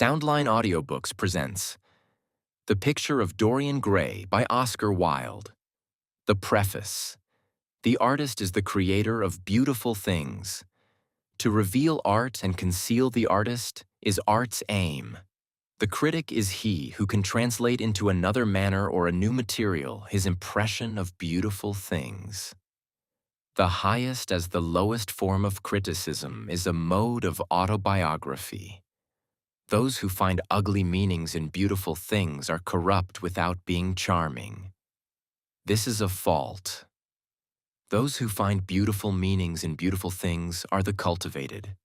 SoundLine Audiobooks presents The Picture of Dorian Gray by Oscar Wilde. The Preface. The artist is the creator of beautiful things. To reveal art and conceal the artist is art's aim. The critic is he who can translate into another manner or a new material his impression of beautiful things. The highest as the lowest form of criticism is a mode of autobiography. Those who find ugly meanings in beautiful things are corrupt without being charming. This is a fault. Those who find beautiful meanings in beautiful things are the cultivated.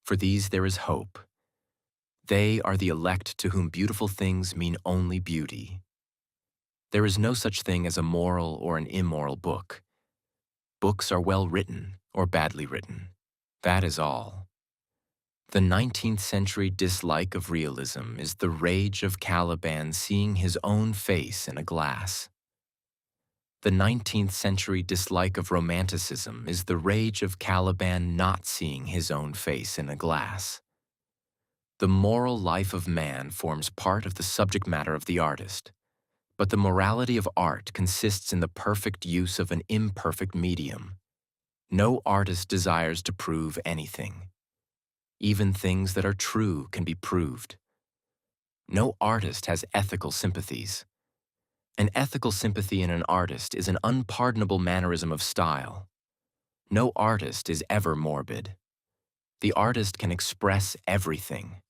For these there is hope. They are the elect to whom beautiful things mean only beauty. There is no such thing as a moral or an immoral book. Books are well written or badly written. That is all. The 19th century dislike of realism is the rage of Caliban seeing his own face in a glass. The 19th century dislike of romanticism is the rage of Caliban not seeing his own face in a glass. The moral life of man forms part of the subject matter of the artist, but the morality of art consists in the perfect use of an imperfect medium. No artist desires to prove anything. Even things that are true can be proved. No artist has ethical sympathies. An ethical sympathy in an artist is an unpardonable mannerism of style. No artist is ever morbid. The artist can express everything.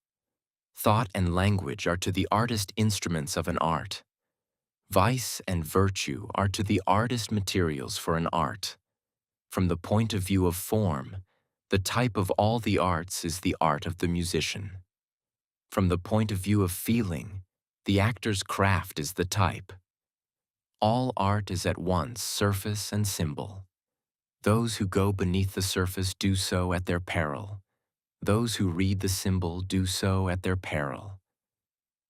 Thought and language are to the artist instruments of an art. Vice and virtue are to the artist materials for an art. From the point of view of form, the type of all the arts is the art of the musician. From the point of view of feeling, the actor's craft is the type. All art is at once surface and symbol. Those who go beneath the surface do so at their peril. Those who read the symbol do so at their peril.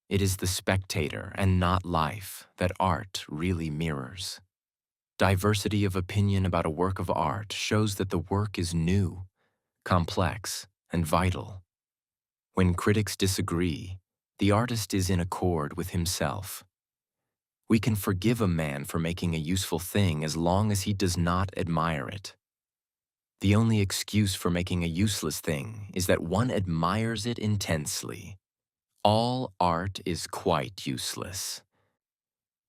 It is the spectator and not life that art really mirrors. Diversity of opinion about a work of art shows that the work is new, complex, and vital. When critics disagree, the artist is in accord with himself. We can forgive a man for making a useful thing as long as he does not admire it. The only excuse for making a useless thing is that one admires it intensely. All art is quite useless.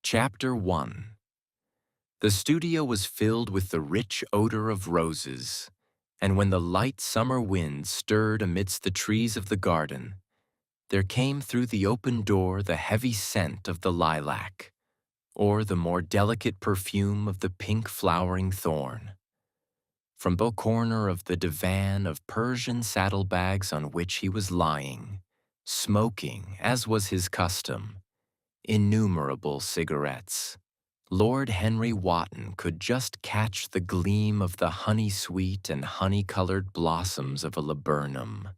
Chapter 1. The studio was filled with the rich odor of roses, and when the light summer wind stirred amidst the trees of the garden, there came through the open door the heavy scent of the lilac, or the more delicate perfume of the pink flowering thorn. From the corner of the divan of Persian saddlebags on which he was lying, smoking, as was his custom, innumerable cigarettes, Lord Henry Wotton could just catch the gleam of the honey-sweet and honey-colored blossoms of a laburnum,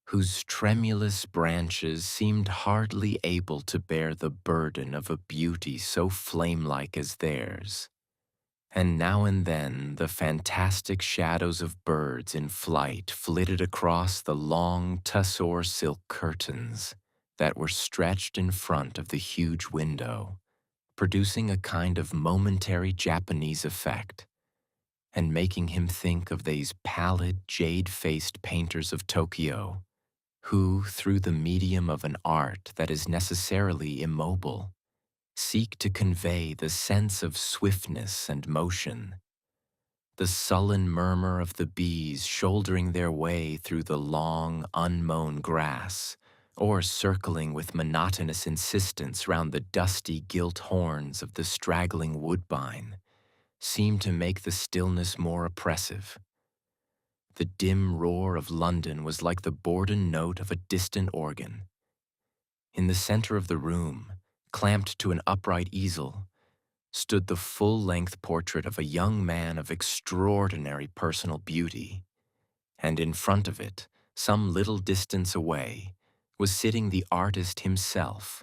whose tremulous branches seemed hardly able to bear the burden of a beauty so flame-like as theirs. And now and then the fantastic shadows of birds in flight flitted across the long tussore silk curtains that were stretched in front of the huge window, producing a kind of momentary Japanese effect, and making him think of these pallid, jade-faced painters of Tokyo, who, through the medium of an art that is necessarily immobile, seek to convey the sense of swiftness and motion. The sullen murmur of the bees shouldering their way through the long, unmown grass, or circling with monotonous insistence round the dusty gilt horns of the straggling woodbine, seemed to make the stillness more oppressive. The dim roar of London was like the bourdon note of a distant organ. In the center of the room, clamped to an upright easel, stood the full-length portrait of a young man of extraordinary personal beauty, and in front of it, some little distance away, was sitting the artist himself,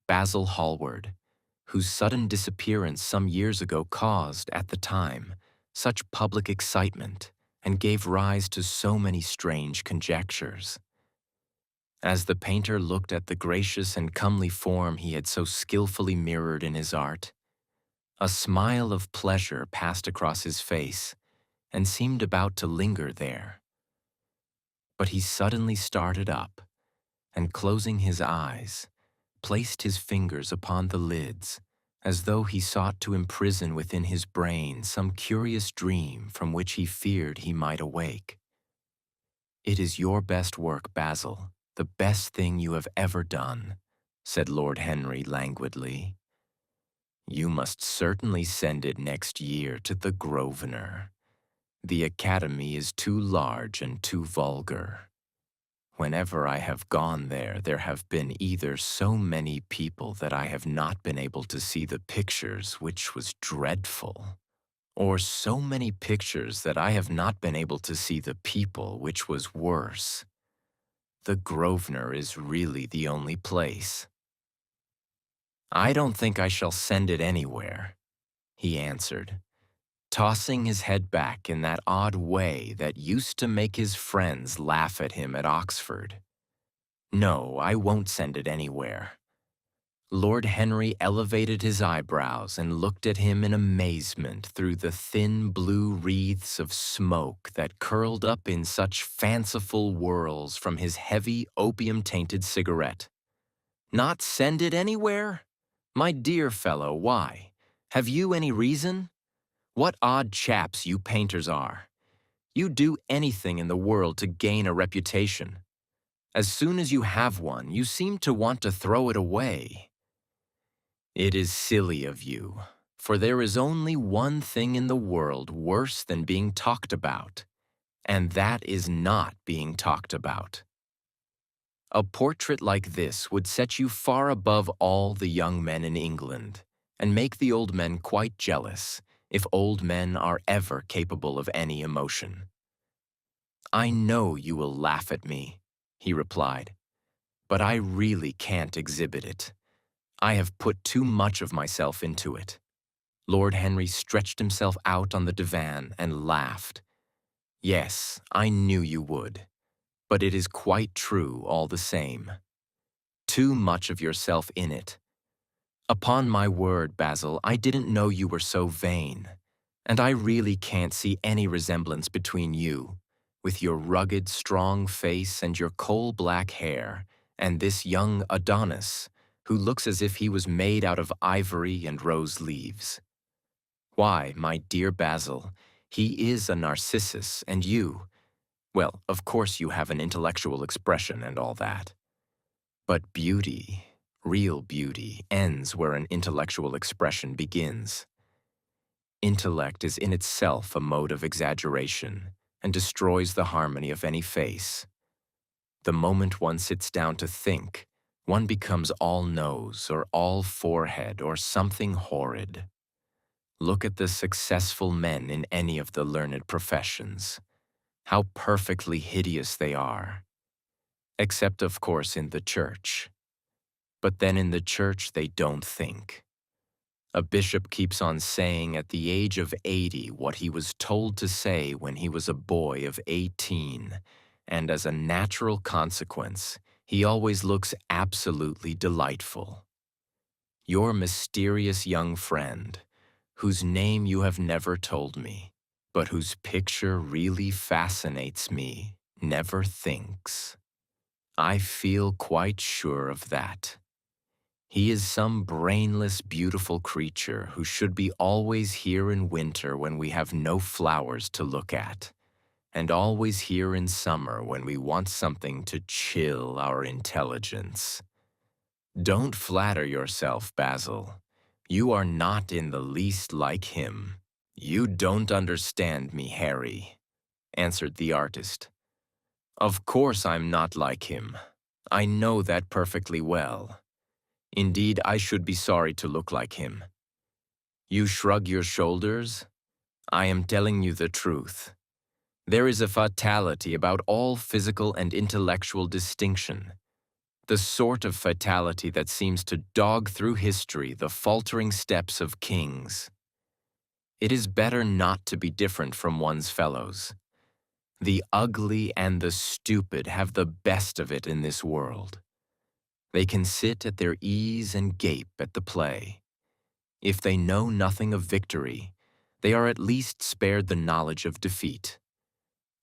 Basil Hallward, whose sudden disappearance some years ago caused, at the time, such public excitement and gave rise to so many strange conjectures. As the painter looked at the gracious and comely form he had so skillfully mirrored in his art, a smile of pleasure passed across his face and seemed about to linger there. But he suddenly started up and, closing his eyes, placed his fingers upon the lids as though he sought to imprison within his brain some curious dream from which he feared he might awake. "It is your best work, Basil, the best thing you have ever done," said Lord Henry languidly. "You must certainly send it next year to the Grosvenor. The Academy is too large and too vulgar. Whenever I have gone there, there have been either so many people that I have not been able to see the pictures, which was dreadful, or so many pictures that I have not been able to see the people, which was worse. The Grosvenor is really the only place." "I don't think I shall send it anywhere," he answered, tossing his head back in that odd way that used to make his friends laugh at him at Oxford. "No, I won't send it anywhere." Lord Henry elevated his eyebrows and looked at him in amazement through the thin blue wreaths of smoke that curled up in such fanciful whirls from his heavy opium-tainted cigarette. "Not send it anywhere? My dear fellow, why? Have you any reason? What odd chaps you painters are. You do anything in the world to gain a reputation. As soon as you have one, you seem to want to throw it away. It is silly of you, for there is only one thing in the world worse than being talked about, and that is not being talked about. A portrait like this would set you far above all the young men in England, and make the old men quite jealous, if old men are ever capable of any emotion." "I know you will laugh at me," he replied, "but I really can't exhibit it. I have put too much of myself into it." Lord Henry stretched himself out on the divan and laughed. "Yes, I knew you would, but it is quite true all the same. Too much of yourself in it. Upon my word, Basil, I didn't know you were so vain, and I really can't see any resemblance between you, with your rugged, strong face and your coal-black hair, and this young Adonis, who looks as if he was made out of ivory and rose leaves. Why, my dear Basil, he is a Narcissus, and well, of course you have an intellectual expression and all that. But beauty, real beauty, ends where an intellectual expression begins. Intellect is in itself a mode of exaggeration and destroys the harmony of any face. The moment one sits down to think, one becomes all nose or all forehead or something horrid. Look at the successful men in any of the learned professions. How perfectly hideous they are. Except, of course, in the church. But then in the church they don't think. A bishop keeps on saying at the age of 80 what he was told to say when he was a boy of 18, and as a natural consequence, he always looks absolutely delightful. Your mysterious young friend, whose name you have never told me, but whose picture really fascinates me, never thinks. I feel quite sure of that. He is some brainless, beautiful creature who should be always here in winter when we have no flowers to look at, and always here in summer when we want something to chill our intelligence. Don't flatter yourself, Basil. You are not in the least like him. You don't understand me, Harry, answered the artist. Of course I'm not like him. I know that perfectly well. Indeed, I should be sorry to look like him. You shrug your shoulders? I am telling you the truth. There is a fatality about all physical and intellectual distinction, the sort of fatality that seems to dog through history the faltering steps of kings. It is better not to be different from one's fellows. The ugly and the stupid have the best of it in this world. They can sit at their ease and gape at the play. If they know nothing of victory, they are at least spared the knowledge of defeat.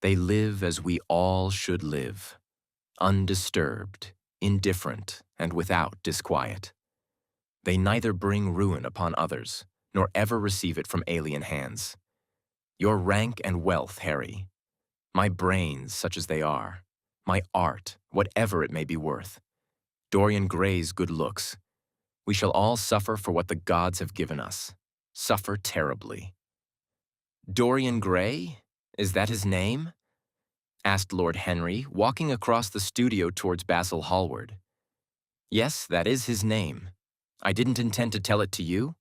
They live as we all should live, undisturbed, indifferent, and without disquiet. They neither bring ruin upon others, nor ever receive it from alien hands. Your rank and wealth, Harry, my brains such as they are, my art, whatever it may be worth, Dorian Gray's good looks, we shall all suffer for what the gods have given us, suffer terribly. Dorian Gray? Is that his name? Asked Lord Henry, walking across the studio towards Basil Hallward. Yes, that is his name. I didn't intend to tell it to you.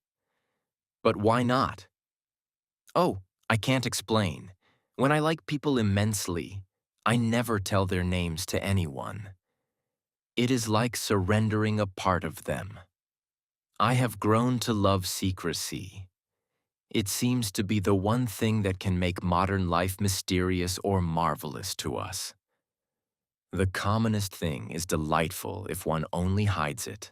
But why not? Oh, I can't explain. When I like people immensely, I never tell their names to anyone. It is like surrendering a part of them. I have grown to love secrecy. It seems to be the one thing that can make modern life mysterious or marvelous to us. The commonest thing is delightful if one only hides it.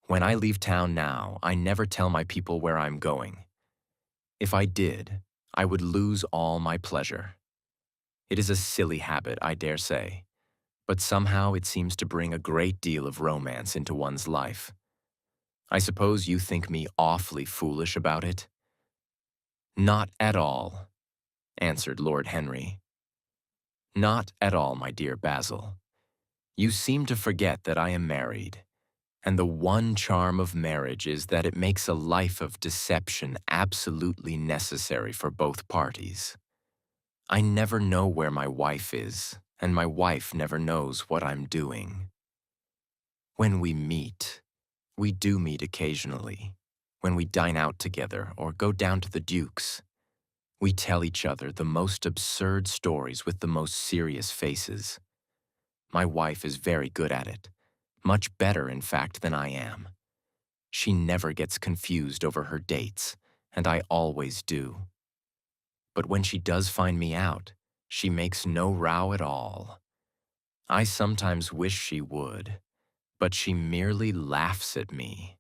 When I leave town now, I never tell my people where I'm going. If I did, I would lose all my pleasure. It is a silly habit, I dare say, but somehow it seems to bring a great deal of romance into one's life. I suppose you think me awfully foolish about it? Not at all, answered Lord Henry. Not at all, my dear Basil. You seem to forget that I am married, and the one charm of marriage is that it makes a life of deception absolutely necessary for both parties. I never know where my wife is, and my wife never knows what I'm doing. When we do meet occasionally. When we dine out together or go down to the Duke's, we tell each other the most absurd stories with the most serious faces. My wife is very good at it, much better, in fact, than I am. She never gets confused over her dates, and I always do. But when she does find me out, she makes no row at all. I sometimes wish she would, but she merely laughs at me.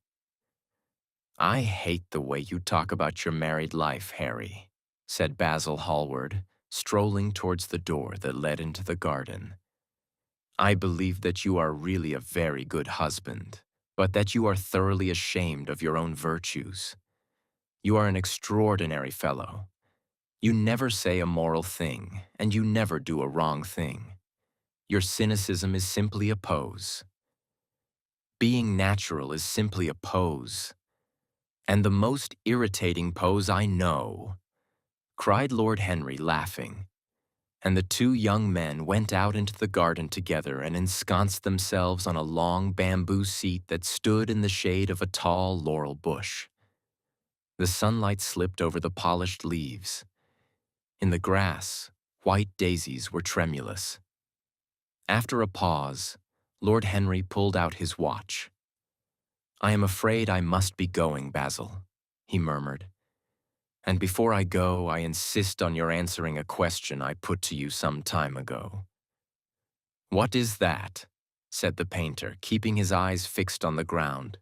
I hate the way you talk about your married life, Harry, said Basil Hallward, strolling towards the door that led into the garden. I believe that you are really a very good husband, but that you are thoroughly ashamed of your own virtues. You are an extraordinary fellow. You never say a moral thing, and you never do a wrong thing. Your cynicism is simply a pose. Being natural is simply a pose. And the most irritating pose I know, cried Lord Henry, laughing. And the two young men went out into the garden together and ensconced themselves on a long bamboo seat that stood in the shade of a tall laurel bush. The sunlight slipped over the polished leaves. In the grass, white daisies were tremulous. After a pause, Lord Henry pulled out his watch. I am afraid I must be going, Basil, he murmured. And before I go, I insist on your answering a question I put to you some time ago. What is that? Said the painter, keeping his eyes fixed on the ground.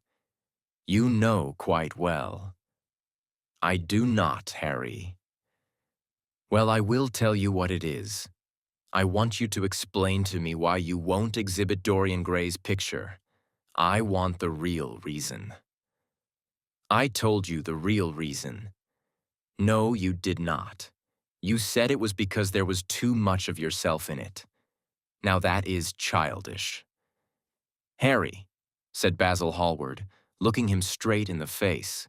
You know quite well. I do not, Harry. Well, I will tell you what it is. I want you to explain to me why you won't exhibit Dorian Gray's picture. I want the real reason. I told you the real reason. No, you did not. You said it was because there was too much of yourself in it. Now that is childish. Harry, said Basil Hallward, looking him straight in the face,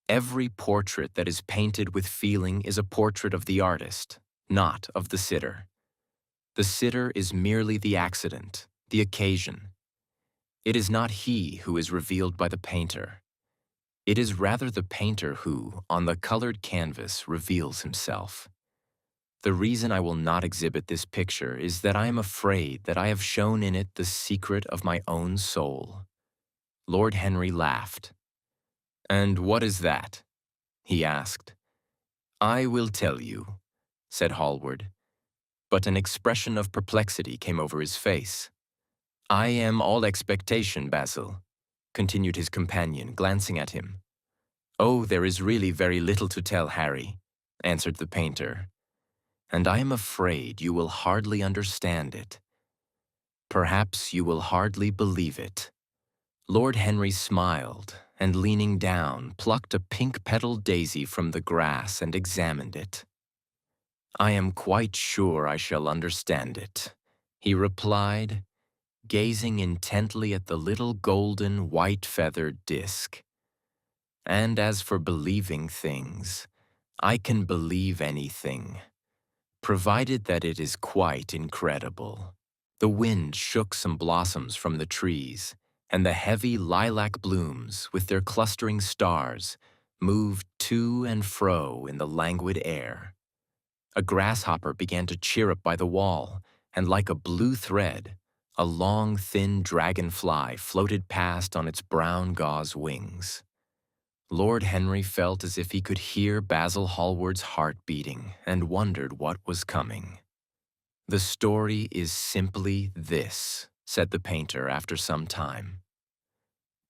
every portrait that is painted with feeling is a portrait of the artist, not of the sitter. The sitter is merely the accident, the occasion. It is not he who is revealed by the painter. It is rather the painter who, on the colored canvas, reveals himself. The reason I will not exhibit this picture is that I am afraid that I have shown in it the secret of my own soul. Lord Henry laughed. And what is that? He asked. I will tell you, said Hallward. but an expression of perplexity came over his face. "I am all expectation, Basil," continued his companion, glancing at him. "Oh, there is really very little to tell, Harry," answered the painter, "and I am afraid you will hardly understand it. Perhaps you will hardly believe it." Lord Henry smiled, and leaning down, plucked a pink-petaled daisy from the grass and examined it. "I am quite sure I shall understand it," he replied, gazing intently at the little golden, white-feathered disc. "And as for believing things, I can believe anything, provided that it is quite incredible." The wind shook some blossoms from the trees, and the heavy lilac blooms, with their clustering stars, moved to and fro in the languid air. A grasshopper began to chirrup by the wall, and like a blue thread, a long, thin dragonfly floated past on its brown gauze wings. Lord Henry felt as if he could hear Basil Hallward's heart beating and wondered what was coming. "The story is simply this," said the painter after some time.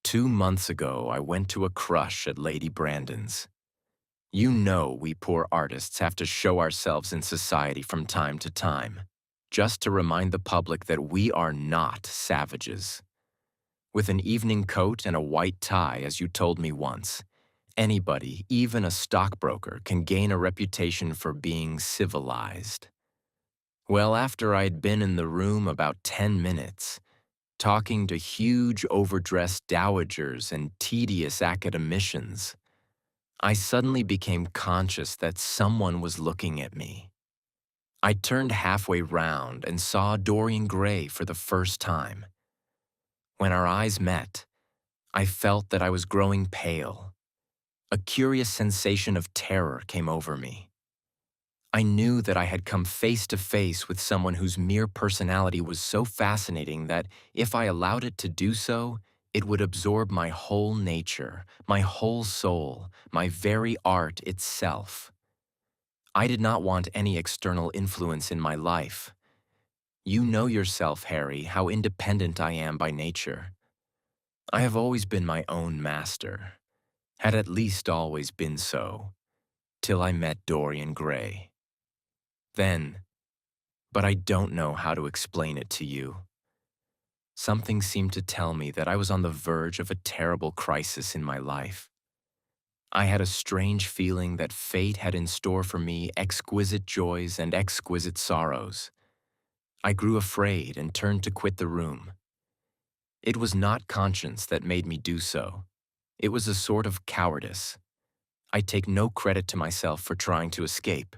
2 months ago, I went to a crush at Lady Brandon's. You know we poor artists have to show ourselves in society from time to time, just to remind the public that we are not savages. With an evening coat and a white tie, as you told me once, anybody, even a stockbroker, can gain a reputation for being civilized. Well, after I'd been in the room about 10 minutes, talking to huge overdressed dowagers and tedious academicians, I suddenly became conscious that someone was looking at me. I turned halfway round and saw Dorian Gray for the first time. When our eyes met, I felt that I was growing pale. A curious sensation of terror came over me. I knew that I had come face to face with someone whose mere personality was so fascinating that, if I allowed it to do so, it would absorb my whole nature, my whole soul, my very art itself. I did not want any external influence in my life. You know yourself, Harry, how independent I am by nature. I have always been my own master, had at least always been so, till I met Dorian Gray. Then, but I don't know how to explain it to you. Something seemed to tell me that I was on the verge of a terrible crisis in my life. I had a strange feeling that fate had in store for me exquisite joys and exquisite sorrows. I grew afraid and turned to quit the room. It was not conscience that made me do so. It was a sort of cowardice. I take no credit to myself for trying to escape.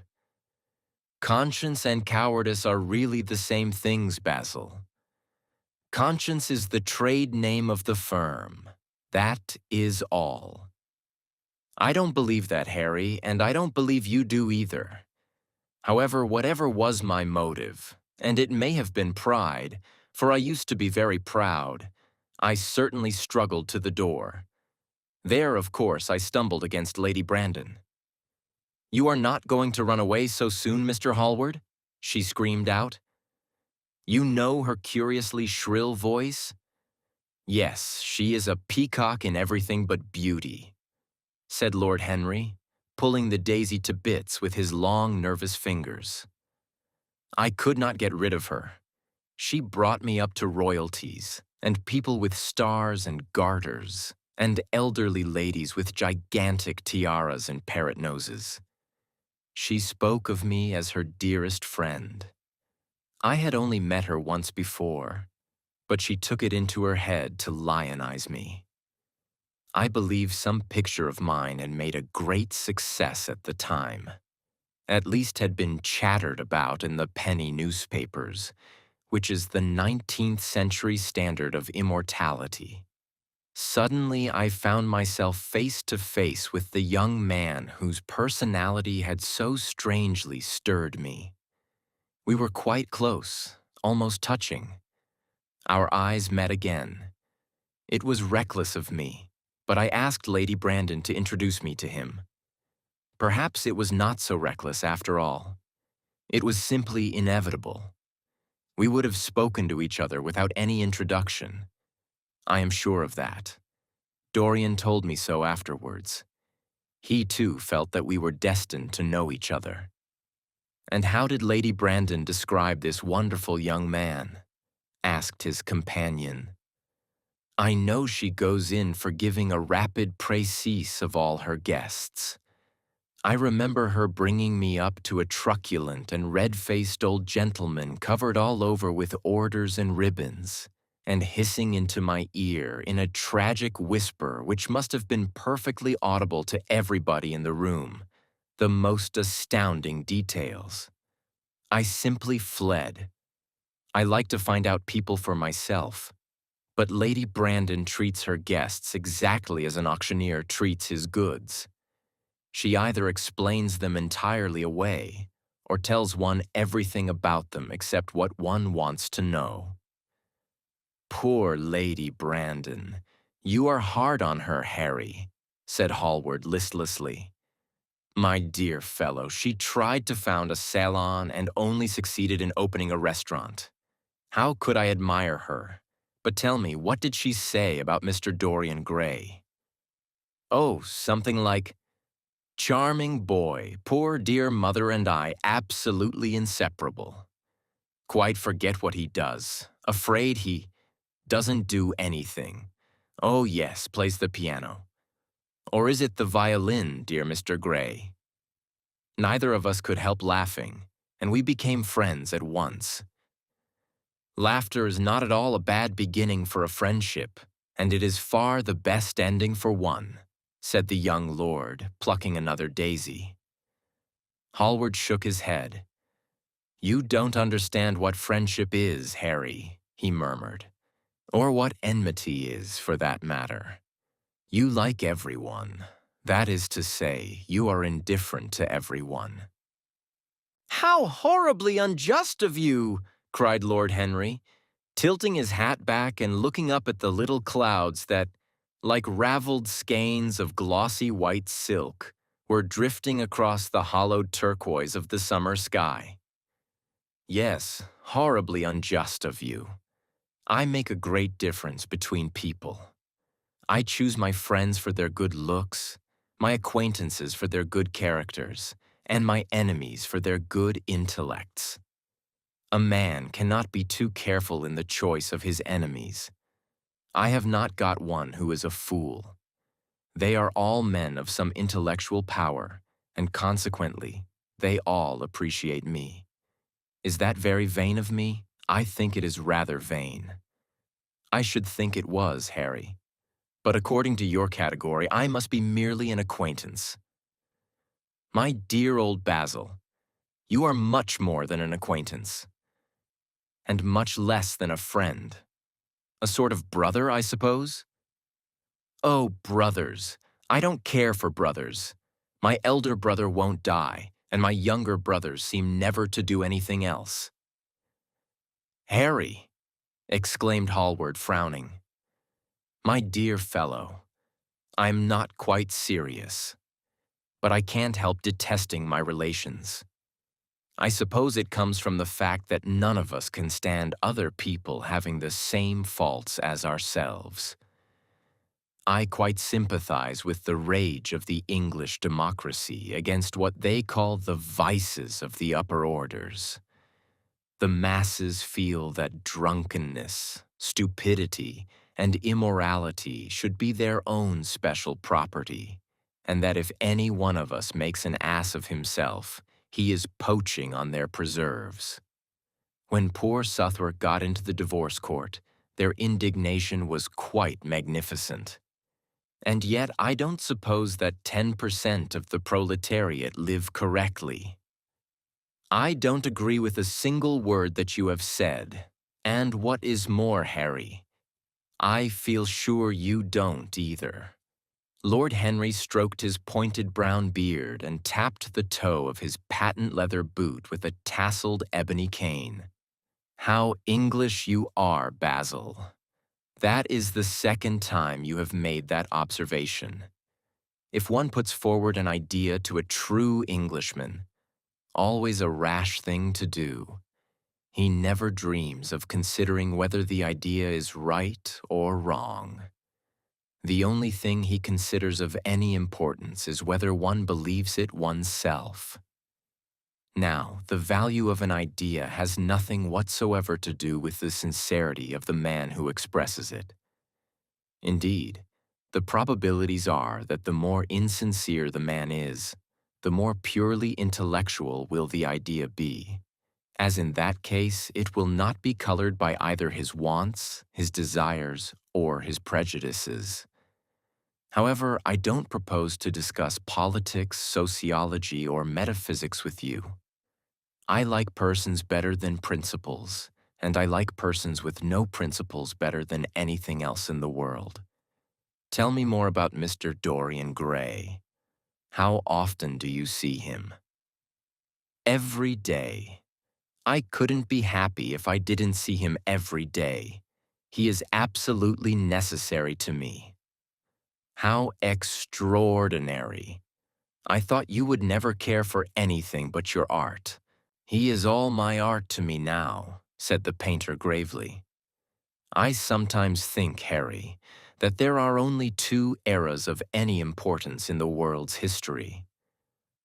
Conscience and cowardice are really the same things, Basil. Conscience is the trade name of the firm. That is all. I don't believe that, Harry, and I don't believe you do either. However, whatever was my motive, and it may have been pride, for I used to be very proud, I certainly struggled to the door. There, of course, I stumbled against Lady Brandon. "You are not going to run away so soon, Mr. Hallward?" she screamed out. You know her curiously shrill voice? "Yes, she is a peacock in everything but beauty," said Lord Henry, pulling the daisy to bits with his long, nervous fingers. "I could not get rid of her. She brought me up to royalties, and people with stars and garters, and elderly ladies with gigantic tiaras and parrot noses. She spoke of me as her dearest friend. I had only met her once before, but she took it into her head to lionize me. I believe some picture of mine had made a great success at the time, at least had been chattered about in the penny newspapers, which is the 19th century standard of immortality. Suddenly, I found myself face to face with the young man whose personality had so strangely stirred me. We were quite close, almost touching. Our eyes met again. It was reckless of me, but I asked Lady Brandon to introduce me to him. Perhaps it was not so reckless after all. It was simply inevitable. We would have spoken to each other without any introduction. I am sure of that. Dorian told me so afterwards. He too felt that we were destined to know each other. And how did Lady Brandon describe this wonderful young man? Asked his companion. I know she goes in for giving a rapid précis of all her guests. I remember her bringing me up to a truculent and red-faced old gentleman covered all over with orders and ribbons, and hissing into my ear in a tragic whisper which must have been perfectly audible to everybody in the room, the most astounding details. I simply fled. I like to find out people for myself, but Lady Brandon treats her guests exactly as an auctioneer treats his goods. She either explains them entirely away or tells one everything about them except what one wants to know. Poor Lady Brandon. You are hard on her, Harry, said Hallward listlessly. My dear fellow, she tried to found a salon and only succeeded in opening a restaurant. How could I admire her? But tell me, what did she say about Mr. Dorian Gray? Oh, something like, charming boy, poor dear mother and I absolutely inseparable. Quite forget what he does. Afraid he doesn't do anything. Oh yes, plays the piano. Or is it the violin, dear Mr. Gray? Neither of us could help laughing, and we became friends at once. Laughter is not at all a bad beginning for a friendship, and it is far the best ending for one, said the young lord, plucking another daisy. Hallward shook his head. You don't understand what friendship is, Harry, he murmured, or what enmity is, for that matter. You like everyone. That is to say, you are indifferent to everyone. How horribly unjust of you, cried Lord Henry, tilting his hat back and looking up at the little clouds that, like raveled skeins of glossy white silk, were drifting across the hollowed turquoise of the summer sky. Yes, horribly unjust of you. I make a great difference between people. I choose my friends for their good looks, my acquaintances for their good characters, and my enemies for their good intellects. A man cannot be too careful in the choice of his enemies. I have not got one who is a fool. They are all men of some intellectual power, and consequently, they all appreciate me. Is that very vain of me? I think it is rather vain. I should think it was, Harry. But according to your category, I must be merely an acquaintance. My dear old Basil, you are much more than an acquaintance, and much less than a friend. A sort of brother, I suppose? Oh, brothers. I don't care for brothers. My elder brother won't die, and my younger brothers seem never to do anything else. Harry, exclaimed Hallward, frowning. My dear fellow, I'm not quite serious, but I can't help detesting my relations. I suppose it comes from the fact that none of us can stand other people having the same faults as ourselves. I quite sympathize with the rage of the English democracy against what they call the vices of the upper orders. The masses feel that drunkenness, stupidity, and immorality should be their own special property, and that if any one of us makes an ass of himself, he is poaching on their preserves. When poor Southwark got into the divorce court, their indignation was quite magnificent. And yet I don't suppose that 10% of the proletariat live correctly. I don't agree with a single word that you have said, and what is more, Harry, I feel sure you don't either. Lord Henry stroked his pointed brown beard and tapped the toe of his patent leather boot with a tasseled ebony cane. How English you are, Basil. That is the second time you have made that observation. If one puts forward an idea to a true Englishman, Always a rash thing to do. He never dreams of considering whether the idea is right or wrong. The only thing he considers of any importance is whether one believes it oneself. Now, the value of an idea has nothing whatsoever to do with the sincerity of the man who expresses it. Indeed, the probabilities are that the more insincere the man is, the more purely intellectual will the idea be, as in that case it will not be colored by either his wants, his desires, or his prejudices. However, I don't propose to discuss politics, sociology, or metaphysics with you. I like persons better than principles, and I like persons with no principles better than anything else in the world. Tell me more about Mr. Dorian Gray. How often do you see him? Every day. I couldn't be happy if I didn't see him every day. He is absolutely necessary to me. How extraordinary. I thought you would never care for anything but your art. He is all my art to me now, said the painter gravely. I sometimes think, Harry, that there are only two eras of any importance in the world's history.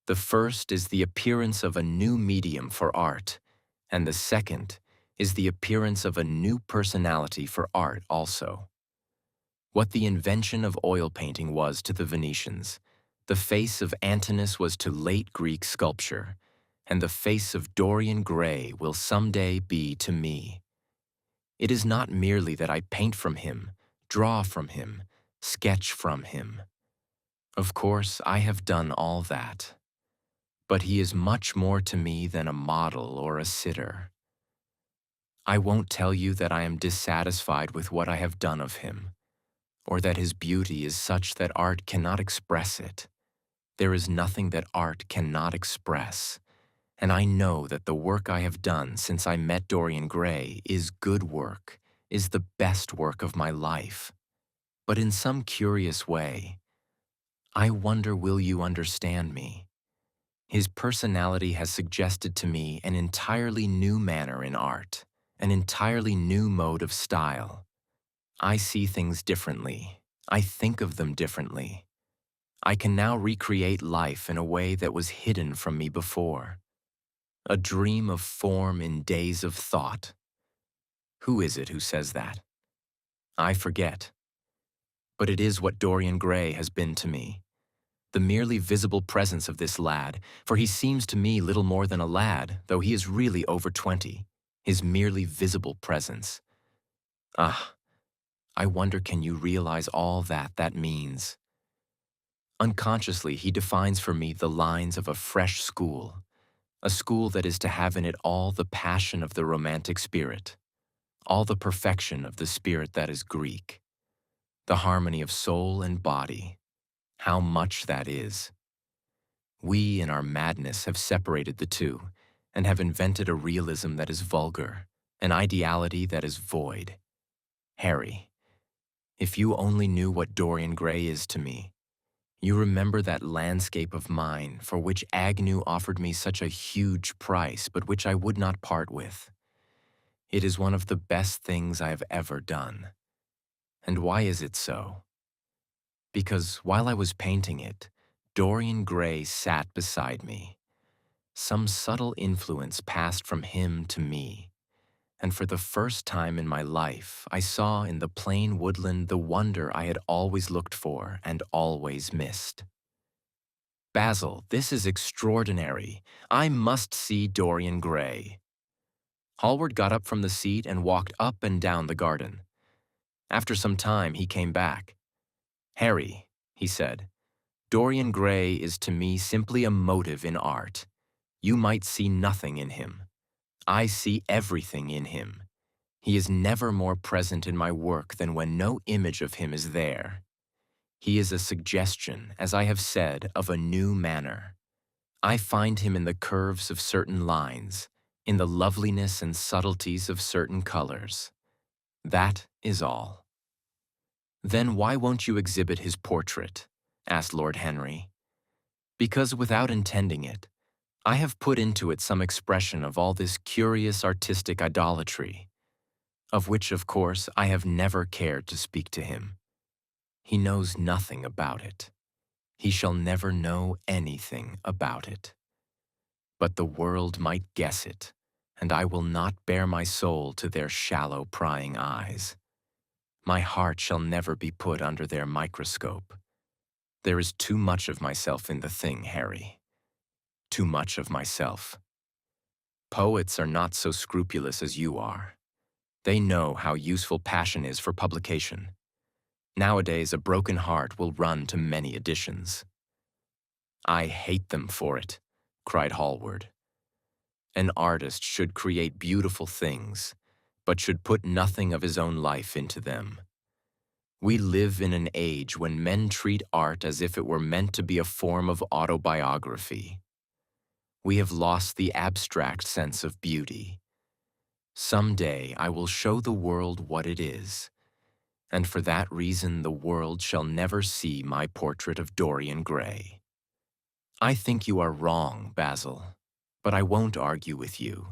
The first is the appearance of a new medium for art, and the second is the appearance of a new personality for art also. What the invention of oil painting was to the Venetians, the face of Antinous was to late Greek sculpture, and the face of Dorian Gray will someday be to me. It is not merely that I paint from him, draw from him, sketch from him. Of course, I have done all that. But he is much more to me than a model or a sitter. I won't tell you that I am dissatisfied with what I have done of him, or that his beauty is such that art cannot express it. There is nothing that art cannot express, and I know that the work I have done since I met Dorian Gray is good work, is the best work of my life. But in some curious way, I wonder will you understand me? His personality has suggested to me an entirely new manner in art, an entirely new mode of style. I see things differently. I think of them differently. I can now recreate life in a way that was hidden from me before. A dream of form in days of thought. Who is it who says that? I forget. But it is what Dorian Gray has been to me. The merely visible presence of this lad, for he seems to me little more than a lad, though he is really over 20, his merely visible presence. Ah, I wonder can you realize all that means? Unconsciously, he defines for me the lines of a fresh school, a school that is to have in it all the passion of the romantic spirit, all the perfection of the spirit that is Greek, the harmony of soul and body. How much that is. We, in our madness, have separated the two and have invented a realism that is vulgar, an ideality that is void. Harry, if you only knew what Dorian Gray is to me, you remember that landscape of mine for which Agnew offered me such a huge price but which I would not part with. It is one of the best things I have ever done. And why is it so? Because while I was painting it, Dorian Gray sat beside me. Some subtle influence passed from him to me, and for the first time in my life, I saw in the plain woodland the wonder I had always looked for and always missed. Basil, this is extraordinary. I must see Dorian Gray. Hallward got up from the seat and walked up and down the garden. After some time, he came back. Harry, he said, Dorian Gray is to me simply a motive in art. You might see nothing in him. I see everything in him. He is never more present in my work than when no image of him is there. He is a suggestion, as I have said, of a new manner. I find him in the curves of certain lines, in the loveliness and subtleties of certain colors. That is all. Then why won't you exhibit his portrait? Asked Lord Henry. Because without intending it, I have put into it some expression of all this curious artistic idolatry, of which, of course, I have never cared to speak to him. He knows nothing about it. He shall never know anything about it. But the world might guess it, and I will not bare my soul to their shallow prying eyes. My heart shall never be put under their microscope. There is too much of myself in the thing, Harry. Too much of myself. Poets are not so scrupulous as you are. They know how useful passion is for publication. Nowadays, a broken heart will run to many editions. I hate them for it, cried Hallward. An artist should create beautiful things, but should put nothing of his own life into them. We live in an age when men treat art as if it were meant to be a form of autobiography. We have lost the abstract sense of beauty. Some day I will show the world what it is, and for that reason the world shall never see my portrait of Dorian Gray. I think you are wrong, Basil, but I won't argue with you.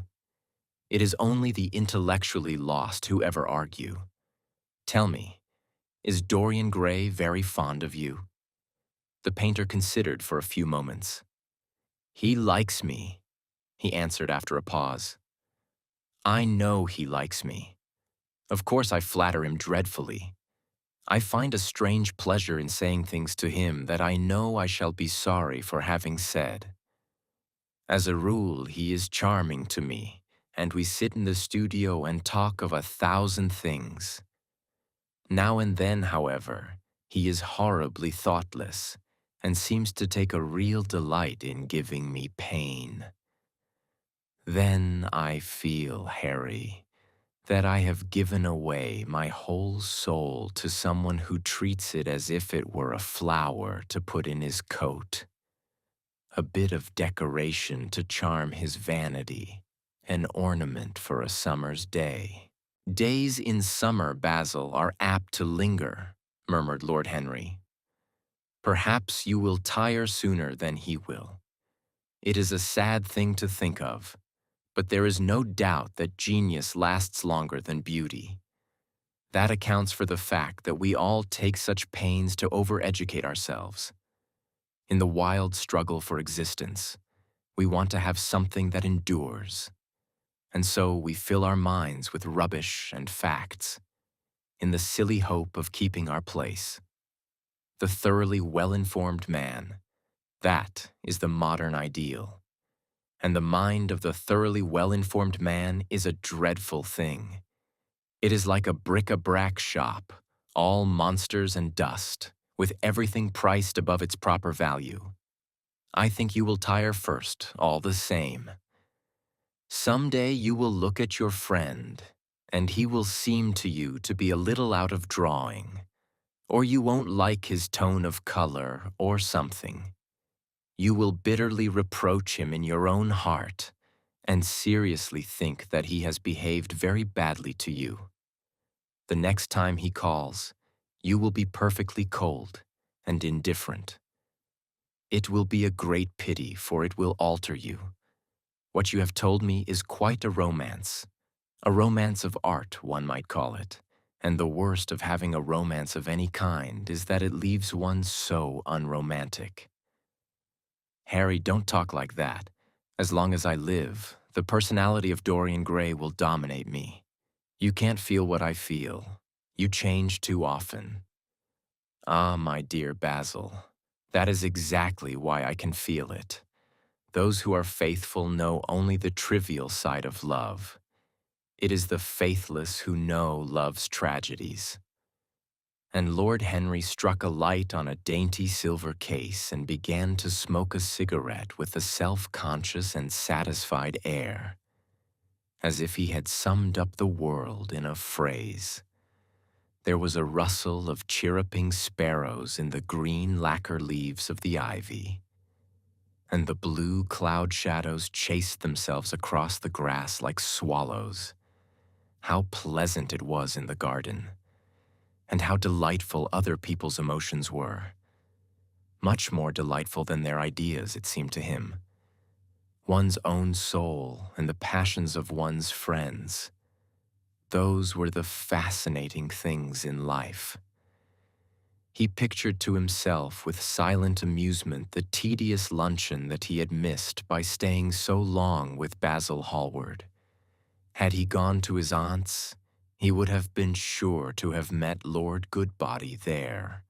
It is only the intellectually lost who ever argue. Tell me, is Dorian Gray very fond of you? The painter considered for a few moments. He likes me, he answered after a pause. I know he likes me. Of course I flatter him dreadfully. I find a strange pleasure in saying things to him that I know I shall be sorry for having said. As a rule, he is charming to me, and we sit in the studio and talk of 1,000 things. Now and then, however, he is horribly thoughtless and seems to take a real delight in giving me pain. Then I feel, Harry, that I have given away my whole soul to someone who treats it as if it were a flower to put in his coat, a bit of decoration to charm his vanity, an ornament for a summer's day. Days in summer, Basil, are apt to linger, murmured Lord Henry. Perhaps you will tire sooner than he will. It is a sad thing to think of, but there is no doubt that genius lasts longer than beauty. That accounts for the fact that we all take such pains to overeducate ourselves. In the wild struggle for existence, we want to have something that endures. And so we fill our minds with rubbish and facts, in the silly hope of keeping our place. The thoroughly well-informed man, that is the modern ideal. And the mind of the thoroughly well-informed man is a dreadful thing. It is like a bric-a-brac shop, all monsters and dust, with everything priced above its proper value. I think you will tire first, all the same. Some day you will look at your friend, and he will seem to you to be a little out of drawing, or you won't like his tone of color or something. You will bitterly reproach him in your own heart, and seriously think that he has behaved very badly to you. The next time he calls, you will be perfectly cold and indifferent. It will be a great pity, for it will alter you. What you have told me is quite a romance of art, one might call it, and the worst of having a romance of any kind is that it leaves one so unromantic. Harry, don't talk like that. As long as I live, the personality of Dorian Gray will dominate me. You can't feel what I feel. You change too often. Ah, my dear Basil, that is exactly why I can feel it. Those who are faithful know only the trivial side of love. It is the faithless who know love's tragedies. And Lord Henry struck a light on a dainty silver case and began to smoke a cigarette with a self-conscious and satisfied air, as if he had summed up the world in a phrase. There was a rustle of chirruping sparrows in the green lacquer leaves of the ivy, and the blue cloud shadows chased themselves across the grass like swallows. How pleasant it was in the garden, and how delightful other people's emotions were. Much more delightful than their ideas, it seemed to him. one's own soul and the passions of one's friends. Those were the fascinating things in life. He pictured to himself with silent amusement the tedious luncheon that he had missed by staying so long with Basil Hallward. Had he gone to his aunt's, he would have been sure to have met Lord Goodbody there,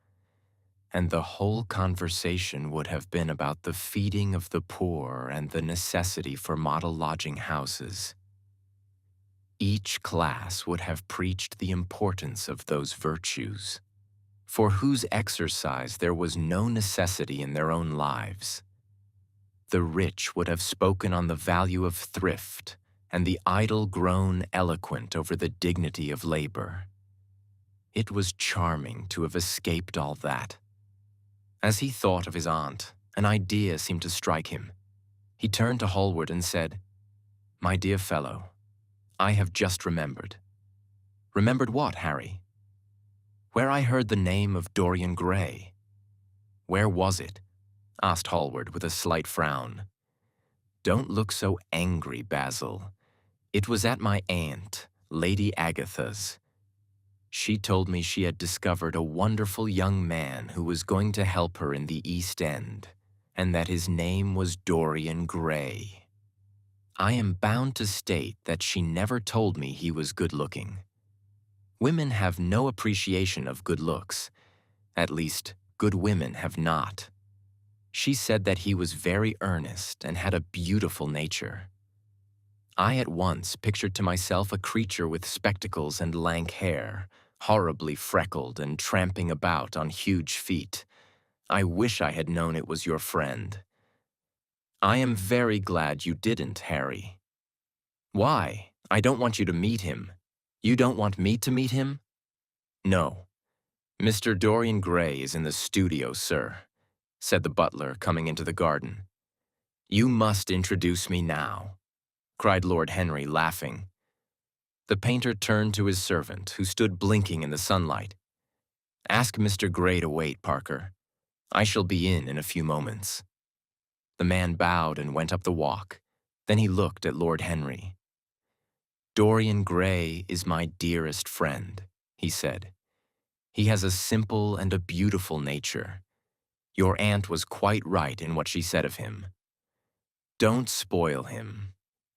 and the whole conversation would have been about the feeding of the poor and the necessity for model lodging houses. Each class would have preached the importance of those virtues, for whose exercise there was no necessity in their own lives. The rich would have spoken on the value of thrift, and the idle grown eloquent over the dignity of labor. It was charming to have escaped all that. As he thought of his aunt, an idea seemed to strike him. He turned to Hallward and said, "My dear fellow, I have just remembered." "Remembered what, Harry?" "Where I heard the name of Dorian Gray." "Where was it?" asked Hallward with a slight frown. "Don't look so angry, Basil. It was at my aunt, Lady Agatha's. She told me she had discovered a wonderful young man who was going to help her in the East End, and that his name was Dorian Gray. I am bound to state that she never told me he was good-looking. Women have no appreciation of good looks. At least, good women have not. She said that he was very earnest and had a beautiful nature. I at once pictured to myself a creature with spectacles and lank hair, horribly freckled and tramping about on huge feet. I wish I had known it was your friend." "I am very glad you didn't, Harry." "Why? I don't want you to meet him." "You don't want me to meet him?" "No. Mr. Dorian Gray is in the studio, sir," said the butler, coming into the garden. "You must introduce me now," cried Lord Henry, laughing. The painter turned to his servant, who stood blinking in the sunlight. "Ask Mr. Gray to wait, Parker. I shall be in a few moments." The man bowed and went up the walk. Then he looked at Lord Henry. "Dorian Gray is my dearest friend," he said. "He has a simple and a beautiful nature. Your aunt was quite right in what she said of him. Don't spoil him.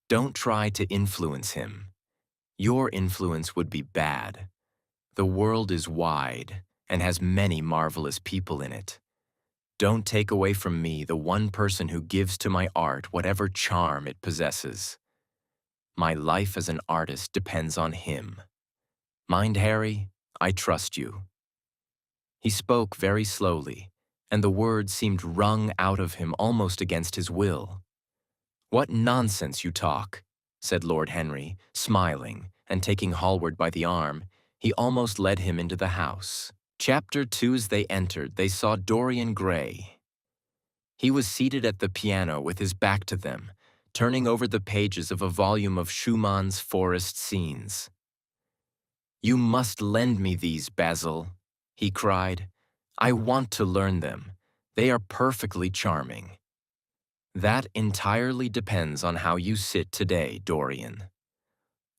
Don't try to influence him. Your influence would be bad. The world is wide and has many marvelous people in it. Don't take away from me the one person who gives to my art whatever charm it possesses. My life as an artist depends on him. Mind, Harry, I trust you." He spoke very slowly, and the words seemed wrung out of him almost against his will. "What nonsense you talk," said Lord Henry, smiling, and taking Hallward by the arm, he almost led him into the house. Chapter 2. As they entered, they saw Dorian Gray. He was seated at the piano with his back to them, turning over the pages of a volume of Schumann's Forest Scenes. "You must lend me these, Basil," he cried. "I want to learn them. They are perfectly charming." "That entirely depends on how you sit today, Dorian."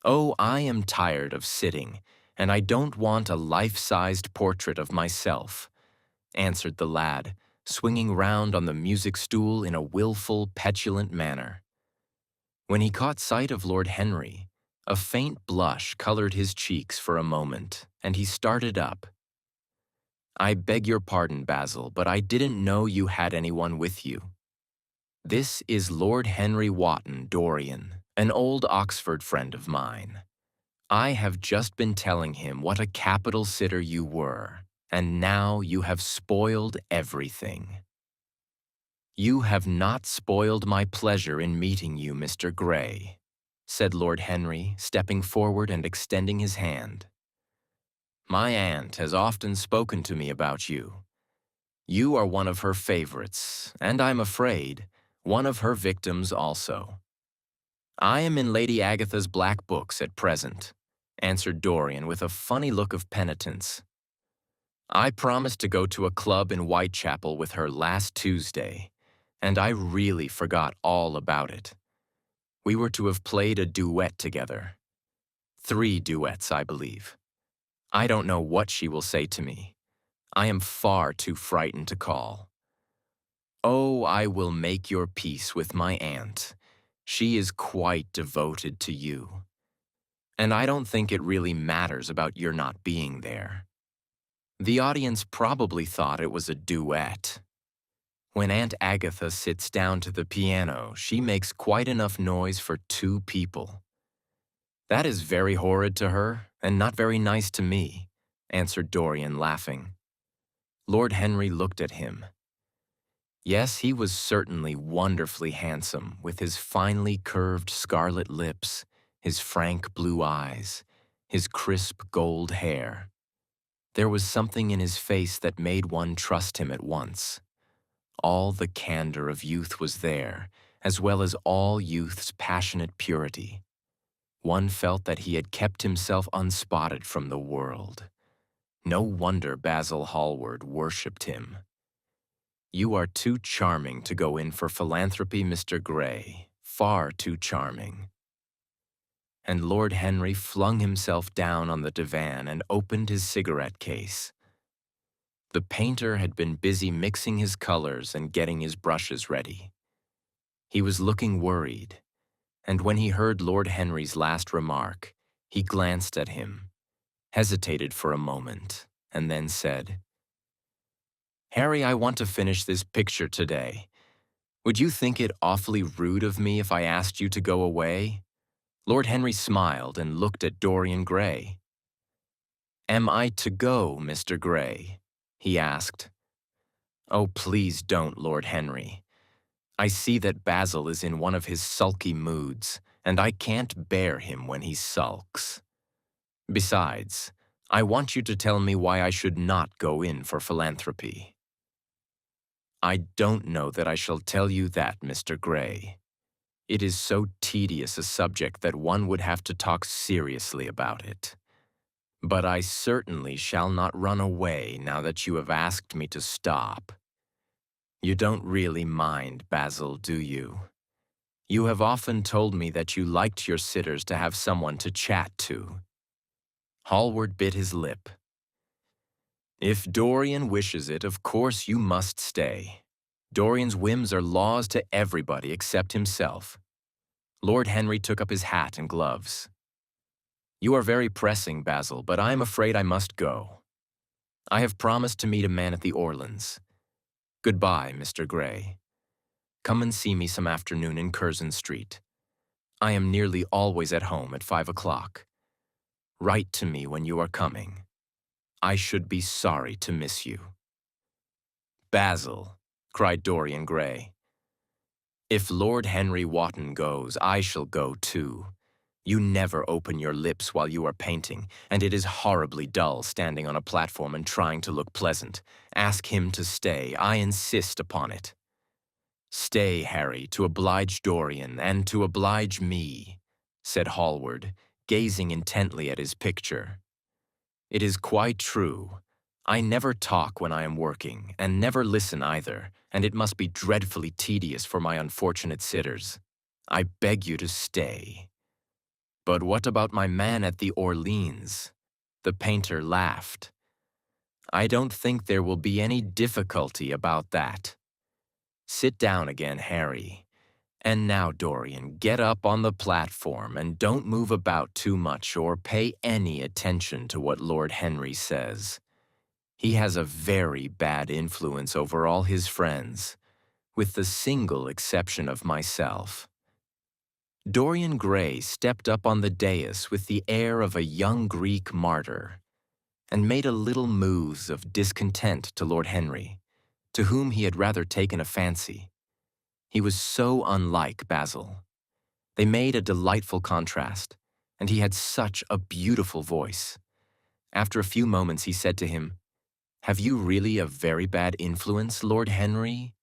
"Oh, I am tired of sitting, and I don't want a life-sized portrait of myself," answered the lad, swinging round on the music stool in a willful, petulant manner. When he caught sight of Lord Henry, a faint blush colored his cheeks for a moment, and he started up. "I beg your pardon, Basil, but I didn't know you had anyone with you. This is Lord Henry Wotton, Dorian, an old Oxford friend of mine. I have just been telling him what a capital sitter you were, and now you have spoiled everything." "You have not spoiled my pleasure in meeting you, Mr. Gray," said Lord Henry, stepping forward and extending his hand. "My aunt has often spoken to me about you. You are one of her favorites, and I'm afraid, one of her victims also." "I am in Lady Agatha's black books at present," answered Dorian with a funny look of penitence. "I promised to go to a club in Whitechapel with her last Tuesday. and I really forgot all about it. We were to have played a duet together. 3 duets, I believe. I don't know what she will say to me. I am far too frightened to call. Oh, I will make your peace with my aunt. She is quite devoted to you. And I don't think it really matters about your not being there. The audience probably thought it was a duet. When Aunt Agatha sits down to the piano, she makes quite enough noise for 2 people. That is very horrid to her, and not very nice to me, answered Dorian, laughing. Lord Henry looked at him. Yes, he was certainly wonderfully handsome, with his finely curved scarlet lips, his frank blue eyes, his crisp gold hair. There was something in his face that made one trust him at once. All the candor of youth was there, as well as all youth's passionate purity. One felt that he had kept himself unspotted from the world. No wonder Basil Hallward worshipped him. You are too charming to go in for philanthropy, Mr. Gray. Far too charming. And Lord Henry flung himself down on the divan and opened his cigarette case. The painter had been busy mixing his colors and getting his brushes ready. He was looking worried, and when he heard Lord Henry's last remark, he glanced at him, hesitated for a moment, and then said, "Harry, I want to finish this picture today. Would you think it awfully rude of me if I asked you to go away?" Lord Henry smiled and looked at Dorian Gray. "Am I to go, Mr. Gray?" he asked. "Oh, please don't, Lord Henry. I see that Basil is in one of his sulky moods, and I can't bear him when he sulks. Besides, I want you to tell me why I should not go in for philanthropy." "I don't know that I shall tell you that, Mr. Gray. It is so tedious a subject that one would have to talk seriously about it. But I certainly shall not run away now that you have asked me to stop. You don't really mind, Basil, do you? You have often told me that you liked your sitters to have someone to chat to." Hallward bit his lip. "If Dorian wishes it, of course you must stay. Dorian's whims are laws to everybody except himself." Lord Henry took up his hat and gloves. "You are very pressing, Basil, but I am afraid I must go. I have promised to meet a man at the Orlands. Goodbye, Mr. Gray. Come and see me some afternoon in Curzon Street. I am nearly always at home at 5 o'clock. Write to me when you are coming. I should be sorry to miss you." "Basil," cried Dorian Gray. "If Lord Henry Wotton goes, I shall go too. You never open your lips while you are painting, and it is horribly dull standing on a platform and trying to look pleasant. Ask him to stay. I insist upon it." "Stay, Harry, to oblige Dorian and to oblige me," said Hallward, gazing intently at his picture. "It is quite true. I never talk when I am working, and never listen either, and it must be dreadfully tedious for my unfortunate sitters. I beg you to stay." "But what about my man at the Orleans?" The painter laughed. "I don't think there will be any difficulty about that. Sit down again, Harry. And now, Dorian, get up on the platform and don't move about too much or pay any attention to what Lord Henry says. He has a very bad influence over all his friends, with the single exception of myself." Dorian Gray stepped up on the dais with the air of a young Greek martyr, and made a little moue of discontent to Lord Henry, to whom he had rather taken a fancy. He was so unlike Basil. They made a delightful contrast, and he had such a beautiful voice. After a few moments he said to him, "Have you really a very bad influence, Lord Henry?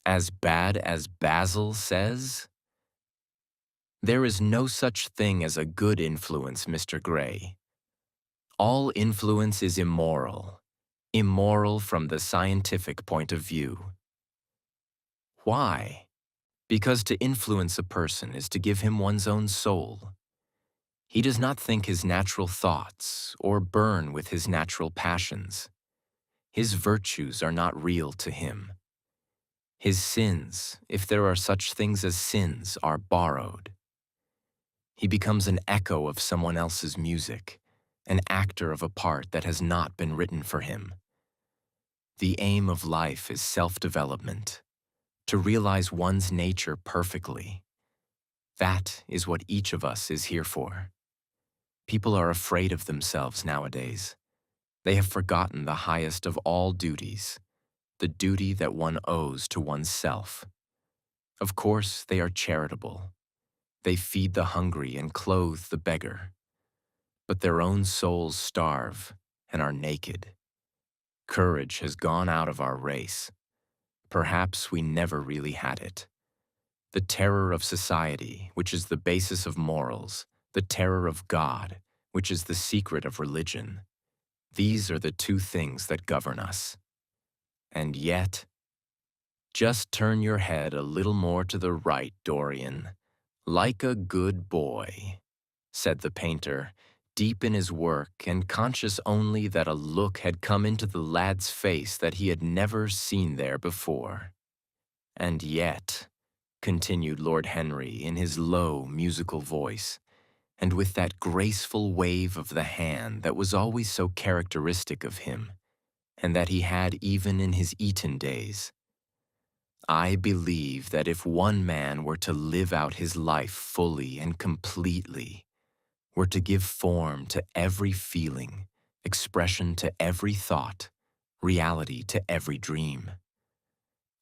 As bad as Basil says?" "There is no such thing as a good influence, Mr. Gray. All influence is immoral, immoral from the scientific point of view." Why? Because to influence a person is to give him one's own soul. He does not think his natural thoughts or burn with his natural passions. His virtues are not real to him. His sins, if there are such things as sins, are borrowed. He becomes an echo of someone else's music, an actor of a part that has not been written for him. The aim of life is self-development, to realize one's nature perfectly. That is what each of us is here for. People are afraid of themselves nowadays. They have forgotten the highest of all duties, the duty that one owes to oneself. Of course, they are charitable. They feed the hungry and clothe the beggar. But their own souls starve and are naked. Courage has gone out of our race. Perhaps we never really had it. The terror of society, which is the basis of morals, the terror of God, which is the secret of religion. These are the two things that govern us. And yet, just turn your head a little more to the right, Dorian. Like a good boy, said the painter, deep in his work and conscious only that a look had come into the lad's face that he had never seen there before. And yet, continued Lord Henry in his low, musical voice, and with that graceful wave of the hand that was always so characteristic of him, and that he had even in his Eton days, I believe that if one man were to live out his life fully and completely, were to give form to every feeling, expression to every thought, reality to every dream,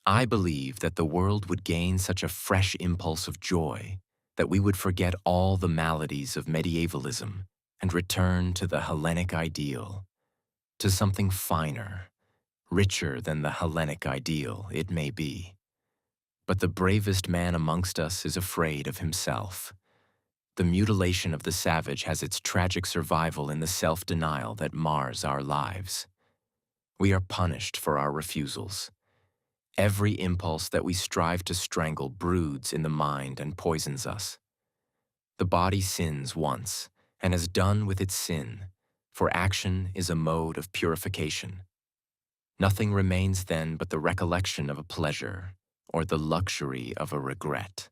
I believe that the world would gain such a fresh impulse of joy that we would forget all the maladies of medievalism and return to the Hellenic ideal, to something finer, richer than the Hellenic ideal, it may be. But the bravest man amongst us is afraid of himself. The mutilation of the savage has its tragic survival in the self-denial that mars our lives. We are punished for our refusals. Every impulse that we strive to strangle broods in the mind and poisons us. The body sins once, and has done with its sin, for action is a mode of purification. Nothing remains then but the recollection of a pleasure, or the luxury of a regret.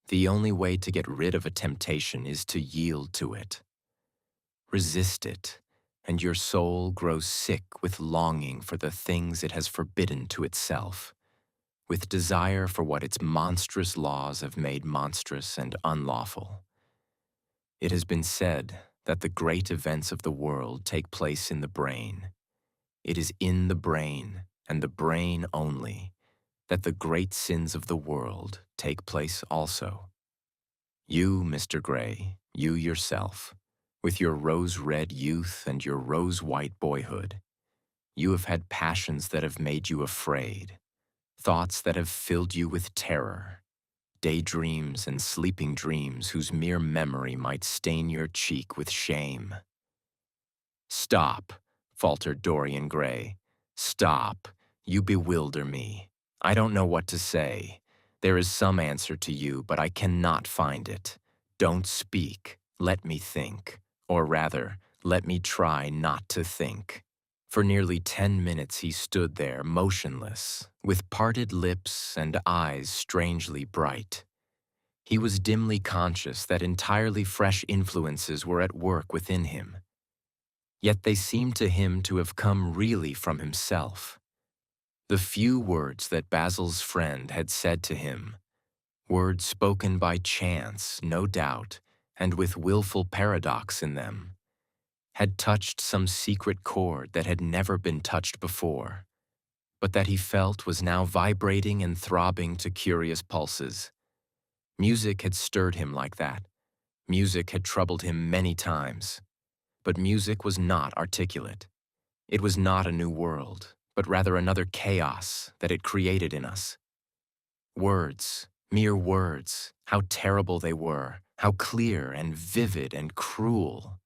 The only way to get rid of a temptation is to yield to it. Resist it, and your soul grows sick with longing for the things it has forbidden to itself, with desire for what its monstrous laws have made monstrous and unlawful. It has been said that the great events of the world take place in the brain. It is in the brain, and the brain only, that the great sins of the world take place also. You, Mr. Gray, you yourself, with your rose-red youth and your rose-white boyhood, you have had passions that have made you afraid, thoughts that have filled you with terror, daydreams and sleeping dreams whose mere memory might stain your cheek with shame. Stop, faltered Dorian Gray. Stop, you bewilder me. I don't know what to say. There is some answer to you, but I cannot find it. Don't speak, let me think. Or rather, let me try not to think. For nearly 10 minutes he stood there, motionless, with parted lips and eyes strangely bright. He was dimly conscious that entirely fresh influences were at work within him. Yet they seemed to him to have come really from himself. The few words that Basil's friend had said to him, words spoken by chance, no doubt, and with willful paradox in them, had touched some secret chord that had never been touched before, but that he felt was now vibrating and throbbing to curious pulses. Music had stirred him like that. Music had troubled him many times. But music was not articulate. It was not a new world, but rather another chaos that it created in us. Words, mere words, how terrible they were, how clear and vivid and cruel.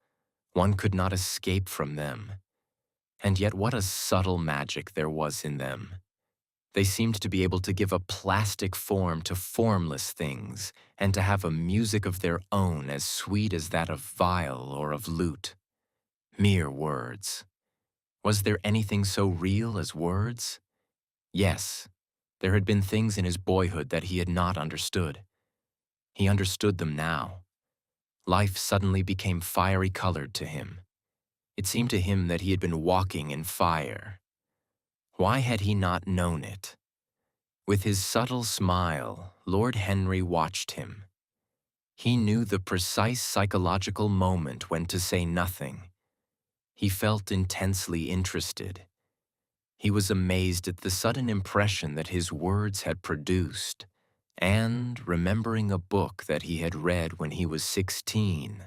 One could not escape from them. And yet what a subtle magic there was in them. They seemed to be able to give a plastic form to formless things and to have a music of their own as sweet as that of viol or of lute. Mere words. Was there anything so real as words? Yes, there had been things in his boyhood that he had not understood. He understood them now. Life suddenly became fiery-colored to him. It seemed to him that he had been walking in fire. Why had he not known it? With his subtle smile, Lord Henry watched him. He knew the precise psychological moment when to say nothing. He felt intensely interested. He was amazed at the sudden impression that his words had produced, and remembering a book that he had read when he was 16,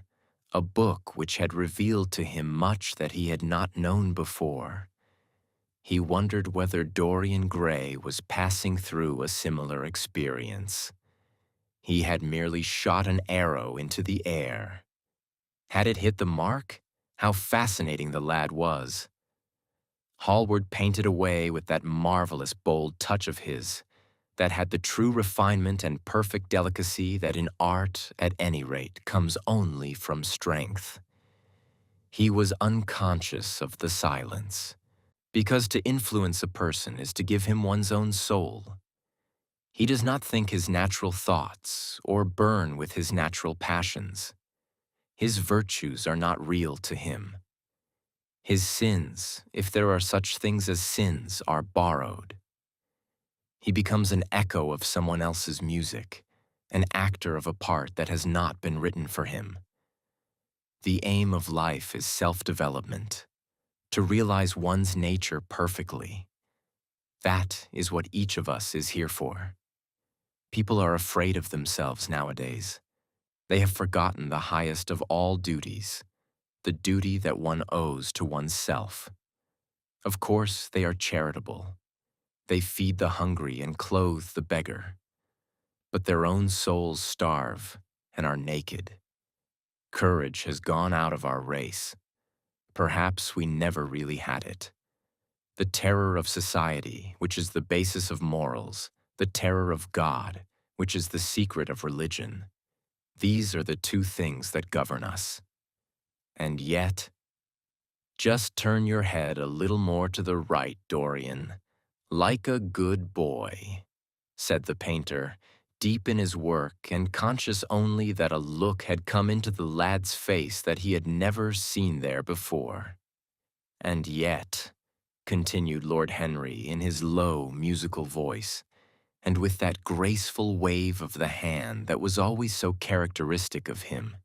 a book which had revealed to him much that he had not known before. He wondered whether Dorian Gray was passing through a similar experience. He had merely shot an arrow into the air. Had it hit the mark? How fascinating the lad was. Hallward painted away with that marvelous bold touch of his, that had the true refinement and perfect delicacy that in art, at any rate, comes only from strength. He was unconscious of the silence, because to influence a person is to give him one's own soul. He does not think his natural thoughts or burn with his natural passions. His virtues are not real to him. His sins, if there are such things as sins, are borrowed. He becomes an echo of someone else's music, an actor of a part that has not been written for him. The aim of life is self-development, to realize one's nature perfectly. That is what each of us is here for. People are afraid of themselves nowadays. They have forgotten the highest of all duties, the duty that one owes to oneself. Of course, they are charitable. They feed the hungry and clothe the beggar. But their own souls starve and are naked. Courage has gone out of our race. Perhaps we never really had it. The terror of society, which is the basis of morals, the terror of God, which is the secret of religion. These are the two things that govern us. And yet, just turn your head a little more to the right, Dorian, like a good boy, said the painter, deep in his work and conscious only that a look had come into the lad's face that he had never seen there before. And yet, continued Lord Henry in his low, musical voice, and with that graceful wave of the hand that was always so characteristic of him,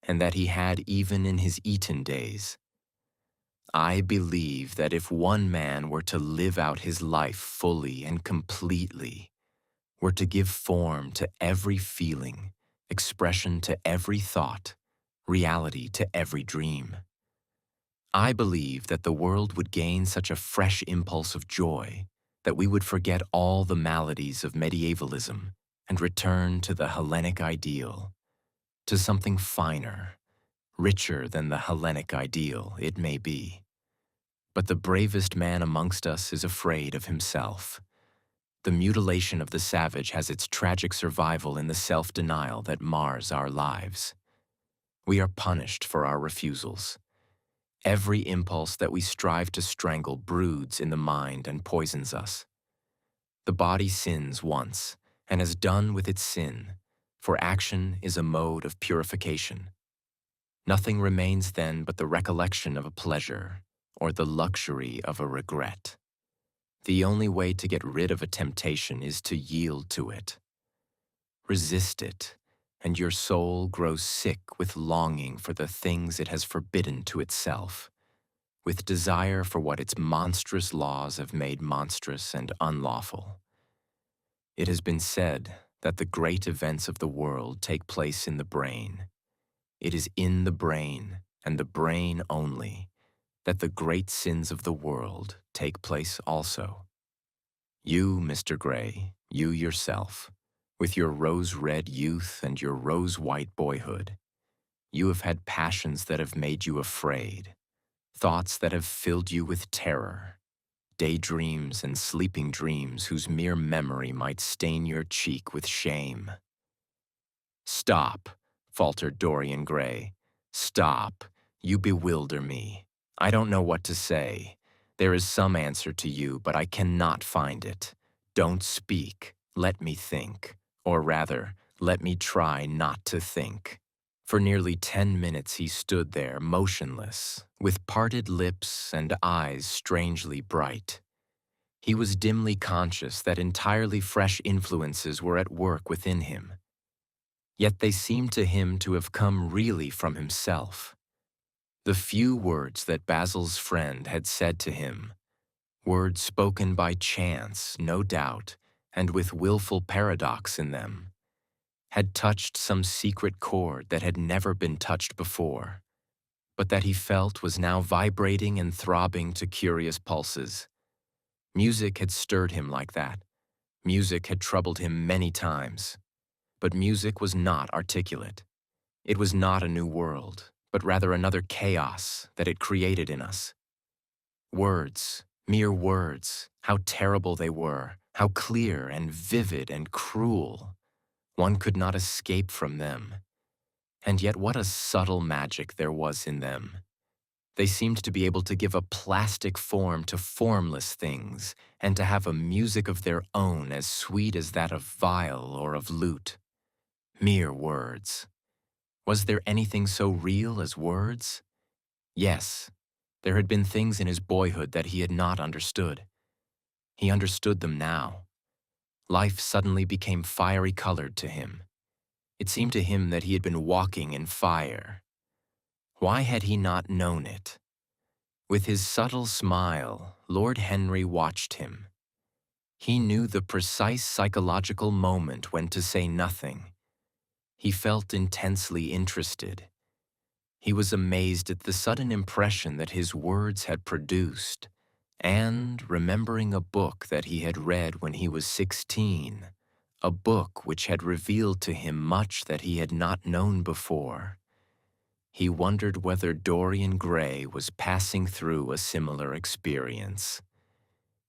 and that he had even in his Eton days, I believe that if one man were to live out his life fully and completely, were to give form to every feeling, expression to every thought, reality to every dream, I believe that the world would gain such a fresh impulse of joy that we would forget all the maladies of medievalism and return to the Hellenic ideal, to something finer, richer than the Hellenic ideal, it may be. But the bravest man amongst us is afraid of himself. The mutilation of the savage has its tragic survival in the self-denial that mars our lives. We are punished for our refusals. Every impulse that we strive to strangle broods in the mind and poisons us. The body sins once, and has done with its sin, for action is a mode of purification. Nothing remains then but the recollection of a pleasure, or the luxury of a regret. The only way to get rid of a temptation is to yield to it. Resist it, and your soul grows sick with longing for the things it has forbidden to itself, with desire for what its monstrous laws have made monstrous and unlawful. It has been said that the great events of the world take place in the brain. It is in the brain, and the brain only, that the great sins of the world take place also. You, Mr. Gray, you yourself, with your rose-red youth and your rose-white boyhood, you have had passions that have made you afraid, thoughts that have filled you with terror, daydreams and sleeping dreams whose mere memory might stain your cheek with shame. "Stop," faltered Dorian Gray. "Stop. You bewilder me. I don't know what to say. There is some answer to you, but I cannot find it. Don't speak. Let me think. Or rather, let me try not to think." For nearly 10 minutes he stood there, motionless, with parted lips and eyes strangely bright. He was dimly conscious that entirely fresh influences were at work within him. Yet they seemed to him to have come really from himself. The few words that Basil's friend had said to him, words spoken by chance, no doubt, and with willful paradox in them, had touched some secret chord that had never been touched before, but that he felt was now vibrating and throbbing to curious pulses. Music had stirred him like that. Music had troubled him many times. But music was not articulate. It was not a new world, but rather another chaos that it created in us. Words, mere words, how terrible they were, how clear and vivid and cruel. One could not escape from them. And yet what a subtle magic there was in them. They seemed to be able to give a plastic form to formless things, and to have a music of their own as sweet as that of viol or of lute. Mere words. Was there anything so real as words? Yes, there had been things in his boyhood that he had not understood. He understood them now. Life suddenly became fiery-colored to him. It seemed to him that he had been walking in fire. Why had he not known it? With his subtle smile, Lord Henry watched him. He knew the precise psychological moment when to say nothing. He felt intensely interested. He was amazed at the sudden impression that his words had produced, and remembering a book that he had read when he was 16, a book which had revealed to him much that he had not known before, he wondered whether Dorian Gray was passing through a similar experience.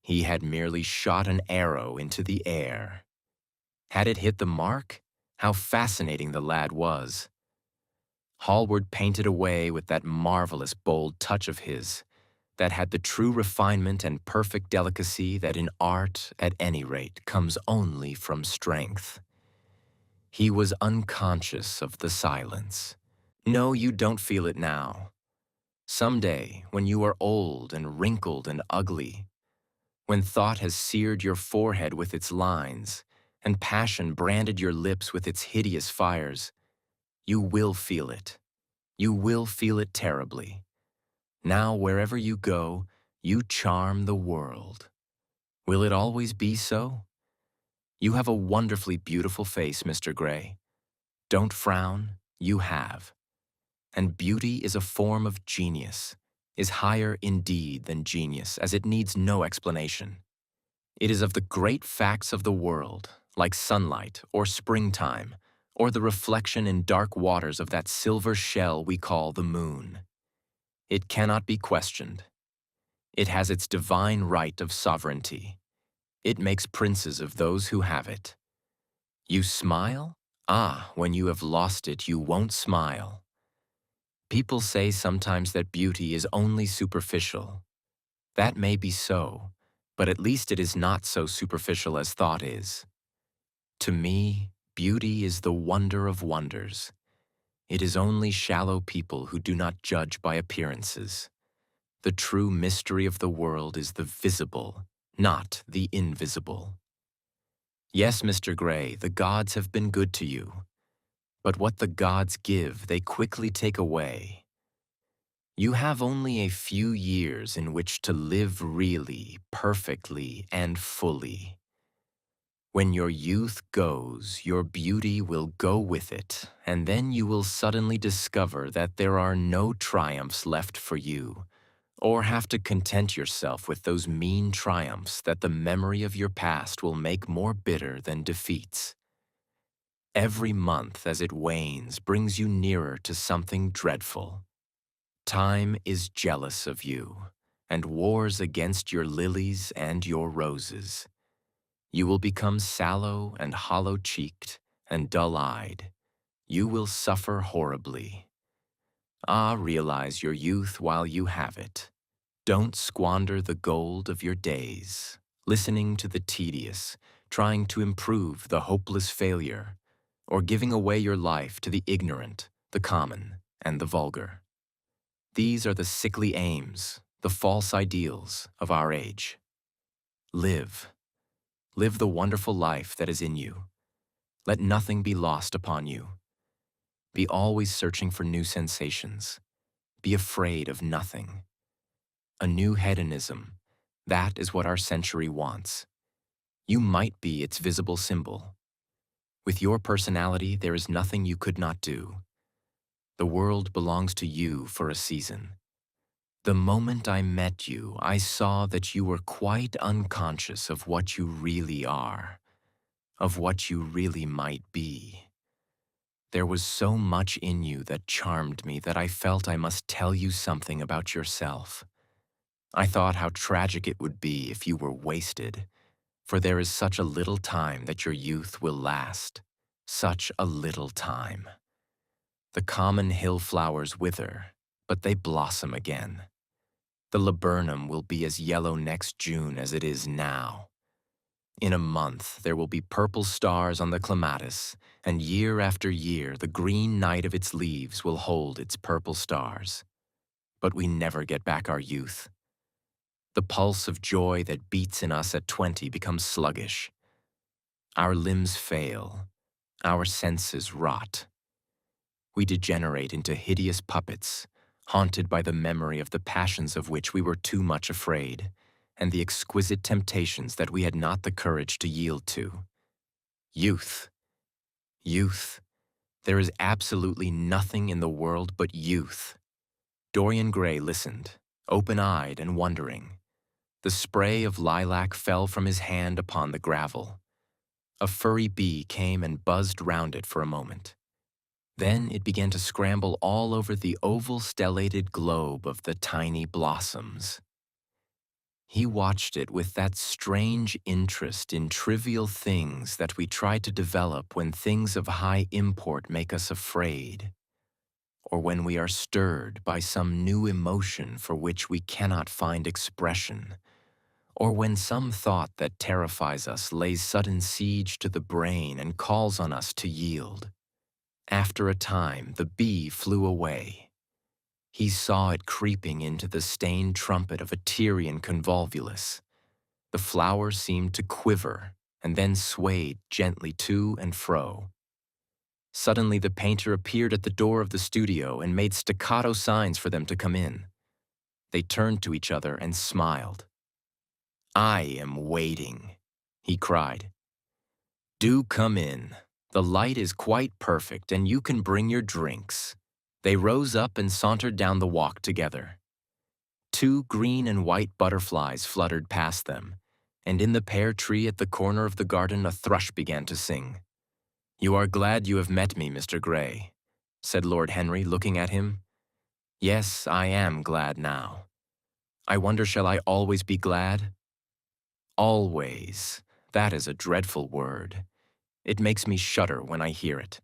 He had merely shot an arrow into the air. Had it hit the mark? How fascinating the lad was. Hallward painted away with that marvelous bold touch of his, that had the true refinement and perfect delicacy that in art, at any rate, comes only from strength. He was unconscious of the silence. No, you don't feel it now. Someday, when you are old and wrinkled and ugly, when thought has seared your forehead with its lines, and passion branded your lips with its hideous fires, you will feel it. You will feel it terribly. Now, wherever you go, you charm the world. Will it always be so? You have a wonderfully beautiful face, Mr. Gray. Don't frown, you have. And beauty is a form of genius, is higher indeed than genius, as it needs no explanation. It is of the great facts of the world, like sunlight or springtime, or the reflection in dark waters of that silver shell we call the moon. It cannot be questioned. It has its divine right of sovereignty. It makes princes of those who have it. You smile? Ah, when you have lost it, you won't smile. People say sometimes that beauty is only superficial. That may be so, but at least it is not so superficial as thought is. To me, beauty is the wonder of wonders. It is only shallow people who do not judge by appearances. The true mystery of the world is the visible, not the invisible. Yes, Mr. Gray, the gods have been good to you. But what the gods give, they quickly take away. You have only a few years in which to live really, perfectly, and fully. When your youth goes, your beauty will go with it, and then you will suddenly discover that there are no triumphs left for you, or have to content yourself with those mean triumphs that the memory of your past will make more bitter than defeats. Every month as it wanes brings you nearer to something dreadful. Time is jealous of you, and wars against your lilies and your roses. You will become sallow and hollow-cheeked and dull-eyed. You will suffer horribly. Ah, realize your youth while you have it. Don't squander the gold of your days, listening to the tedious, trying to improve the hopeless failure, or giving away your life to the ignorant, the common, and the vulgar. These are the sickly aims, the false ideals of our age. Live. Live the wonderful life that is in you. Let nothing be lost upon you. Be always searching for new sensations. Be afraid of nothing. A new hedonism, that is what our century wants. You might be its visible symbol. With your personality, there is nothing you could not do. The world belongs to you for a season. The moment I met you, I saw that you were quite unconscious of what you really are, of what you really might be. There was so much in you that charmed me that I felt I must tell you something about yourself. I thought how tragic it would be if you were wasted, for there is such a little time that your youth will last, such a little time. The common hill flowers wither, but they blossom again. The laburnum will be as yellow next June as it is now. In a month, there will be purple stars on the clematis, and year after year, the green night of its leaves will hold its purple stars. But we never get back our youth. The pulse of joy that beats in us at 20 becomes sluggish. Our limbs fail. Our senses rot. We degenerate into hideous puppets, haunted by the memory of the passions of which we were too much afraid, and the exquisite temptations that we had not the courage to yield to. Youth. Youth. There is absolutely nothing in the world but youth. Dorian Gray listened, open-eyed and wondering. The spray of lilac fell from his hand upon the gravel. A furry bee came and buzzed round it for a moment. Then it began to scramble all over the oval stellated globe of the tiny blossoms. He watched it with that strange interest in trivial things that we try to develop when things of high import make us afraid, or when we are stirred by some new emotion for which we cannot find expression, or when some thought that terrifies us lays sudden siege to the brain and calls on us to yield. After a time, the bee flew away. He saw it creeping into the stained trumpet of a Tyrian convolvulus. The flower seemed to quiver and then swayed gently to and fro. Suddenly the painter appeared at the door of the studio and made staccato signs for them to come in. They turned to each other and smiled. "I am waiting," he cried. "Do come in. The light is quite perfect and you can bring your drinks." They rose up and sauntered down the walk together. 2 green and white butterflies fluttered past them, and in the pear tree at the corner of the garden a thrush began to sing. "You are glad you have met me, Mr. Gray," said Lord Henry, looking at him. "Yes, I am glad now. I wonder, shall I always be glad?" Always. That is a dreadful word. It makes me shudder when I hear it.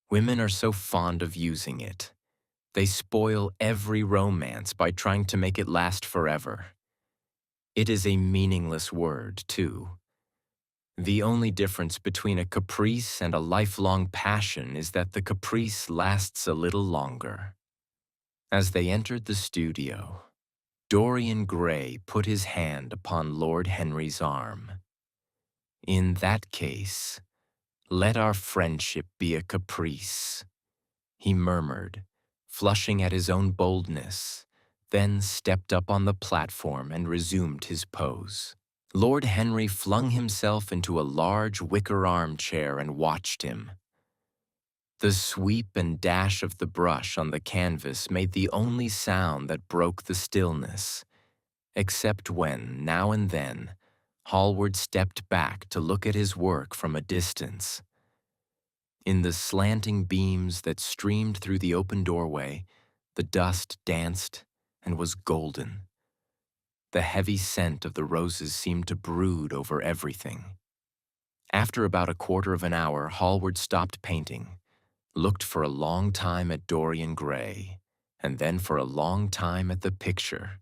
Women are so fond of using it. They spoil every romance by trying to make it last forever. It is a meaningless word, too. The only difference between a caprice and a lifelong passion is that the caprice lasts a little longer. As they entered the studio, Dorian Gray put his hand upon Lord Henry's arm. "In that case, let our friendship be a caprice," he murmured, flushing at his own boldness, then stepped up on the platform and resumed his pose. Lord Henry flung himself into a large wicker armchair and watched him. The sweep and dash of the brush on the canvas made the only sound that broke the stillness, except when, now and then, Hallward stepped back to look at his work from a distance. In the slanting beams that streamed through the open doorway, the dust danced and was golden. The heavy scent of the roses seemed to brood over everything. After about a quarter of an hour, Hallward stopped painting, looked for a long time at Dorian Gray, and then for a long time at the picture,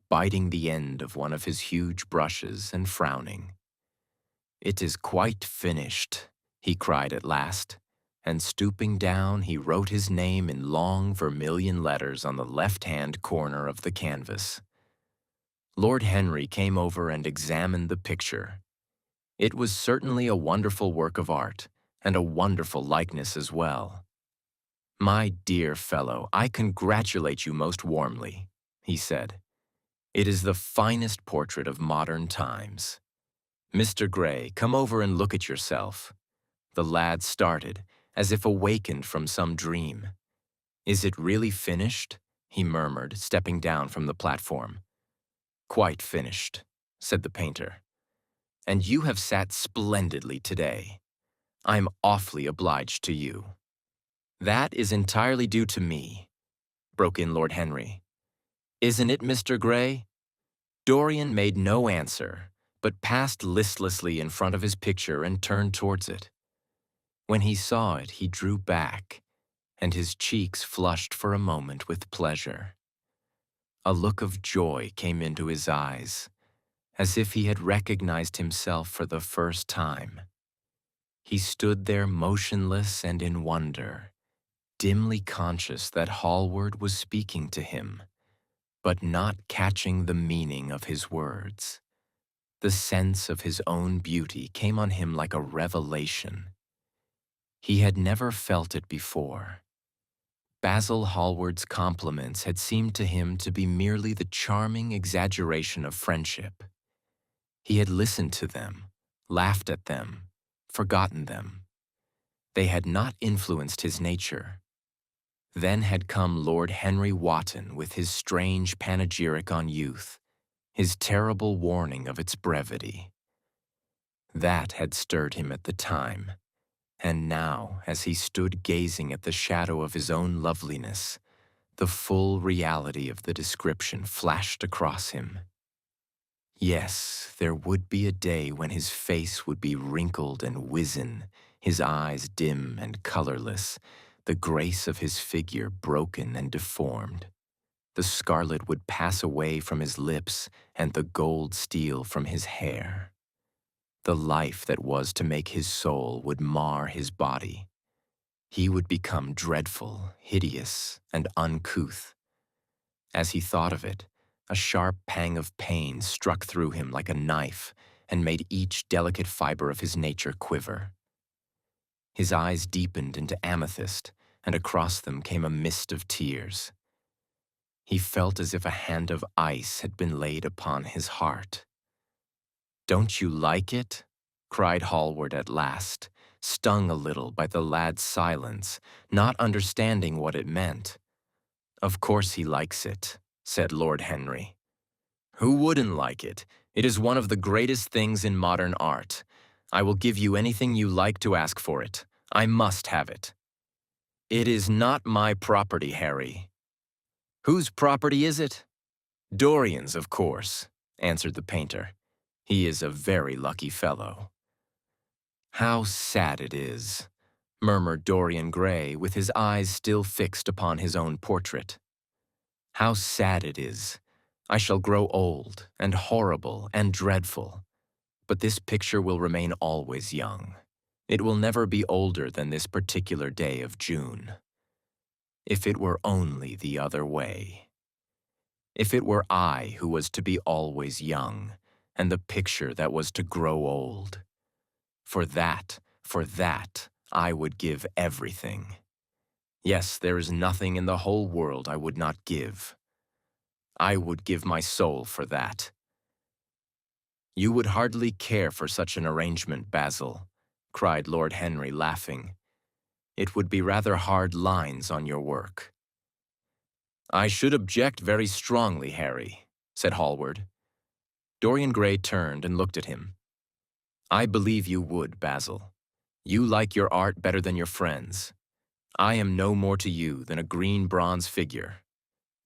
biting the end of one of his huge brushes and frowning. "It is quite finished," he cried at last, and stooping down, he wrote his name in long vermilion letters on the left-hand corner of the canvas. Lord Henry came over and examined the picture. It was certainly a wonderful work of art, and a wonderful likeness as well. "My dear fellow, I congratulate you most warmly," he said. "It is the finest portrait of modern times. Mr. Gray, come over and look at yourself." The lad started, as if awakened from some dream. "Is it really finished?" he murmured, stepping down from the platform. "Quite finished," said the painter. "And you have sat splendidly today. I'm awfully obliged to you." "That is entirely due to me," broke in Lord Henry. "Isn't it, Mr. Gray?" Dorian made no answer, but passed listlessly in front of his picture and turned towards it. When he saw it, he drew back, and his cheeks flushed for a moment with pleasure. A look of joy came into his eyes, as if he had recognized himself for the first time. He stood there motionless and in wonder, dimly conscious that Hallward was speaking to him, but not catching the meaning of his words. The sense of his own beauty came on him like a revelation. He had never felt it before. Basil Hallward's compliments had seemed to him to be merely the charming exaggeration of friendship. He had listened to them, laughed at them, forgotten them. They had not influenced his nature. Then had come Lord Henry Wotton with his strange panegyric on youth, his terrible warning of its brevity. That had stirred him at the time, and now, as he stood gazing at the shadow of his own loveliness, the full reality of the description flashed across him. Yes, there would be a day when his face would be wrinkled and wizen, his eyes dim and colorless, the grace of his figure broken and deformed. The scarlet would pass away from his lips and the gold steal from his hair. The life that was to make his soul would mar his body. He would become dreadful, hideous, and uncouth. As he thought of it, a sharp pang of pain struck through him like a knife and made each delicate fiber of his nature quiver. His eyes deepened into amethyst, and across them came a mist of tears. He felt as if a hand of ice had been laid upon his heart. "Don't you like it?" cried Hallward at last, stung a little by the lad's silence, not understanding what it meant. "Of course he likes it," said Lord Henry. "Who wouldn't like it? It is one of the greatest things in modern art. I will give you anything you like to ask for it. I must have it." "It is not my property, Harry." "Whose property is it?" "Dorian's, of course," answered the painter. "He is a very lucky fellow." "How sad it is," murmured Dorian Gray, with his eyes still fixed upon his own portrait. "How sad it is. I shall grow old and horrible and dreadful, but this picture will remain always young. It will never be older than this particular day of June. If it were only the other way. If it were I who was to be always young, and the picture that was to grow old. For that, I would give everything. Yes, there is nothing in the whole world I would not give. I would give my soul for that." "You would hardly care for such an arrangement, Basil," cried Lord Henry, laughing. "It would be rather hard lines on your work." "I should object very strongly, Harry," said Hallward. Dorian Gray turned and looked at him. "I believe you would, Basil. You like your art better than your friends. I am no more to you than a green bronze figure.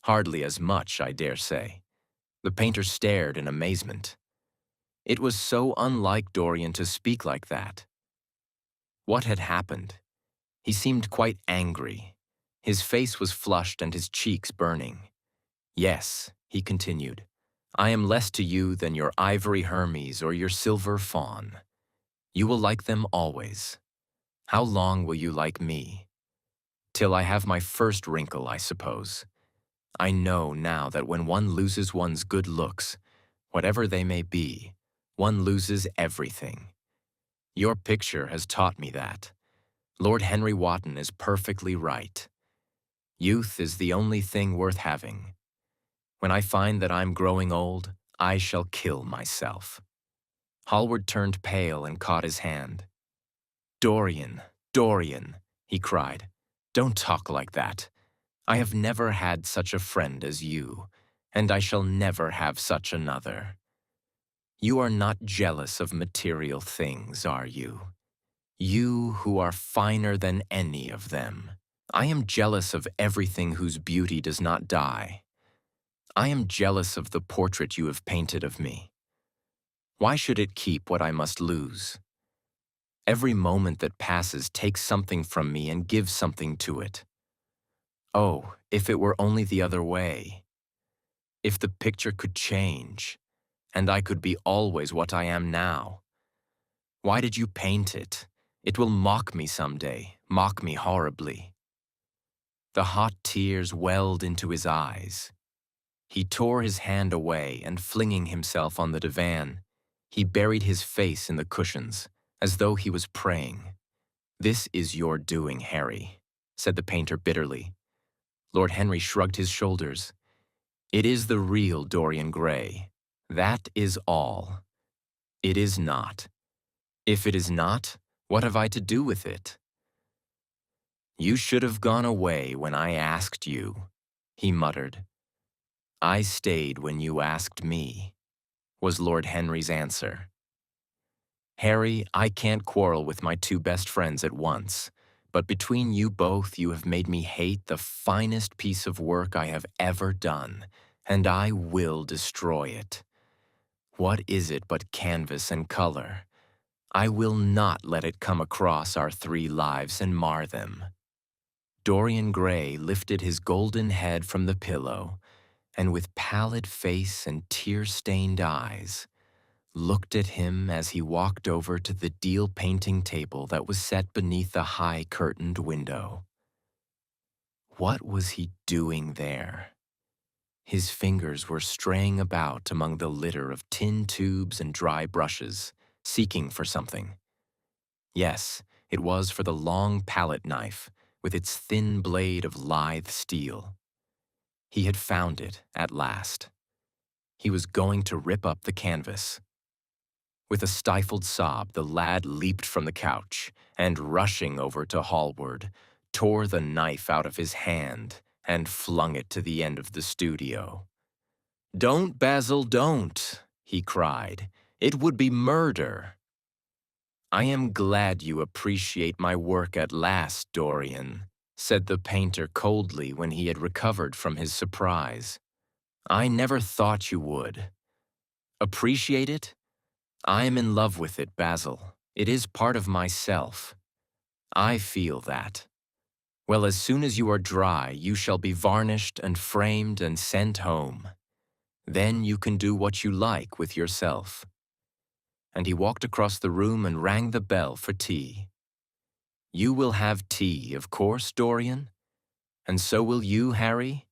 Hardly as much, I dare say. The painter stared in amazement. It was so unlike Dorian to speak like that. What had happened? He seemed quite angry. His face was flushed and his cheeks burning. Yes, he continued, I am less to you than your ivory Hermes or your silver fawn. You will like them always. How long will you like me? Till I have my first wrinkle, I suppose. I know now that when one loses one's good looks, whatever they may be, one loses everything. Your picture has taught me that. Lord Henry Wotton is perfectly right. Youth is the only thing worth having. When I find that I'm growing old, I shall kill myself. Hallward turned pale and caught his hand. Dorian, Dorian, he cried, don't talk like that. I have never had such a friend as you, and I shall never have such another. You are not jealous of material things, are you? You who are finer than any of them. I am jealous of everything whose beauty does not die. I am jealous of the portrait you have painted of me. Why should it keep what I must lose? Every moment that passes takes something from me and gives something to it. Oh, if it were only the other way. If the picture could change, and I could be always what I am now. Why did you paint it? It will mock me someday, mock me horribly. The hot tears welled into his eyes. He tore his hand away and, flinging himself on the divan, he buried his face in the cushions, as though he was praying. This is your doing, Harry, said the painter bitterly. Lord Henry shrugged his shoulders. It is the real Dorian Gray. That is all. It is not. If it is not, what have I to do with it? You should have gone away when I asked you, he muttered. I stayed when you asked me, was Lord Henry's answer. Harry, I can't quarrel with my two best friends at once, but between you both you have made me hate the finest piece of work I have ever done, and I will destroy it. What is it but canvas and color? I will not let it come across our three lives and mar them. Dorian Gray lifted his golden head from the pillow, and with pallid face and tear-stained eyes, looked at him as he walked over to the deal painting table that was set beneath a high curtained window. What was he doing there? His fingers were straying about among the litter of tin tubes and dry brushes, seeking for something. Yes, it was for the long palette knife, with its thin blade of lithe steel. He had found it at last. He was going to rip up the canvas. With a stifled sob, the lad leaped from the couch and, rushing over to Hallward, tore the knife out of his hand and flung it to the end of the studio. Don't, Basil, don't, he cried. It would be murder. I am glad you appreciate my work at last, Dorian, said the painter coldly when he had recovered from his surprise. I never thought you would. Appreciate it? I am in love with it, Basil. It is part of myself. I feel that. Well, as soon as you are dry, you shall be varnished and framed and sent home. Then you can do what you like with yourself. And he walked across the room and rang the bell for tea. You will have tea, of course, Dorian? And so will you, Harry?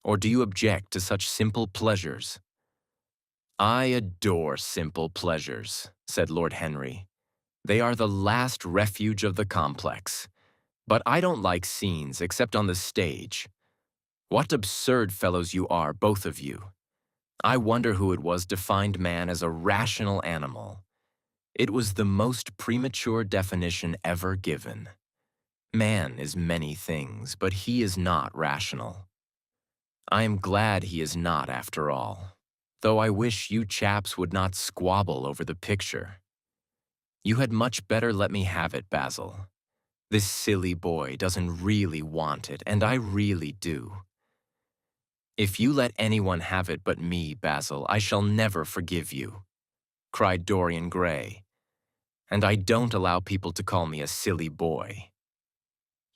Or do you object to such simple pleasures? I adore simple pleasures, said Lord Henry. They are the last refuge of the complex. But I don't like scenes except on the stage. What absurd fellows you are, both of you. I wonder who it was defined man as a rational animal. It was the most premature definition ever given. Man is many things, but he is not rational. I am glad he is not, after all, though I wish you chaps would not squabble over the picture. You had much better let me have it, Basil. This silly boy doesn't really want it, and I really do. If you let anyone have it but me, Basil, I shall never forgive you, cried Dorian Gray. And I don't allow people to call me a silly boy.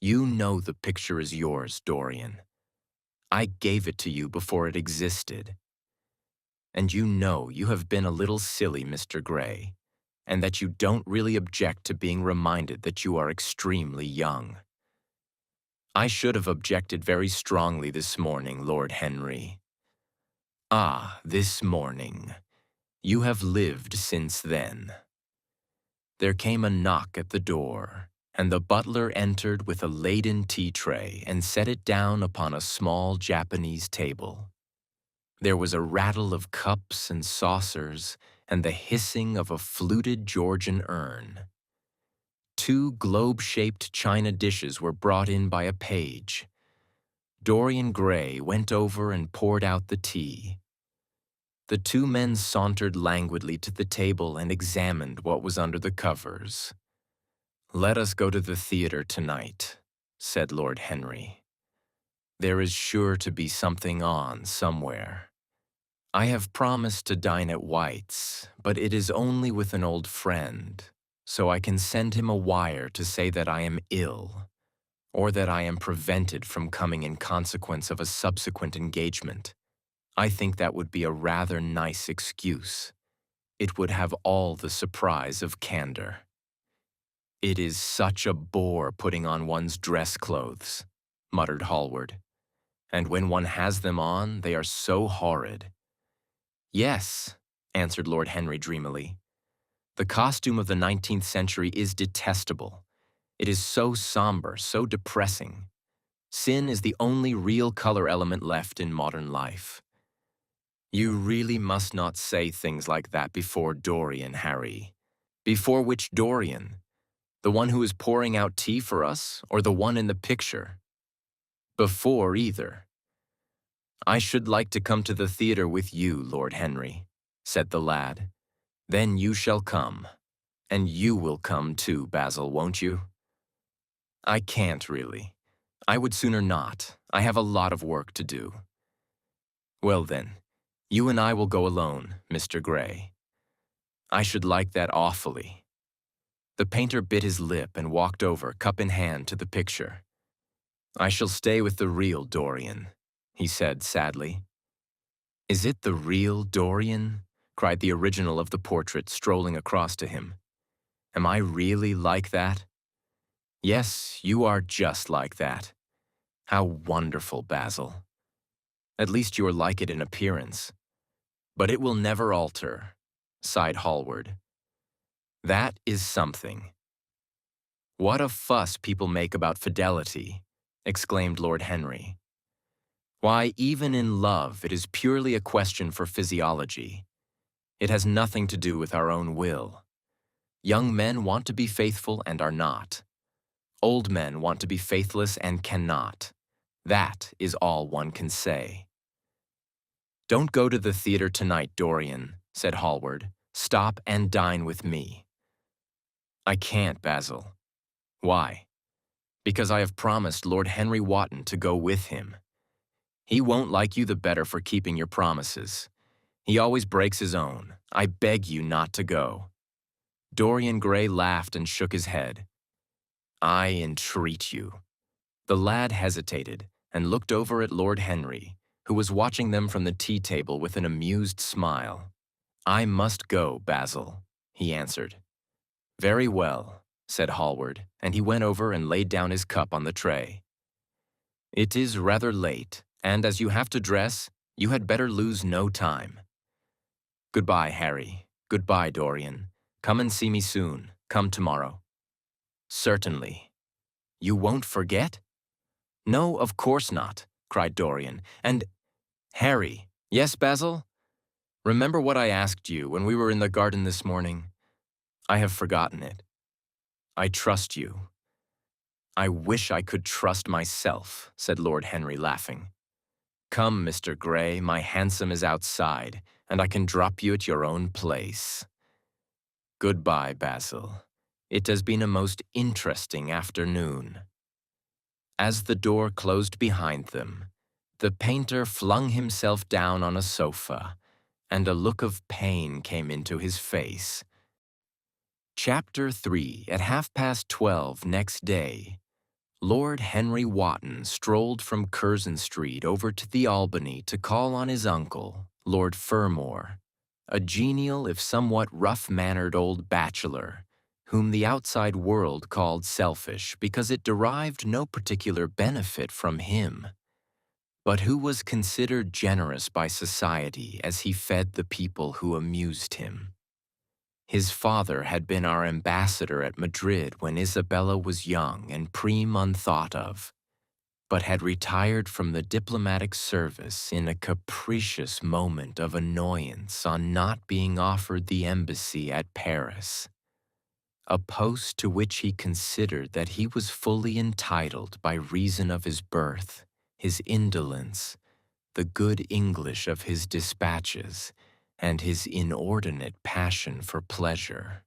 You know the picture is yours, Dorian. I gave it to you before it existed. And you know you have been a little silly, Mr. Gray, and that you don't really object to being reminded that you are extremely young. I should have objected very strongly this morning, Lord Henry. Ah, this morning. You have lived since then. There came a knock at the door, and the butler entered with a laden tea tray and set it down upon a small Japanese table. There was a rattle of cups and saucers and the hissing of a fluted Georgian urn. 2 globe-shaped china dishes were brought in by a page. Dorian Gray went over and poured out the tea. The 2 men sauntered languidly to the table and examined what was under the covers. "Let us go to the theater tonight," said Lord Henry. "There is sure to be something on somewhere. I have promised to dine at White's, but it is only with an old friend, so I can send him a wire to say that I am ill, or that I am prevented from coming in consequence of a subsequent engagement. I think that would be a rather nice excuse. It would have all the surprise of candor. It is such a bore putting on one's dress clothes," muttered Hallward. "And when one has them on, they are so horrid." "Yes," answered Lord Henry dreamily. "The costume of the 19th century is detestable. It is so somber, so depressing. Sin is the only real color element left in modern life." "You really must not say things like that before Dorian, Harry." "Before which Dorian? The one who is pouring out tea for us, or the one in the picture?" "Before either." "I should like to come to the theater with you, Lord Henry," said the lad. "Then you shall come. And you will come too, Basil, won't you?" "I can't, really. I would sooner not. I have a lot of work to do." "Well then, you and I will go alone, Mr. Gray." "I should like that awfully." The painter bit his lip and walked over, cup in hand, to the picture. "I shall stay with the real Dorian," he said sadly. "Is it the real Dorian?" cried the original of the portrait, strolling across to him. "Am I really like that?" "Yes, you are just like that. How wonderful, Basil. At least you are like it in appearance. But it will never alter," sighed Hallward. "That is something." "What a fuss people make about fidelity," exclaimed Lord Henry. "Why, even in love, it is purely a question for physiology. It has nothing to do with our own will. Young men want to be faithful and are not. Old men want to be faithless and cannot. That is all one can say." "Don't go to the theater tonight, Dorian," said Hallward. "Stop and dine with me." "I can't, Basil." "Why?" "Because I have promised Lord Henry Wotton to go with him. He won't like you the better for keeping your promises. He always breaks his own. I beg you not to go." Dorian Gray laughed and shook his head. "I entreat you." The lad hesitated and looked over at Lord Henry, who was watching them from the tea table with an amused smile. "I must go, Basil," he answered. "Very well," said Hallward, and he went over and laid down his cup on the tray. "It is rather late, and as you have to dress, you had better lose no time. Goodbye, Harry. Goodbye, Dorian. Come and see me soon. Come tomorrow." "Certainly." "You won't forget?" "No, of course not," cried Dorian. "And, Harry—" "Yes, Basil? Remember what I asked you when we were in the garden this morning? I have forgotten it. I trust you." "I wish I could trust myself," said Lord Henry, laughing. "Come, Mr. Gray, my hansom is outside, and I can drop you at your own place. Goodbye, Basil. It has been a most interesting afternoon." As the door closed behind them, The painter flung himself down on a sofa, and a look of pain came into his face. Chapter 3. At 12:30 next day, Lord Henry Wotton strolled from Curzon Street over to the Albany to call on his uncle, Lord Fermor, a genial if somewhat rough-mannered old bachelor, whom the outside world called selfish because it derived no particular benefit from him, but who was considered generous by society as he fed the people who amused him. His father had been our ambassador at Madrid when Isabella was young and prime unthought of, but had retired from the diplomatic service in a capricious moment of annoyance on not being offered the embassy at Paris, a post to which he considered that he was fully entitled by reason of his birth, his indolence, the good English of his dispatches, and his inordinate passion for pleasure.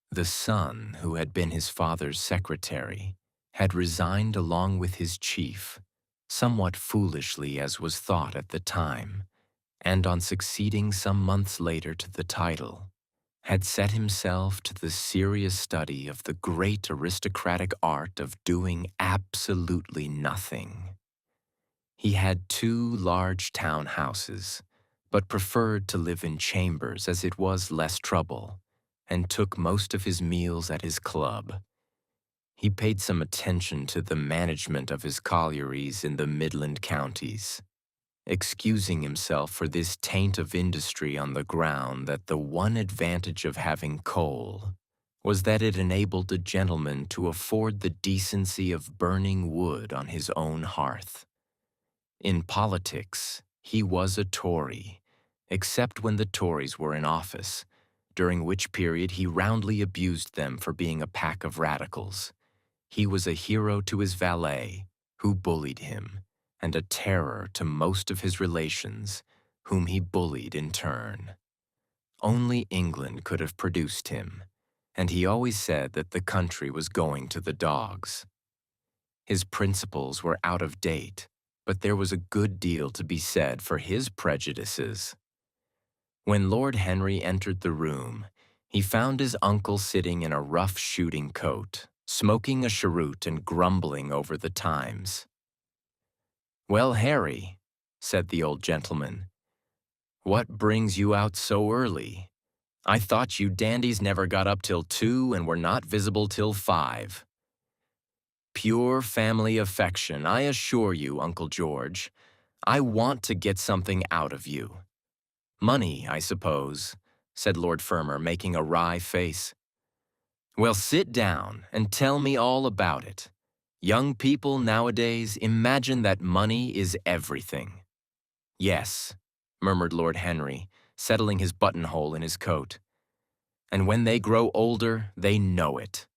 The son, who had been his father's secretary, had resigned along with his chief, somewhat foolishly as was thought at the time, and on succeeding some months later to the title, had set himself to the serious study of the great aristocratic art of doing absolutely nothing. He had 2 large town houses, but preferred to live in chambers as it was less trouble, and took most of his meals at his club. He paid some attention to the management of his collieries in the Midland counties, excusing himself for this taint of industry on the ground that the one advantage of having coal was that it enabled a gentleman to afford the decency of burning wood on his own hearth. In politics, he was a Tory, except when the Tories were in office, during which period he roundly abused them for being a pack of radicals. He was a hero to his valet, who bullied him, and a terror to most of his relations, whom he bullied in turn. Only England could have produced him, and he always said that the country was going to the dogs. His principles were out of date, but there was a good deal to be said for his prejudices. When Lord Henry entered the room, he found his uncle sitting in a rough shooting coat, smoking a cheroot and grumbling over the Times. "Well, Harry," said the old gentleman, "what brings you out so early? I thought you dandies never got up till 2 and were not visible till 5. Pure family affection, I assure you, Uncle George. I want to get something out of you." "Money, I suppose," said Lord Fermor, making a wry face. "Well, sit down and tell me all about it. Young people nowadays imagine that money is everything." "Yes," murmured Lord Henry, settling his buttonhole in his coat. "And when they grow older, they know it.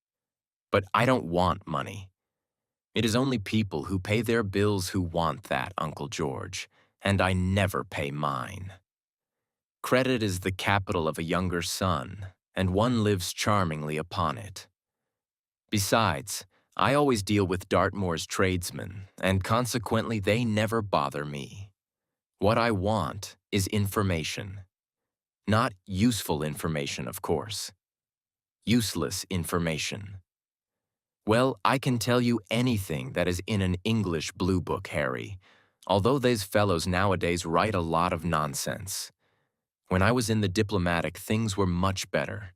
But I don't want money. It is only people who pay their bills who want that, Uncle George, and I never pay mine. Credit is the capital of a younger son, and one lives charmingly upon it. Besides, I always deal with Dartmoor's tradesmen, and consequently they never bother me. What I want is information. Not useful information, of course. Useless information. Well, I can tell you anything that is in an English blue book, Harry, although these fellows nowadays write a lot of nonsense. When I was in the diplomatic, things were much better.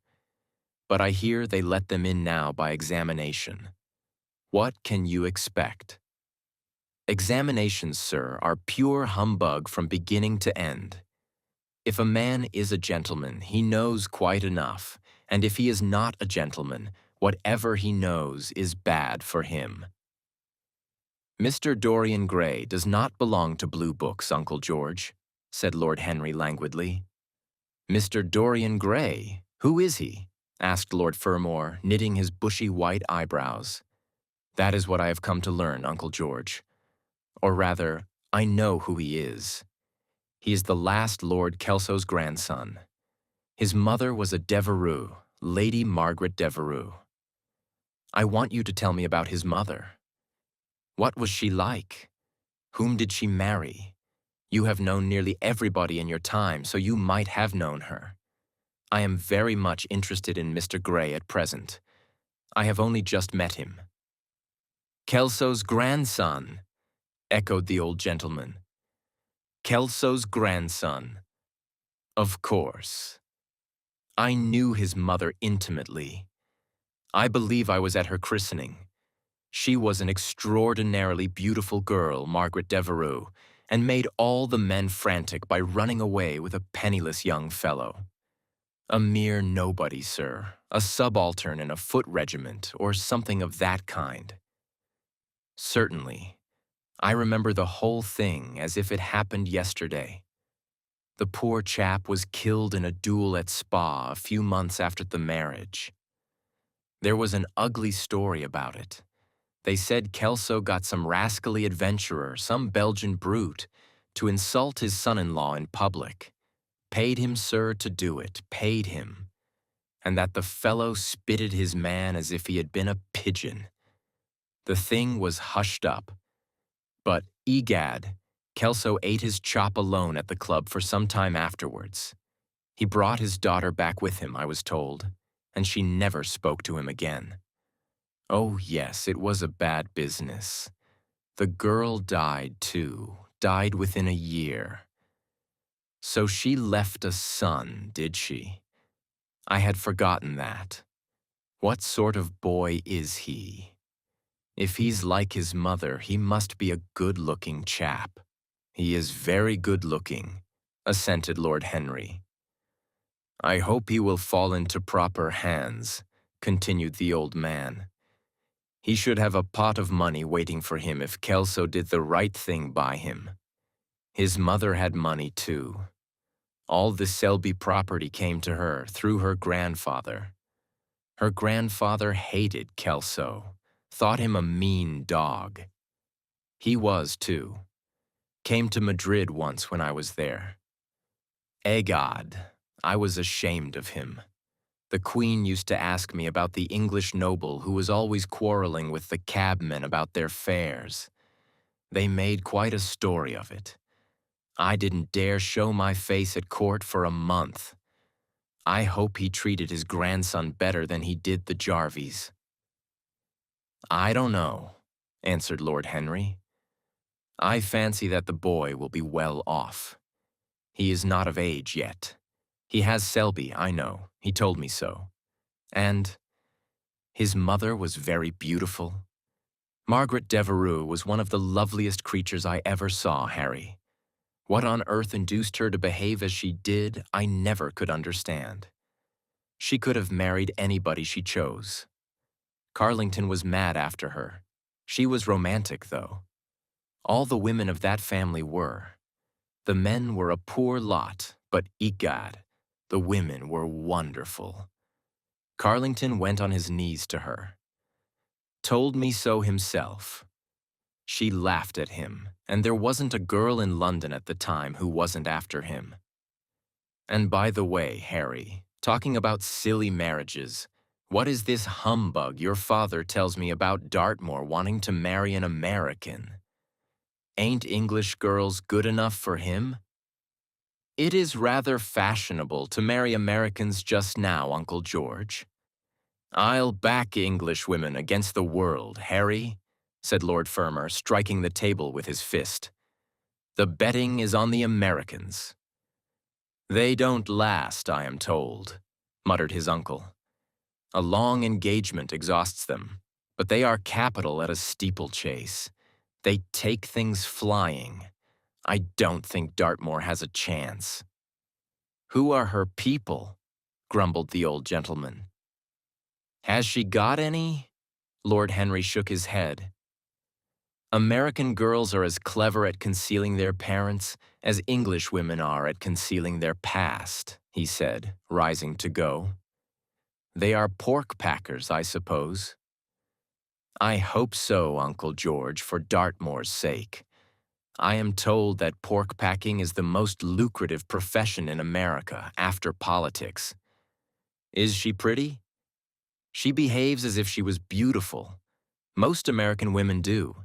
But I hear they let them in now by examination. What can you expect? Examinations, sir, are pure humbug from beginning to end. If a man is a gentleman, he knows quite enough, and if he is not a gentleman, whatever he knows is bad for him. "Mr. Dorian Gray does not belong to blue books, Uncle George," said Lord Henry languidly. "Mr. Dorian Gray? Who is he?" asked Lord Fermor, knitting his bushy white eyebrows. "That is what I have come to learn, Uncle George. Or rather, I know who he is. He is the last Lord Kelso's grandson. His mother was a Devereux, Lady Margaret Devereux." "I want you to tell me about his mother. What was she like?" Whom did she marry? You have known nearly everybody in your time, so you might have known her. I am very much interested in Mr. Gray at present. I have only just met him." "Kelso's grandson," echoed the old gentleman. "Kelso's grandson. Of course. I knew his mother intimately. I believe I was at her christening. She was an extraordinarily beautiful girl, Margaret Devereux, and made all the men frantic by running away with a penniless young fellow. A mere nobody, sir, a subaltern in a foot regiment, or something of that kind. Certainly. I remember the whole thing as if it happened yesterday. The poor chap was killed in a duel at Spa a few months after the marriage. There was an ugly story about it. They said Kelso got some rascally adventurer, some Belgian brute, to insult his son-in-law in public. Paid him, sir, to do it, paid him. And that the fellow spitted his man as if he had been a pigeon. The thing was hushed up. But, egad, Kelso ate his chop alone at the club for some time afterwards. He brought his daughter back with him, I was told, and she never spoke to him again. Oh, yes, it was a bad business. The girl died, too, died within a year. So she left a son, did she? I had forgotten that. What sort of boy is he? If he's like his mother, he must be a good-looking chap. He is very good-looking, assented Lord Henry. I hope he will fall into proper hands, continued the old man. He should have a pot of money waiting for him if Kelso did the right thing by him. His mother had money, too. All the Selby property came to her through her grandfather. Her grandfather hated Kelso, thought him a mean dog. He was, too. Came to Madrid once when I was there. Egad, I was ashamed of him. The Queen used to ask me about the English noble who was always quarreling with the cabmen about their fares. They made quite a story of it. I didn't dare show my face at court for a month. I hope he treated his grandson better than he did the Jarvies. I don't know, answered Lord Henry. I fancy that the boy will be well off. He is not of age yet. He has Selby, I know. He told me so. And his mother was very beautiful. Margaret Devereux was one of the loveliest creatures I ever saw, Harry. What on earth induced her to behave as she did, I never could understand. She could have married anybody she chose. Carlington was mad after her. She was romantic, though. All the women of that family were. The men were a poor lot, but egad, the women were wonderful. Carlington went on his knees to her. Told me so himself. She laughed at him, and there wasn't a girl in London at the time who wasn't after him. And by the way, Harry, talking about silly marriages, what is this humbug your father tells me about Dartmoor wanting to marry an American? Ain't English girls good enough for him? It is rather fashionable to marry Americans just now, Uncle George. I'll back English women against the world, Harry, said Lord Fermor, striking the table with his fist. The betting is on the Americans. They don't last, I am told, muttered his uncle. A long engagement exhausts them, but they are capital at a steeplechase. They take things flying. I don't think Dartmoor has a chance. Who are her people? Grumbled the old gentleman. Has she got any? Lord Henry shook his head. American girls are as clever at concealing their parents as English women are at concealing their past, he said, rising to go. They are pork packers, I suppose. I hope so, Uncle George, for Dartmoor's sake. I am told that pork packing is the most lucrative profession in America after politics. Is she pretty? She behaves as if she was beautiful. Most American women do.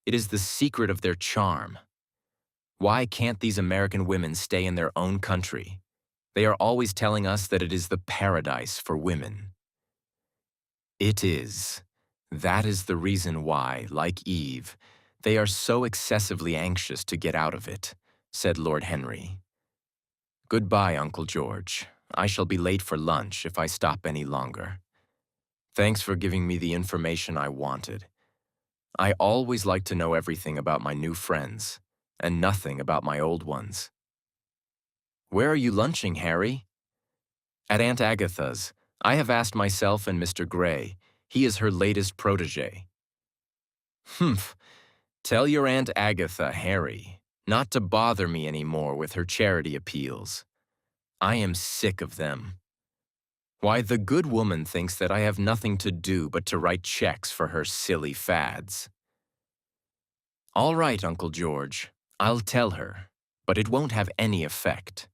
It is the secret of their charm. Why can't these American women stay in their own country? They are always telling us that it is the paradise for women. It is. That is the reason why, like Eve, they are so excessively anxious to get out of it, said Lord Henry. Goodbye, Uncle George. I shall be late for lunch if I stop any longer. Thanks for giving me the information I wanted. I always like to know everything about my new friends, and nothing about my old ones. Where are you lunching, Harry? At Aunt Agatha's. I have asked myself and Mr. Gray. He is her latest protege. Humph. Tell your Aunt Agatha, Harry, not to bother me anymore with her charity appeals. I am sick of them. Why, the good woman thinks that I have nothing to do but to write checks for her silly fads. All right, Uncle George, I'll tell her, but it won't have any effect.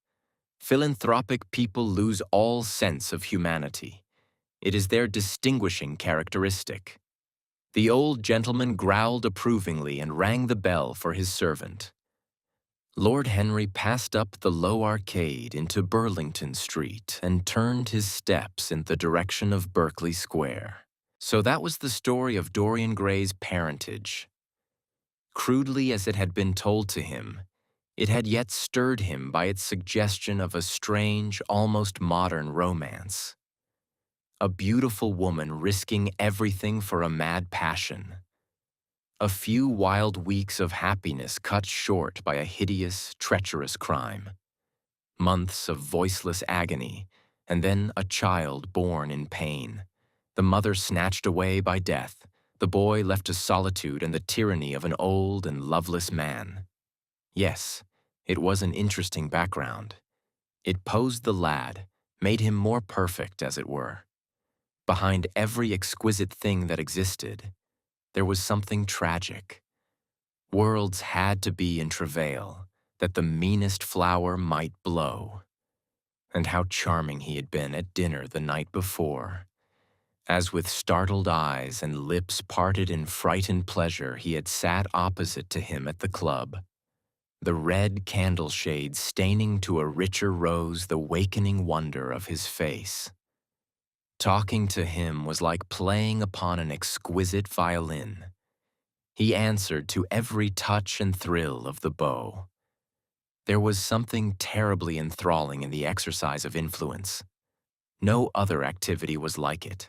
Philanthropic people lose all sense of humanity. It is their distinguishing characteristic. The old gentleman growled approvingly and rang the bell for his servant. Lord Henry passed up the low arcade into Burlington Street and turned his steps in the direction of Berkeley Square. So that was the story of Dorian Gray's parentage. Crudely as it had been told to him, it had yet stirred him by its suggestion of a strange, almost modern romance. A beautiful woman risking everything for a mad passion. A few wild weeks of happiness cut short by a hideous, treacherous crime. Months of voiceless agony, and then a child born in pain. The mother snatched away by death, the boy left to solitude and the tyranny of an old and loveless man. Yes, it was an interesting background. It posed the lad, made him more perfect, as it were. Behind every exquisite thing that existed, there was something tragic. Worlds had to be in travail, that the meanest flower might blow. And how charming he had been at dinner the night before. As with startled eyes and lips parted in frightened pleasure he had sat opposite to him at the club, the red candle shade staining to a richer rose the wakening wonder of his face. Talking to him was like playing upon an exquisite violin. He answered to every touch and thrill of the bow. There was something terribly enthralling in the exercise of influence. No other activity was like it.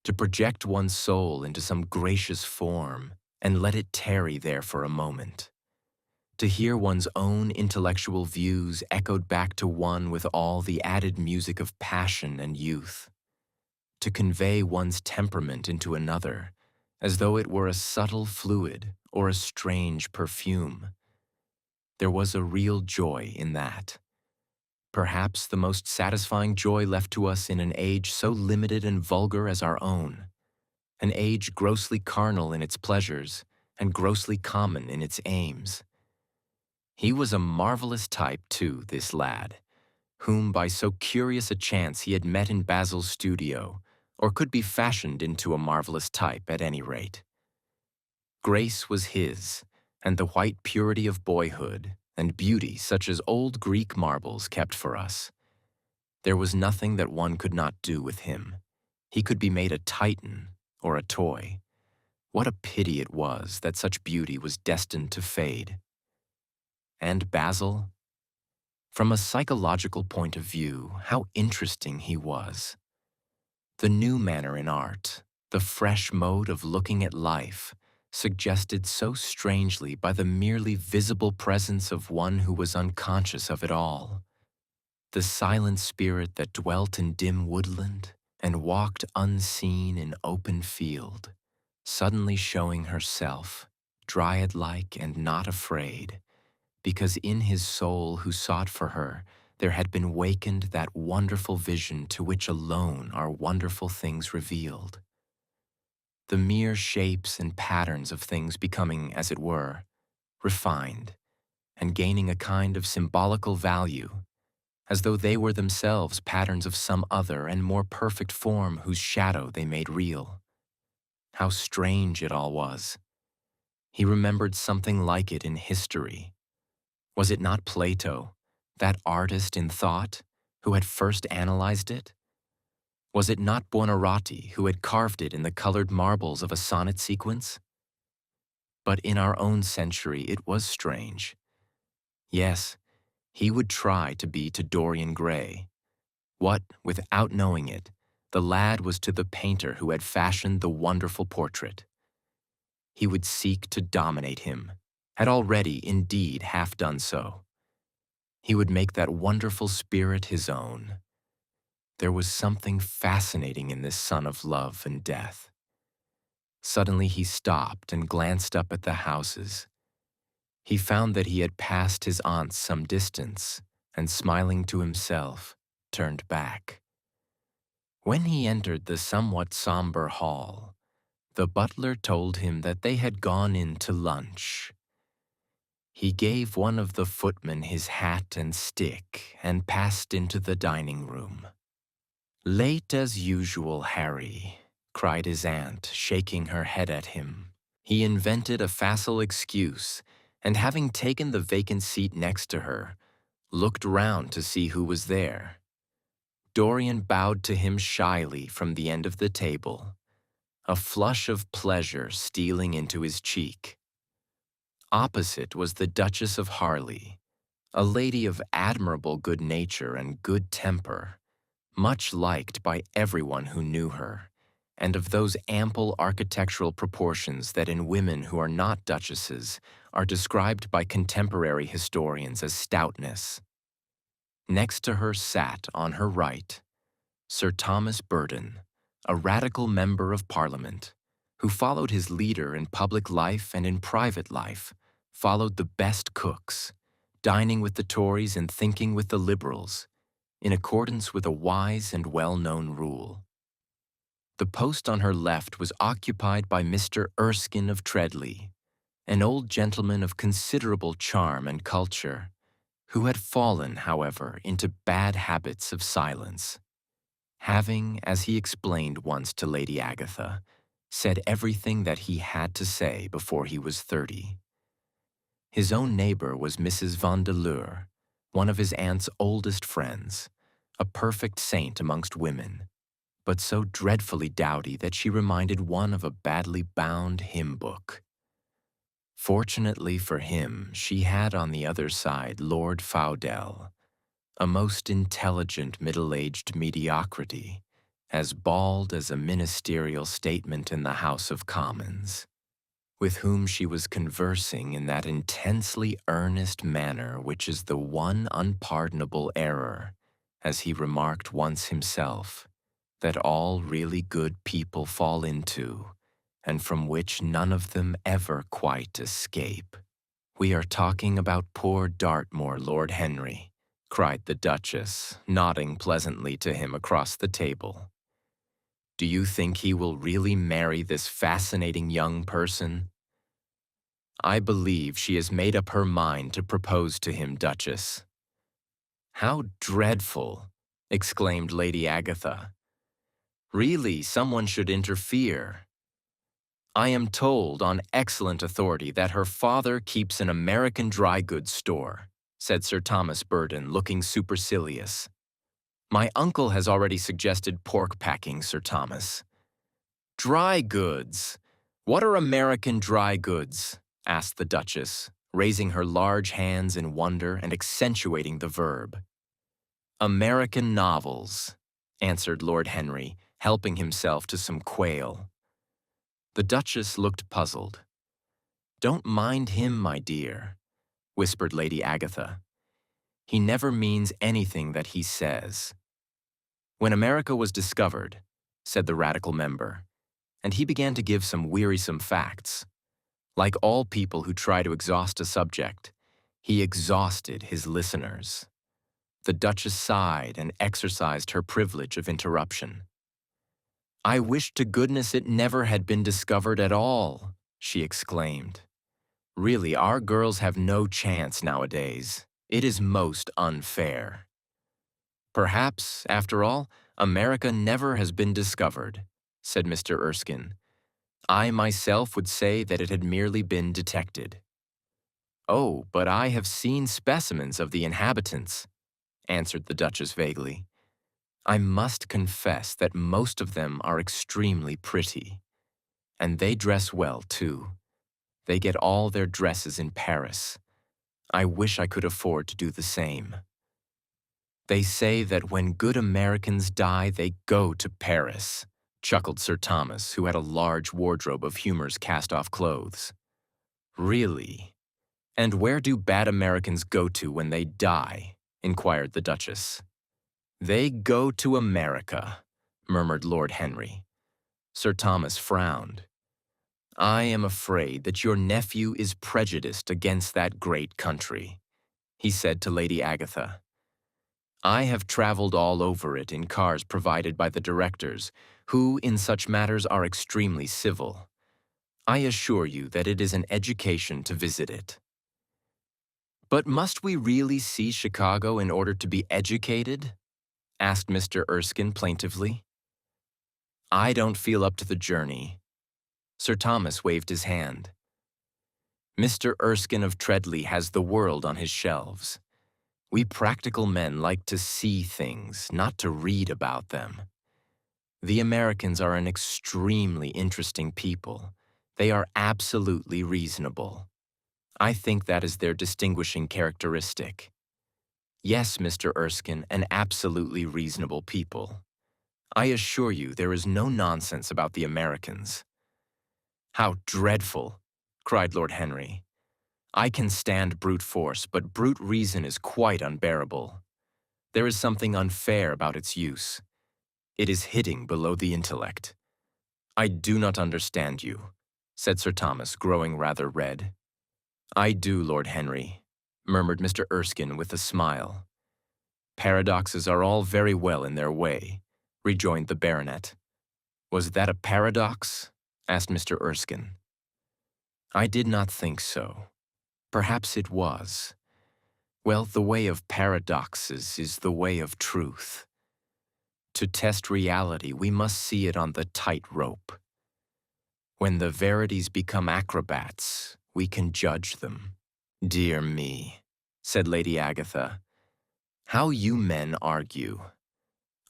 To project one's soul into some gracious form and let it tarry there for a moment. To hear one's own intellectual views echoed back to one with all the added music of passion and youth. To convey one's temperament into another, as though it were a subtle fluid or a strange perfume. There was a real joy in that. Perhaps the most satisfying joy left to us in an age so limited and vulgar as our own, an age grossly carnal in its pleasures and grossly common in its aims. He was a marvelous type, too, this lad, whom by so curious a chance he had met in Basil's studio, or could be fashioned into a marvelous type at any rate. Grace was his, and the white purity of boyhood, and beauty such as old Greek marbles kept for us. There was nothing that one could not do with him. He could be made a Titan or a toy. What a pity it was that such beauty was destined to fade. And Basil? From a psychological point of view, how interesting he was. The new manner in art, the fresh mode of looking at life, suggested so strangely by the merely visible presence of one who was unconscious of it all. The silent spirit that dwelt in dim woodland and walked unseen in open field, suddenly showing herself, dryad-like and not afraid, because in his soul who sought for her there had been wakened that wonderful vision to which alone are wonderful things revealed. The mere shapes and patterns of things becoming, as it were, refined, and gaining a kind of symbolical value, as though they were themselves patterns of some other and more perfect form whose shadow they made real. How strange it all was! He remembered something like it in history. Was it not Plato, that artist in thought, who had first analyzed it? Was it not Buonarroti who had carved it in the colored marbles of a sonnet sequence? But in our own century it was strange. Yes, he would try to be to Dorian Gray what, without knowing it, the lad was to the painter who had fashioned the wonderful portrait. He would seek to dominate him, had already indeed half done so. He would make that wonderful spirit his own. There was something fascinating in this son of love and death. Suddenly he stopped and glanced up at the houses. He found that he had passed his aunt's some distance, and smiling to himself, turned back. When he entered the somewhat somber hall, the butler told him that they had gone in to lunch. He gave one of the footmen his hat and stick and passed into the dining room. "Late as usual, Harry," cried his aunt, shaking her head at him. He invented a facile excuse, and having taken the vacant seat next to her, looked round to see who was there. Dorian bowed to him shyly from the end of the table, a flush of pleasure stealing into his cheek. Opposite was the Duchess of Harley, a lady of admirable good nature and good temper, much liked by everyone who knew her, and of those ample architectural proportions that in women who are not duchesses are described by contemporary historians as stoutness. Next to her sat, on her right, Sir Thomas Burton, a radical member of Parliament, who followed his leader in public life and in private life, followed the best cooks, dining with the Tories and thinking with the Liberals, in accordance with a wise and well-known rule. The post on her left was occupied by Mr. Erskine of Treadley, an old gentleman of considerable charm and culture, who had fallen, however, into bad habits of silence, having, as he explained once to Lady Agatha, said everything that he had to say before he was 30. His own neighbor was Mrs. Vandeleur, one of his aunt's oldest friends, a perfect saint amongst women, but so dreadfully dowdy that she reminded one of a badly bound hymn book. Fortunately for him, she had on the other side Lord Faudel, a most intelligent middle-aged mediocrity, as bald as a ministerial statement in the House of Commons, with whom she was conversing in that intensely earnest manner which is the one unpardonable error, as he remarked once himself, that all really good people fall into, and from which none of them ever quite escape. "We are talking about poor Dartmoor, Lord Henry," cried the Duchess, nodding pleasantly to him across the table. "Do you think he will really marry this fascinating young person?" "I believe she has made up her mind to propose to him, Duchess." "How dreadful!" exclaimed Lady Agatha. "Really, someone should interfere. I am told on excellent authority that her father keeps an American dry goods store," said Sir Thomas Burton, looking supercilious. "My uncle has already suggested pork packing, Sir Thomas." "Dry goods? What are American dry goods?" asked the Duchess, raising her large hands in wonder and accentuating the verb. "American novels," answered Lord Henry, helping himself to some quail. The Duchess looked puzzled. "Don't mind him, my dear," whispered Lady Agatha. "He never means anything that he says." "When America was discovered," said the radical member, and he began to give some wearisome facts. Like all people who try to exhaust a subject, he exhausted his listeners. The Duchess sighed and exercised her privilege of interruption. "I wish to goodness it never had been discovered at all," she exclaimed. "Really, our girls have no chance nowadays. It is most unfair." "Perhaps, after all, America never has been discovered," said Mr. Erskine. I myself would say that it had merely been detected. "Oh, but I have seen specimens of the inhabitants," answered the Duchess vaguely. "I must confess that most of them are extremely pretty. And they dress well, too. They get all their dresses in Paris. I wish I could afford to do the same. They say that when good Americans die, they go to Paris," chuckled Sir Thomas, who had a large wardrobe of Humour's cast-off clothes. "Really? And where do bad Americans go to when they die?" inquired the Duchess. "They go to America," murmured Lord Henry. Sir Thomas frowned. "I am afraid that your nephew is prejudiced against that great country," he said to Lady Agatha. "I have traveled all over it in cars provided by the directors, who in such matters are extremely civil. I assure you that it is an education to visit it." "But must we really see Chicago in order to be educated?" asked Mr. Erskine plaintively. "I don't feel up to the journey." Sir Thomas waved his hand. "Mr. Erskine of Treadley has the world on his shelves. We practical men like to see things, not to read about them. The Americans are an extremely interesting people. They are absolutely reasonable. I think that is their distinguishing characteristic. Yes, Mr. Erskine, an absolutely reasonable people. I assure you there is no nonsense about the Americans." "How dreadful!" cried Lord Henry. "I can stand brute force, but brute reason is quite unbearable. There is something unfair about its use. It is hitting below the intellect." "I do not understand you," said Sir Thomas, growing rather red. "I do, Lord Henry," murmured Mr. Erskine with a smile. "Paradoxes are all very well in their way," rejoined the baronet. "Was that a paradox?" asked Mr. Erskine. "I did not think so. Perhaps it was. Well, the way of paradoxes is the way of truth. To test reality, we must see it on the tightrope. When the verities become acrobats, we can judge them." "Dear me," said Lady Agatha, "how you men argue.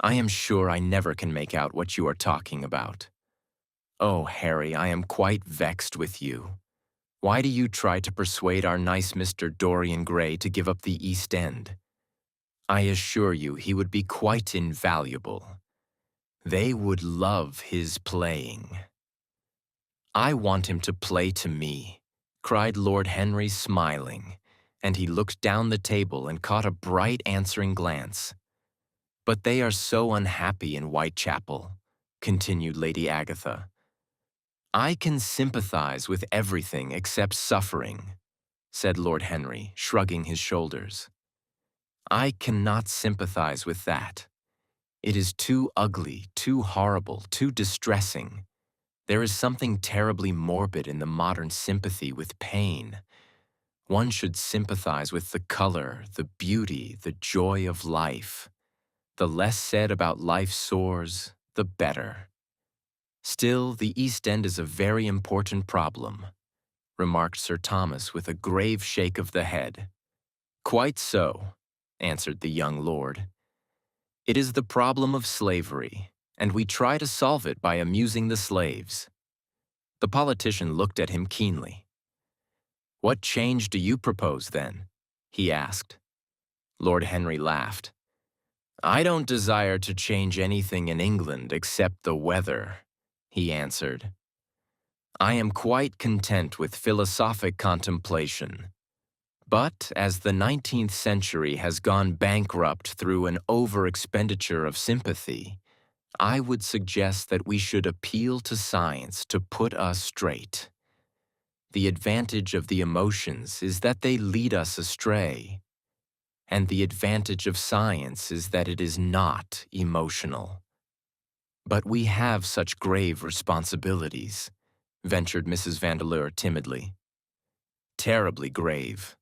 I am sure I never can make out what you are talking about. Oh, Harry, I am quite vexed with you. Why do you try to persuade our nice Mr. Dorian Gray to give up the East End? I assure you he would be quite invaluable. They would love his playing." "I want him to play to me," cried Lord Henry, smiling, and he looked down the table and caught a bright answering glance. "But they are so unhappy in Whitechapel," continued Lady Agatha. "I can sympathize with everything except suffering," said Lord Henry, shrugging his shoulders. "I cannot sympathize with that. It is too ugly, too horrible, too distressing. There is something terribly morbid in the modern sympathy with pain. One should sympathize with the color, the beauty, the joy of life. The less said about life's sores, the better." "Still, the East End is a very important problem," remarked Sir Thomas with a grave shake of the head. "Quite so," answered the young lord. "It is the problem of slavery, and we try to solve it by amusing the slaves." The politician looked at him keenly. "What change do you propose, then?" he asked. Lord Henry laughed. "I don't desire to change anything in England except the weather," he answered. "I am quite content with philosophic contemplation. But as the 19th century has gone bankrupt through an over-expenditure of sympathy, I would suggest that we should appeal to science to put us straight. The advantage of the emotions is that they lead us astray, and the advantage of science is that it is not emotional." "But we have such grave responsibilities," ventured Mrs. Vandeleur timidly. "Terribly grave,"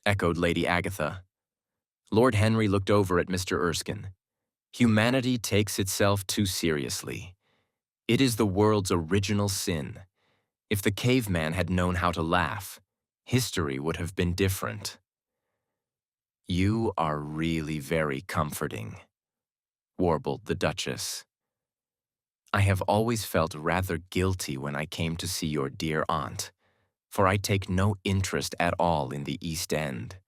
echoed Lady Agatha. Lord Henry looked over at Mr. Erskine. "Humanity takes itself too seriously. It is the world's original sin, If the caveman had known how to laugh, history would have been different. "You are really very comforting," warbled the Duchess. "I have always felt rather guilty when I came to see your dear aunt, for I take no interest at all in the East End.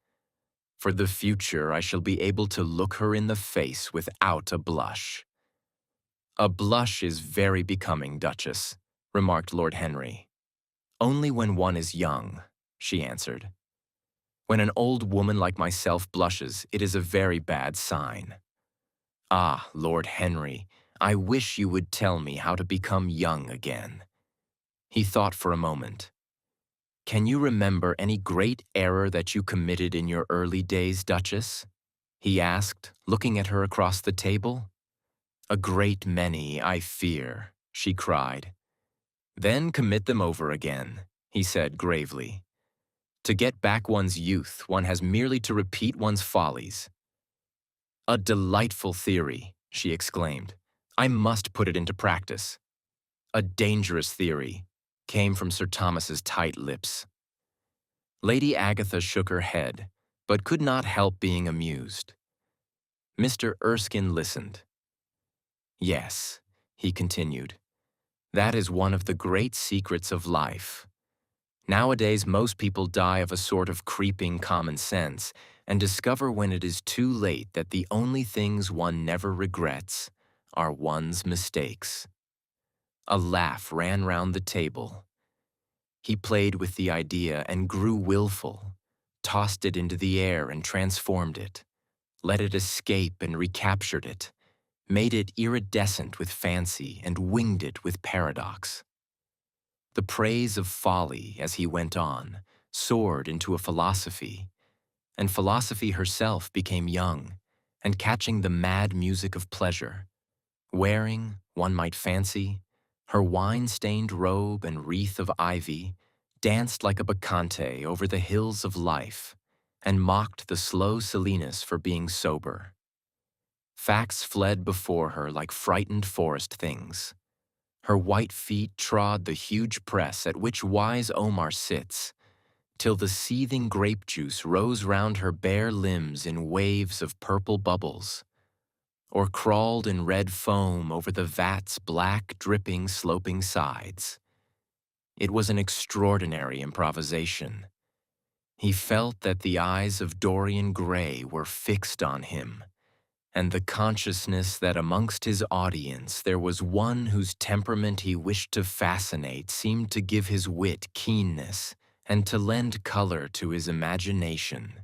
For the future, I shall be able to look her in the face without a blush." "A blush is very becoming, Duchess," remarked Lord Henry. "Only when one is young," she answered. "When an old woman like myself blushes, it is a very bad sign." "Ah, Lord Henry, I wish you would tell me how to become young again." He thought for a moment. "Can you remember any great error that you committed in your early days, Duchess?" he asked, looking at her across the table. "A great many, I fear," she cried. "Then commit them over again," he said gravely. "To get back one's youth, one has merely to repeat one's follies." "A delightful theory," she exclaimed. "I must put it into practice." "A dangerous theory," came from Sir Thomas's tight lips. Lady Agatha shook her head, but could not help being amused. Mr. Erskine listened. "Yes," he continued, "that is one of the great secrets of life. Nowadays, most people die of a sort of creeping common sense and discover when it is too late that the only things one never regrets are one's mistakes." A laugh ran round the table. He played with the idea and grew willful, tossed it into the air and transformed it, let it escape and recaptured it, made it iridescent with fancy and winged it with paradox. The praise of folly, as he went on, soared into a philosophy, and philosophy herself became young, and catching the mad music of pleasure, wearing, one might fancy, her wine-stained robe and wreath of ivy, danced like a bacchante over the hills of life, and mocked the slow Silenus for being sober. Facts fled before her like frightened forest things. Her white feet trod the huge press at which wise Omar sits, till the seething grape juice rose round her bare limbs in waves of purple bubbles, or crawled in red foam over the vat's black, dripping, sloping sides. It was an extraordinary improvisation. He felt that the eyes of Dorian Gray were fixed on him, and the consciousness that amongst his audience there was one whose temperament he wished to fascinate seemed to give his wit keenness and to lend color to his imagination.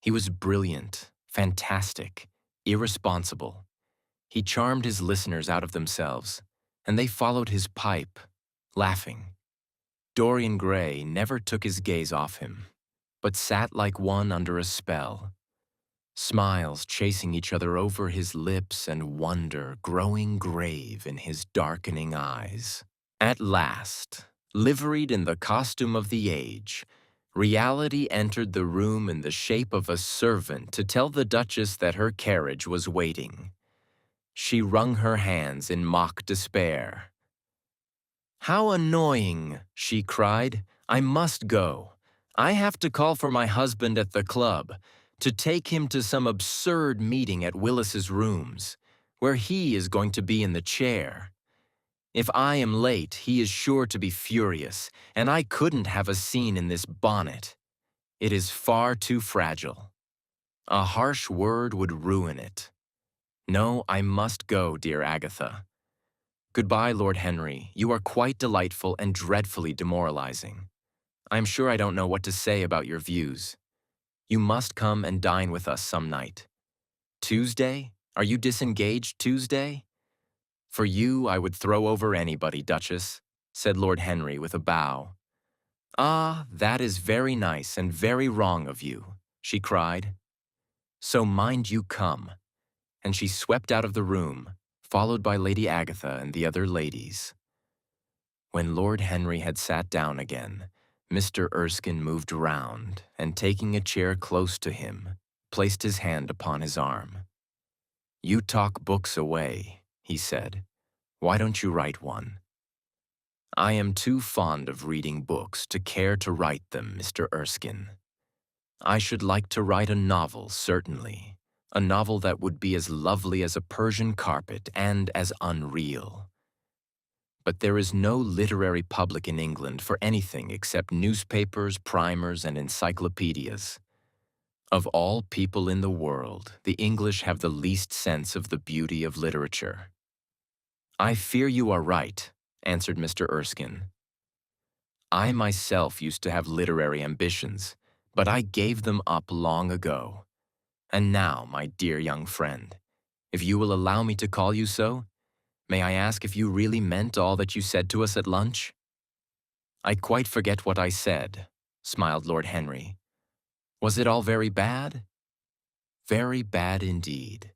He was brilliant, fantastic, irresponsible. He charmed his listeners out of themselves, and they followed his pipe, laughing. Dorian Gray never took his gaze off him, but sat like one under a spell, smiles chasing each other over his lips and wonder growing grave in his darkening eyes. At last, liveried in the costume of the age, reality entered the room in the shape of a servant to tell the Duchess that her carriage was waiting. She wrung her hands in mock despair. "How annoying!" she cried. "I must go. I have to call for my husband at the club, to take him to some absurd meeting at Willis's rooms, where he is going to be in the chair. If I am late, he is sure to be furious, and I couldn't have a scene in this bonnet. It is far too fragile. A harsh word would ruin it. No, I must go, dear Agatha. Goodbye, Lord Henry. You are quite delightful and dreadfully demoralizing. I am sure I don't know what to say about your views. You must come and dine with us some night. Tuesday? Are you disengaged Tuesday?" "For you, I would throw over anybody, Duchess," said Lord Henry with a bow. "Ah, that is very nice and very wrong of you," she cried. "So mind you come." And she swept out of the room, followed by Lady Agatha and the other ladies. When Lord Henry had sat down again, Mr. Erskine moved round, and taking a chair close to him, placed his hand upon his arm. "You talk books away," he said. "Why don't you write one?" I am too fond of reading books to care to write them, Mr. Erskine. I should like to write a novel, certainly. A novel that would be as lovely as a Persian carpet and as unreal. But there is no literary public in England for anything except newspapers, primers, and encyclopedias. Of all people in the world, the English have the least sense of the beauty of literature. I fear you are right, answered Mr. Erskine. I myself used to have literary ambitions, but I gave them up long ago. And now, my dear young friend, if you will allow me to call you so, may I ask if you really meant all that you said to us at lunch? I quite forget what I said, smiled Lord Henry. Was it all very bad? Very bad indeed.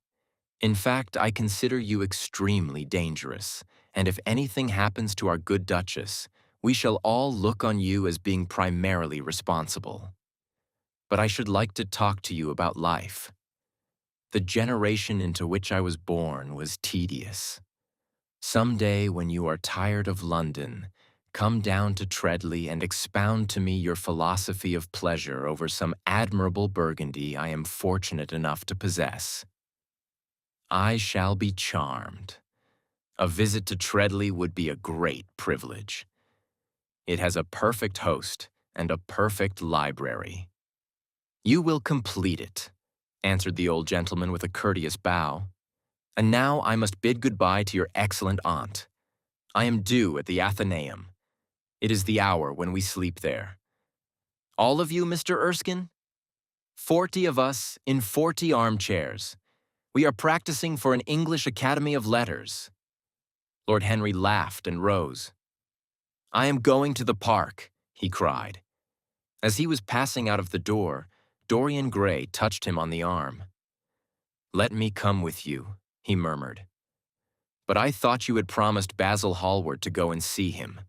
In fact, I consider you extremely dangerous, and if anything happens to our good Duchess, we shall all look on you as being primarily responsible. But I should like to talk to you about life. The generation into which I was born was tedious. Some day when you are tired of London, come down to Treadley and expound to me your philosophy of pleasure over some admirable Burgundy I am fortunate enough to possess. I shall be charmed. A visit to Treadley would be a great privilege. It has a perfect host and a perfect library. You will complete it, answered the old gentleman with a courteous bow. And now I must bid goodbye to your excellent aunt. I am due at the Athenaeum. It is the hour when we sleep there. All of you, Mr. Erskine? 40 of us in 40 armchairs. We are practicing for an English Academy of Letters. Lord Henry laughed and rose. I am going to the park, he cried. As he was passing out of the door, Dorian Gray touched him on the arm. Let me come with you, he murmured. But I thought you had promised Basil Hallward to go and see him,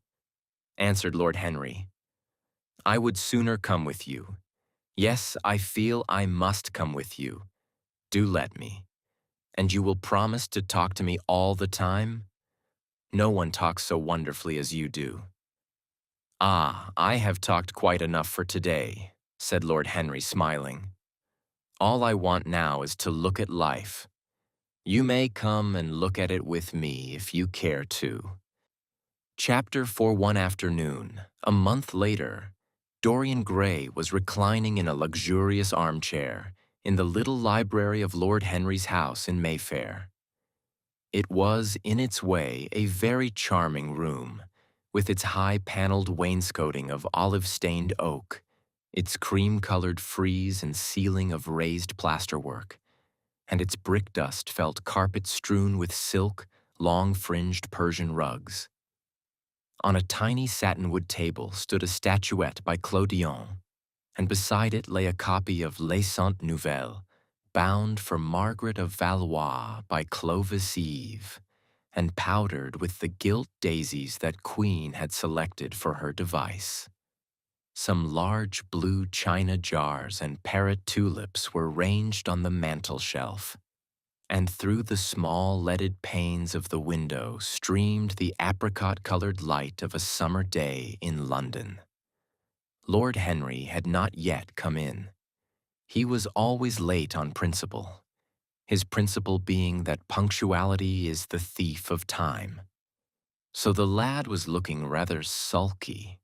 answered Lord Henry. I would sooner come with you. Yes, I feel I must come with you. Do let me. And you will promise to talk to me all the time? No one talks so wonderfully as you do. Ah, I have talked quite enough for today, said Lord Henry, smiling. All I want now is to look at life. You may come and look at it with me if you care to. Chapter for one afternoon, a month later, Dorian Gray was reclining in a luxurious armchair in the little library of Lord Henry's house in Mayfair. It was, in its way, a very charming room, with its high-paneled wainscoting of olive-stained oak, its cream-colored frieze and ceiling of raised plasterwork, and its brick-dust felt carpet strewn with silk, long-fringed Persian rugs. On a tiny satinwood table stood a statuette by Clodion, and beside it lay a copy of Les Cent Nouvelles, bound for Margaret of Valois by Clovis Eve, and powdered with the gilt daisies that Queen had selected for her device. Some large blue china jars and parrot tulips were ranged on the mantel shelf, and through the small leaded panes of the window streamed the apricot-colored light of a summer day in London. Lord Henry had not yet come in. He was always late on principle, his principle being that punctuality is the thief of time. So the lad was looking rather sulky,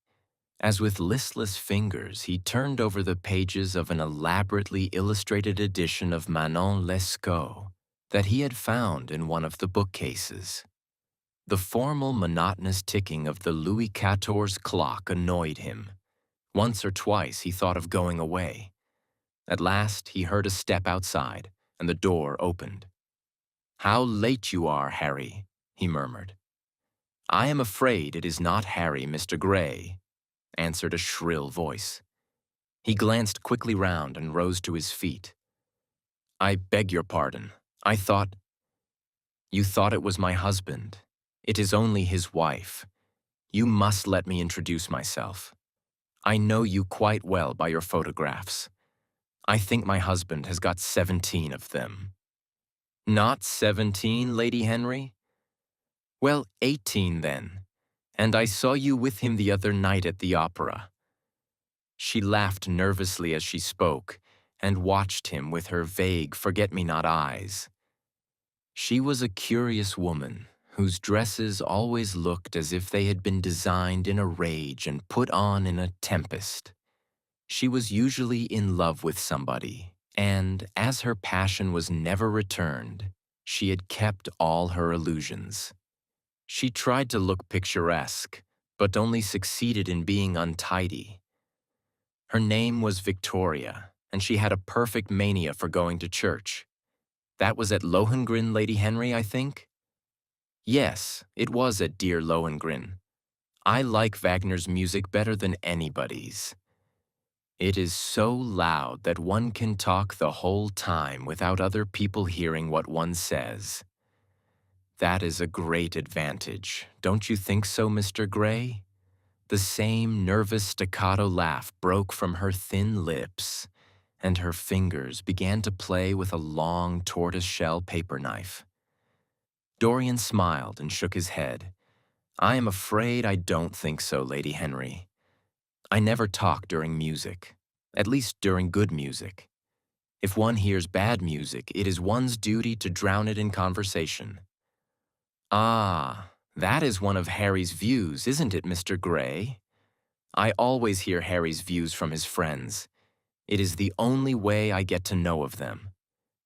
as with listless fingers he turned over the pages of an elaborately illustrated edition of Manon Lescaut that he had found in one of the bookcases. The formal, monotonous ticking of the Louis XIV clock annoyed him. Once or twice he thought of going away. At last he heard a step outside, and the door opened. "How late you are, Harry," he murmured. "I am afraid it is not Harry, Mr. Gray," answered a shrill voice. He glanced quickly round and rose to his feet. "I beg your pardon. I thought—" "You thought it was my husband. It is only his wife. You must let me introduce myself. I know you quite well by your photographs. I think my husband has got 17 of them." "Not 17, Lady Henry?" "Well, 18 then. And I saw you with him the other night at the opera." She laughed nervously as she spoke and watched him with her vague forget-me-not eyes. She was a curious woman whose dresses always looked as if they had been designed in a rage and put on in a tempest. She was usually in love with somebody, and as her passion was never returned, she had kept all her illusions. She tried to look picturesque, but only succeeded in being untidy. Her name was Victoria, and she had a perfect mania for going to church. That was at Lohengrin, Lady Henry, I think? Yes, it was at dear Lohengrin. I like Wagner's music better than anybody's. It is so loud that one can talk the whole time without other people hearing what one says. That is a great advantage, don't you think so, Mr. Gray? The same nervous staccato laugh broke from her thin lips, and her fingers began to play with a long tortoise-shell paper knife. Dorian smiled and shook his head. "I am afraid I don't think so, Lady Henry. I never talk during music, at least during good music. If one hears bad music, it is one's duty to drown it in conversation." "Ah, that is one of Harry's views, isn't it, Mr. Gray? I always hear Harry's views from his friends. It is the only way I get to know of them.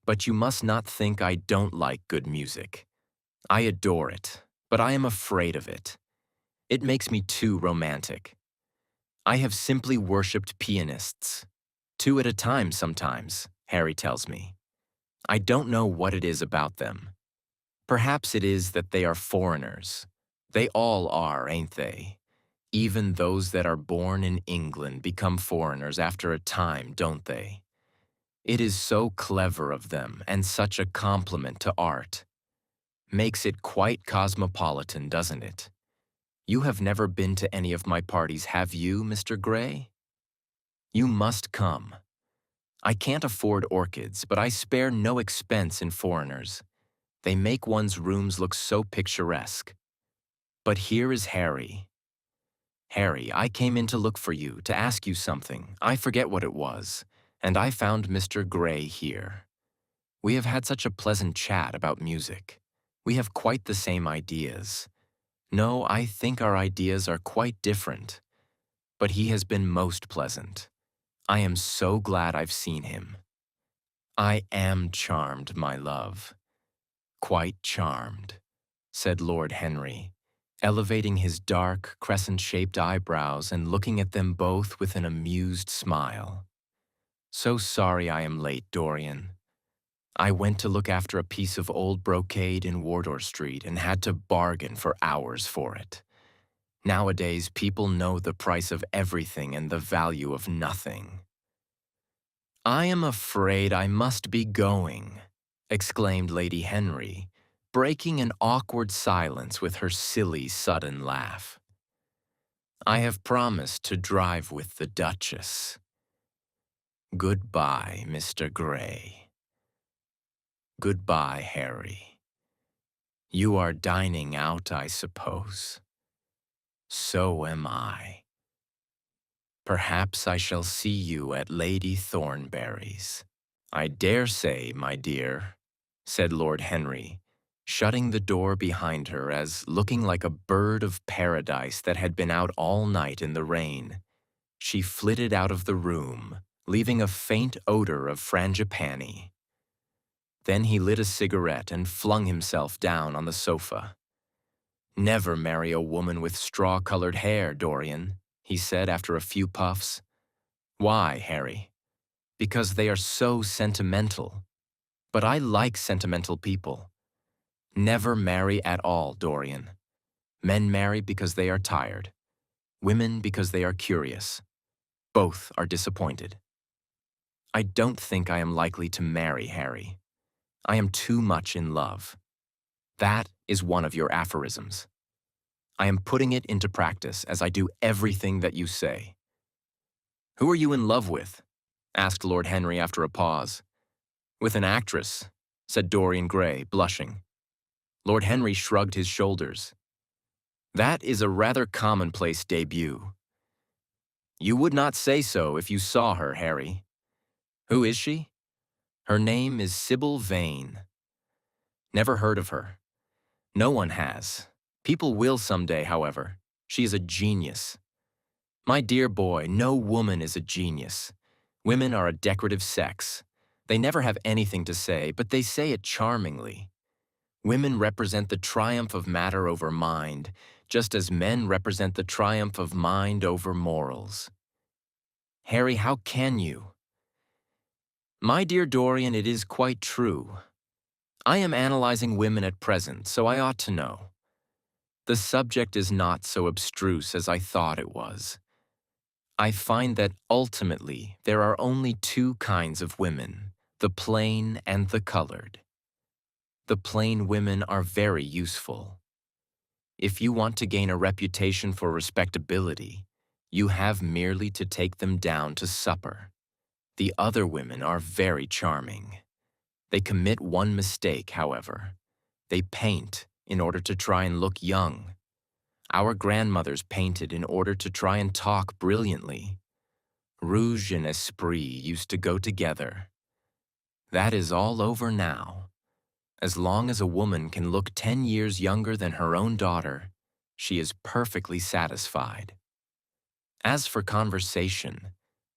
But you must not think I don't like good music. I adore it, but I am afraid of it. It makes me too romantic. I have simply worshipped pianists. 2 at a time sometimes, Harry tells me. I don't know what it is about them. Perhaps it is that they are foreigners. They all are, ain't they? Even those that are born in England become foreigners after a time, don't they? It is so clever of them and such a compliment to art. Makes it quite cosmopolitan, doesn't it? You have never been to any of my parties, have you, Mr. Gray? You must come. I can't afford orchids, but I spare no expense in foreigners. They make one's rooms look so picturesque. But here is Harry. Harry, I came in to look for you, to ask you something. I forget what it was, and I found Mr. Gray here. We have had such a pleasant chat about music. We have quite the same ideas. No, I think our ideas are quite different. But he has been most pleasant. I am so glad I've seen him. I am charmed, my love. Quite charmed, said Lord Henry, elevating his dark, crescent-shaped eyebrows and looking at them both with an amused smile. So sorry I am late, Dorian. I went to look after a piece of old brocade in Wardour Street and had to bargain for hours for it. Nowadays, people know the price of everything and the value of nothing. I am afraid I must be going, exclaimed Lady Henry, breaking an awkward silence with her silly, sudden laugh. I have promised to drive with the Duchess. Goodbye, Mr. Gray. Goodbye, Harry. You are dining out, I suppose. So am I. Perhaps I shall see you at Lady Thornberry's. I dare say, my dear, said Lord Henry, shutting the door behind her as, looking like a bird of paradise that had been out all night in the rain, she flitted out of the room, leaving a faint odor of frangipani. Then he lit a cigarette and flung himself down on the sofa. Never marry a woman with straw-colored hair, Dorian, he said after a few puffs. Why, Harry? Because they are so sentimental. But I like sentimental people. Never marry at all, Dorian. Men marry because they are tired. Women because they are curious. Both are disappointed. I don't think I am likely to marry, Harry. I am too much in love. That is one of your aphorisms. I am putting it into practice as I do everything that you say. Who are you in love with? Asked Lord Henry after a pause. With an actress, said Dorian Gray, blushing. Lord Henry shrugged his shoulders. That is a rather commonplace debut. You would not say so if you saw her, Harry. Who is she? Her name is Sybil Vane. Never heard of her. No one has. People will someday, however. She is a genius. My dear boy, no woman is a genius. Women are a decorative sex. They never have anything to say, but they say it charmingly. Women represent the triumph of matter over mind, just as men represent the triumph of mind over morals. Harry, how can you? My dear Dorian, it is quite true. I am analyzing women at present, so I ought to know. The subject is not so abstruse as I thought it was. I find that ultimately there are only two kinds of women, the plain and the colored. The plain women are very useful. If you want to gain a reputation for respectability, you have merely to take them down to supper. The other women are very charming. They commit one mistake, however. They paint in order to try and look young. Our grandmothers painted in order to try and talk brilliantly. Rouge and esprit used to go together. That is all over now. As long as a woman can look 10 years younger than her own daughter, she is perfectly satisfied. As for conversation,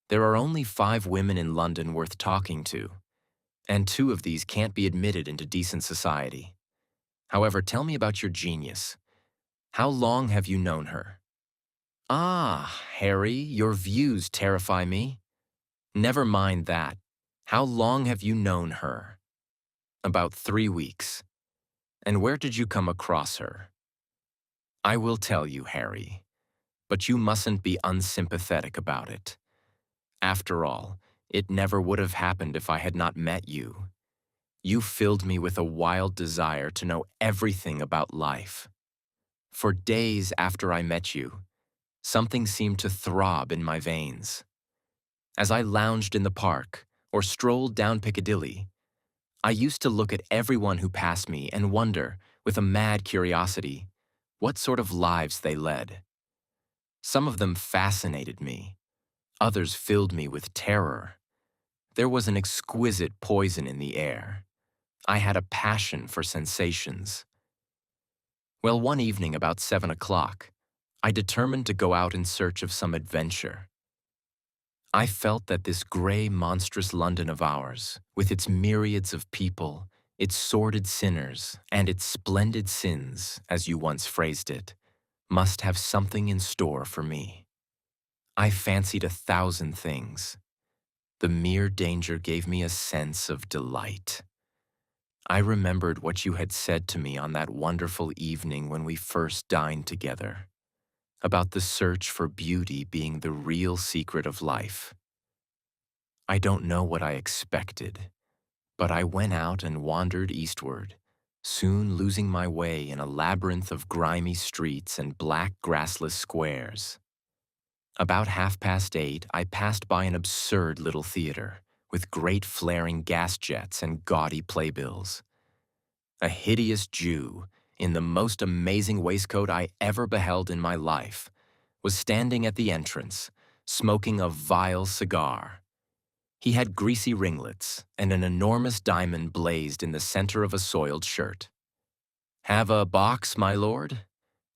there are only 5 women in London worth talking to, and 2 of these can't be admitted into decent society. However, tell me about your genius. How long have you known her? Ah, Harry, your views terrify me. Never mind that. How long have you known her? About 3 weeks. And where did you come across her? I will tell you, Harry, but you mustn't be unsympathetic about it. After all, it never would have happened if I had not met you. You filled me with a wild desire to know everything about life. For days after I met you, something seemed to throb in my veins. As I lounged in the park or strolled down Piccadilly, I used to look at everyone who passed me and wonder, with a mad curiosity, what sort of lives they led. Some of them fascinated me. Others filled me with terror. There was an exquisite poison in the air. I had a passion for sensations. Well, one evening about 7 o'clock, I determined to go out in search of some adventure. I felt that this gray, monstrous London of ours, with its myriads of people, its sordid sinners, and its splendid sins, as you once phrased it, must have something in store for me. I fancied 1,000 things. The mere danger gave me a sense of delight. I remembered what you had said to me on that wonderful evening when we first dined together, about the search for beauty being the real secret of life. I don't know what I expected, but I went out and wandered eastward, soon losing my way in a labyrinth of grimy streets and black grassless squares. About 8:30, I passed by an absurd little theater, with great flaring gas jets and gaudy playbills. A hideous Jew, in the most amazing waistcoat I ever beheld in my life, was standing at the entrance, smoking a vile cigar. He had greasy ringlets, and an enormous diamond blazed in the center of a soiled shirt. "Have a box, my lord?"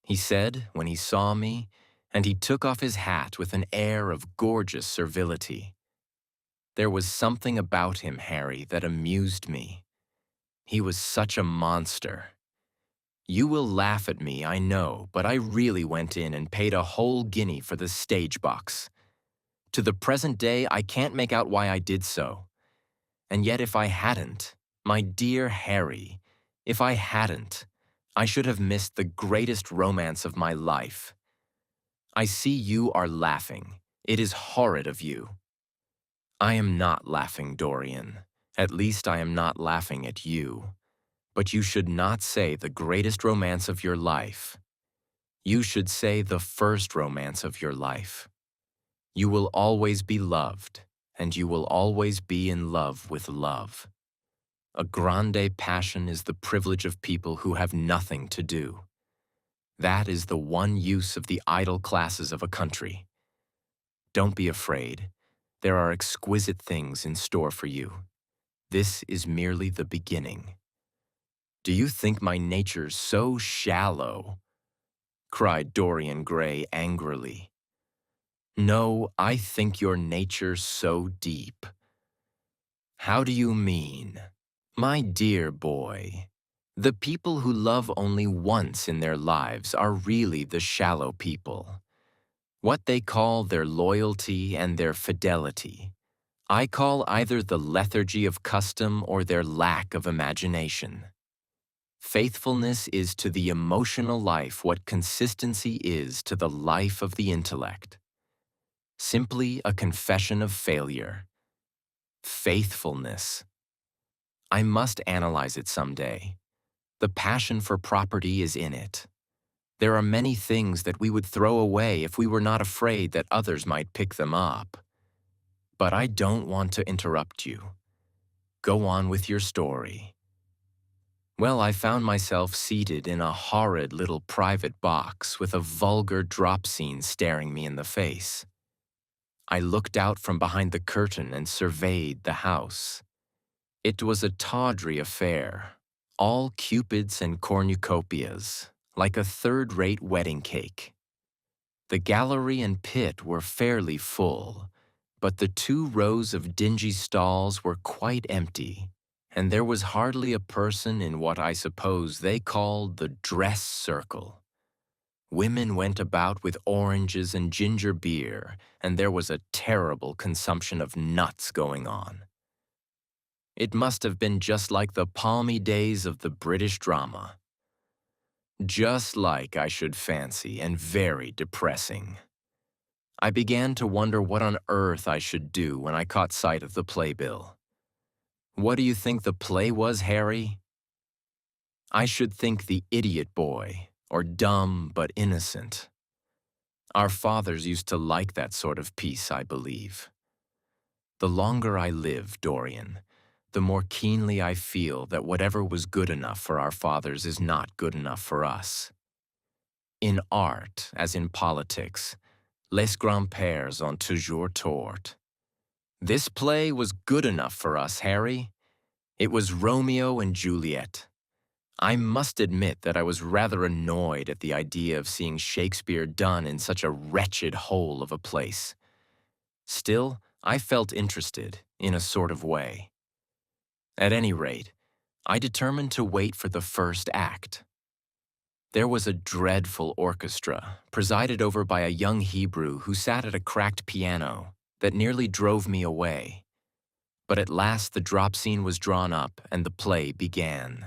he said when he saw me, and he took off his hat with an air of gorgeous servility. There was something about him, Harry, that amused me. He was such a monster. You will laugh at me, I know, but I really went in and paid a whole guinea for the stage box. To the present day, I can't make out why I did so. And yet if I hadn't, my dear Harry, if I hadn't, I should have missed the greatest romance of my life. I see you are laughing. It is horrid of you. I am not laughing, Dorian. At least I am not laughing at you. But you should not say the greatest romance of your life. You should say the first romance of your life. You will always be loved, and you will always be in love with love. A grande passion is the privilege of people who have nothing to do. That is the one use of the idle classes of a country. Don't be afraid. There are exquisite things in store for you. This is merely the beginning. Do you think my nature so shallow? Cried Dorian Gray angrily. No, I think your nature so deep. How do you mean? My dear boy, the people who love only once in their lives are really the shallow people. What they call their loyalty and their fidelity, I call either the lethargy of custom or their lack of imagination. Faithfulness is to the emotional life what consistency is to the life of the intellect. Simply a confession of failure. Faithfulness. I must analyze it someday. The passion for property is in it. There are many things that we would throw away if we were not afraid that others might pick them up. But I don't want to interrupt you. Go on with your story. Well, I found myself seated in a horrid little private box with a vulgar drop scene staring me in the face. I looked out from behind the curtain and surveyed the house. It was a tawdry affair, all cupids and cornucopias, like a third-rate wedding cake. The gallery and pit were fairly full, but the 2 rows of dingy stalls were quite empty, and there was hardly a person in what I suppose they called the dress circle. Women went about with oranges and ginger beer, and there was a terrible consumption of nuts going on. It must have been just like the palmy days of the British drama. Just like, I should fancy, and very depressing. I began to wonder what on earth I should do when I caught sight of the playbill. What do you think the play was, Harry? I should think The Idiot Boy, or Dumb but Innocent. Our fathers used to like that sort of piece, I believe. The longer I live, Dorian, the more keenly I feel that whatever was good enough for our fathers is not good enough for us. In art, as in politics, les grands-pères ont toujours tort. This play was good enough for us, Harry. It was Romeo and Juliet. I must admit that I was rather annoyed at the idea of seeing Shakespeare done in such a wretched hole of a place. Still, I felt interested, in a sort of way. At any rate, I determined to wait for the first act. There was a dreadful orchestra, presided over by a young Hebrew who sat at a cracked piano, that nearly drove me away. But at last the drop scene was drawn up and the play began.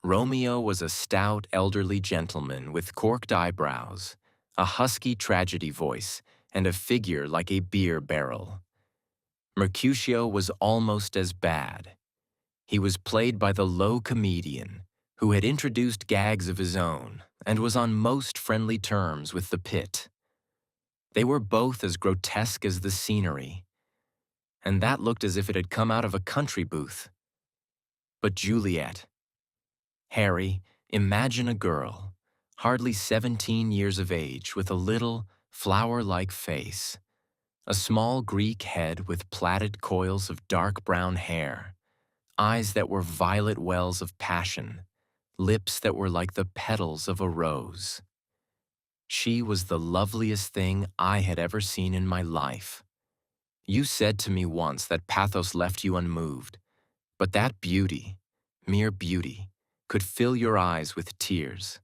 Romeo was a stout, elderly gentleman with corked eyebrows, a husky tragedy voice, and a figure like a beer barrel. Mercutio was almost as bad. He was played by the low comedian, who had introduced gags of his own and was on most friendly terms with the pit. They were both as grotesque as the scenery, and that looked as if it had come out of a country booth. But Juliet. Harry, imagine a girl, hardly 17 years of age, with a little, flower-like face, a small Greek head with plaited coils of dark brown hair, eyes that were violet wells of passion, lips that were like the petals of a rose. She was the loveliest thing I had ever seen in my life. You said to me once that pathos left you unmoved, but that beauty, mere beauty, could fill your eyes with tears.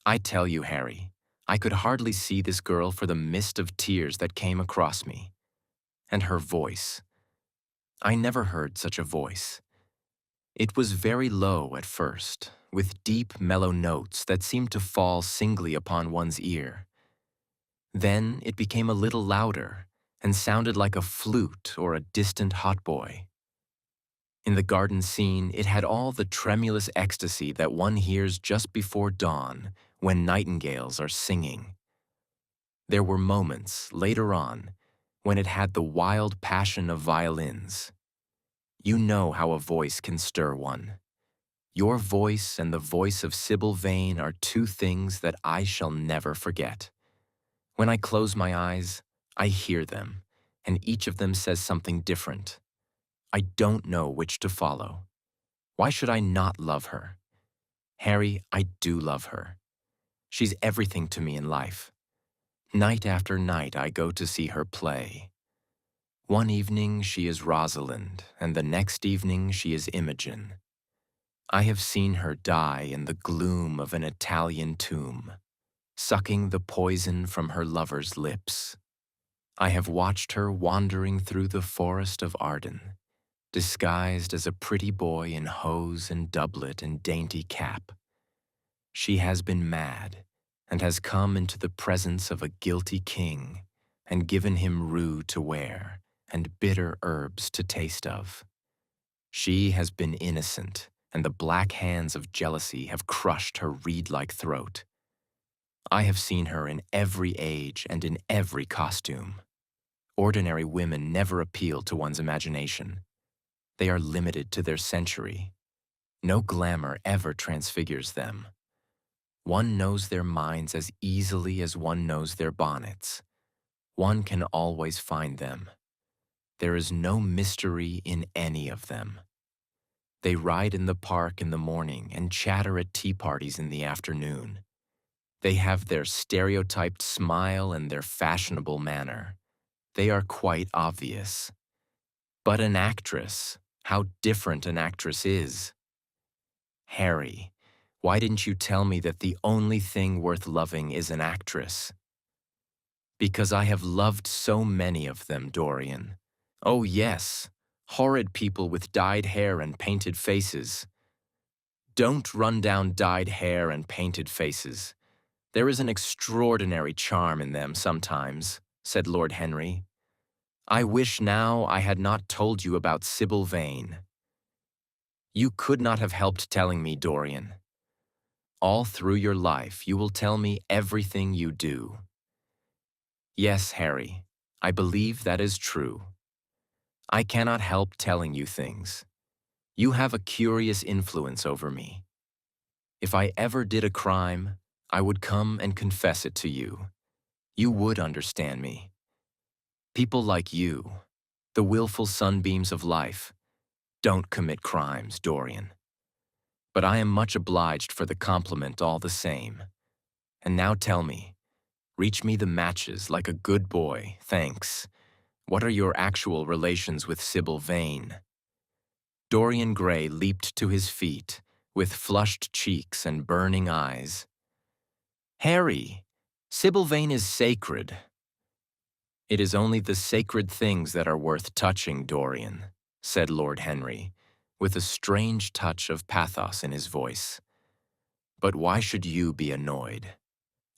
I tell you, Harry, I could hardly see this girl for the mist of tears that came across me. And her voice. I never heard such a voice. It was very low at first, with deep, mellow notes that seemed to fall singly upon one's ear. Then it became a little louder and sounded like a flute or a distant hautboy. In the garden scene, it had all the tremulous ecstasy that one hears just before dawn when nightingales are singing. There were moments, later on, when it had the wild passion of violins. You know how a voice can stir one. Your voice and the voice of Sybil Vane are two things that I shall never forget. When I close my eyes, I hear them, and each of them says something different. I don't know which to follow. Why should I not love her? Harry, I do love her. She's everything to me in life. Night after night I go to see her play. One evening she is Rosalind, and the next evening she is Imogen. I have seen her die in the gloom of an Italian tomb, sucking the poison from her lover's lips. I have watched her wandering through the forest of Arden, disguised as a pretty boy in hose and doublet and dainty cap. She has been mad, and has come into the presence of a guilty king, and given him rue to wear, and bitter herbs to taste of. She has been innocent, and the black hands of jealousy have crushed her reed-like throat. I have seen her in every age and in every costume. Ordinary women never appeal to one's imagination. They are limited to their century. No glamour ever transfigures them. One knows their minds as easily as one knows their bonnets. One can always find them. There is no mystery in any of them. They ride in the park in the morning and chatter at tea parties in the afternoon. They have their stereotyped smile and their fashionable manner. They are quite obvious. But an actress, how different an actress is. Harry, why didn't you tell me that the only thing worth loving is an actress? Because I have loved so many of them, Dorian. Oh yes, horrid people with dyed hair and painted faces. Don't run down dyed hair and painted faces. There is an extraordinary charm in them sometimes, said Lord Henry. I wish now I had not told you about Sybil Vane. You could not have helped telling me, Dorian. All through your life you will tell me everything you do. Yes, Harry, I believe that is true. I cannot help telling you things. You have a curious influence over me. If I ever did a crime, I would come and confess it to you. You would understand me. People like you, the willful sunbeams of life, don't commit crimes, Dorian. But I am much obliged for the compliment all the same. And now tell me, reach me the matches like a good boy, thanks. What are your actual relations with Sybil Vane? Dorian Gray leaped to his feet, with flushed cheeks and burning eyes. Harry, Sybil Vane is sacred. It is only the sacred things that are worth touching, Dorian, said Lord Henry, with a strange touch of pathos in his voice. But why should you be annoyed?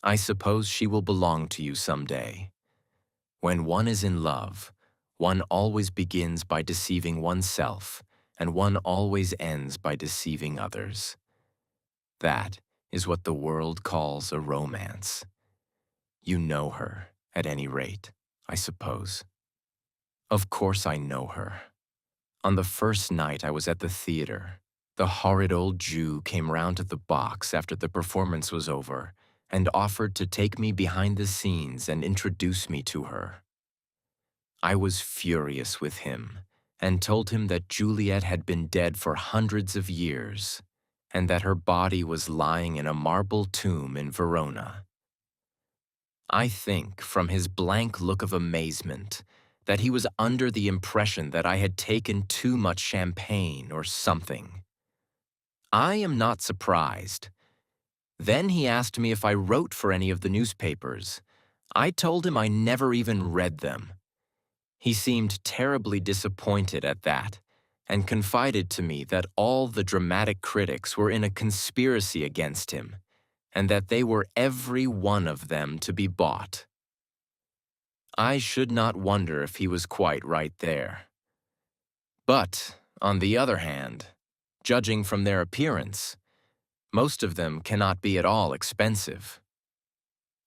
I suppose she will belong to you someday. When one is in love, one always begins by deceiving oneself, and one always ends by deceiving others. That is what the world calls a romance. You know her, at any rate, I suppose. Of course I know her. On the first night I was at the theater, the horrid old Jew came round to the box after the performance was over and offered to take me behind the scenes and introduce me to her. I was furious with him and told him that Juliet had been dead for hundreds of years and that her body was lying in a marble tomb in Verona. I think, from his blank look of amazement, that he was under the impression that I had taken too much champagne or something. I am not surprised. Then he asked me if I wrote for any of the newspapers. I told him I never even read them. He seemed terribly disappointed at that, and confided to me that all the dramatic critics were in a conspiracy against him, and that they were every one of them to be bought. I should not wonder if he was quite right there. But, on the other hand, judging from their appearance, most of them cannot be at all expensive.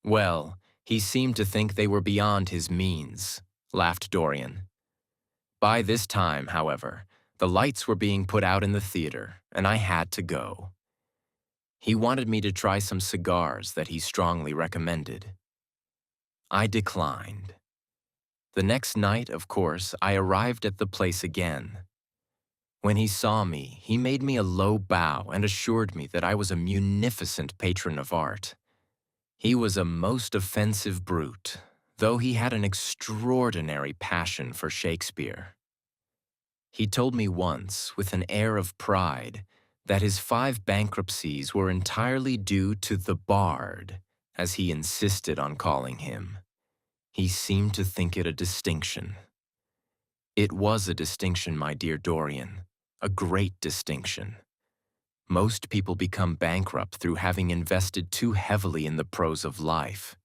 Well, he seemed to think they were beyond his means, laughed Dorian. By this time, however, the lights were being put out in the theater, and I had to go. He wanted me to try some cigars that he strongly recommended. I declined. The next night, of course, I arrived at the place again. When he saw me, he made me a low bow and assured me that I was a munificent patron of art. He was a most offensive brute, though he had an extraordinary passion for Shakespeare. He told me once, with an air of pride, that his 5 bankruptcies were entirely due to the bard, as he insisted on calling him. He seemed to think it a distinction. It was a distinction, my dear Dorian, a great distinction. Most people become bankrupt through having invested too heavily in the prose of life.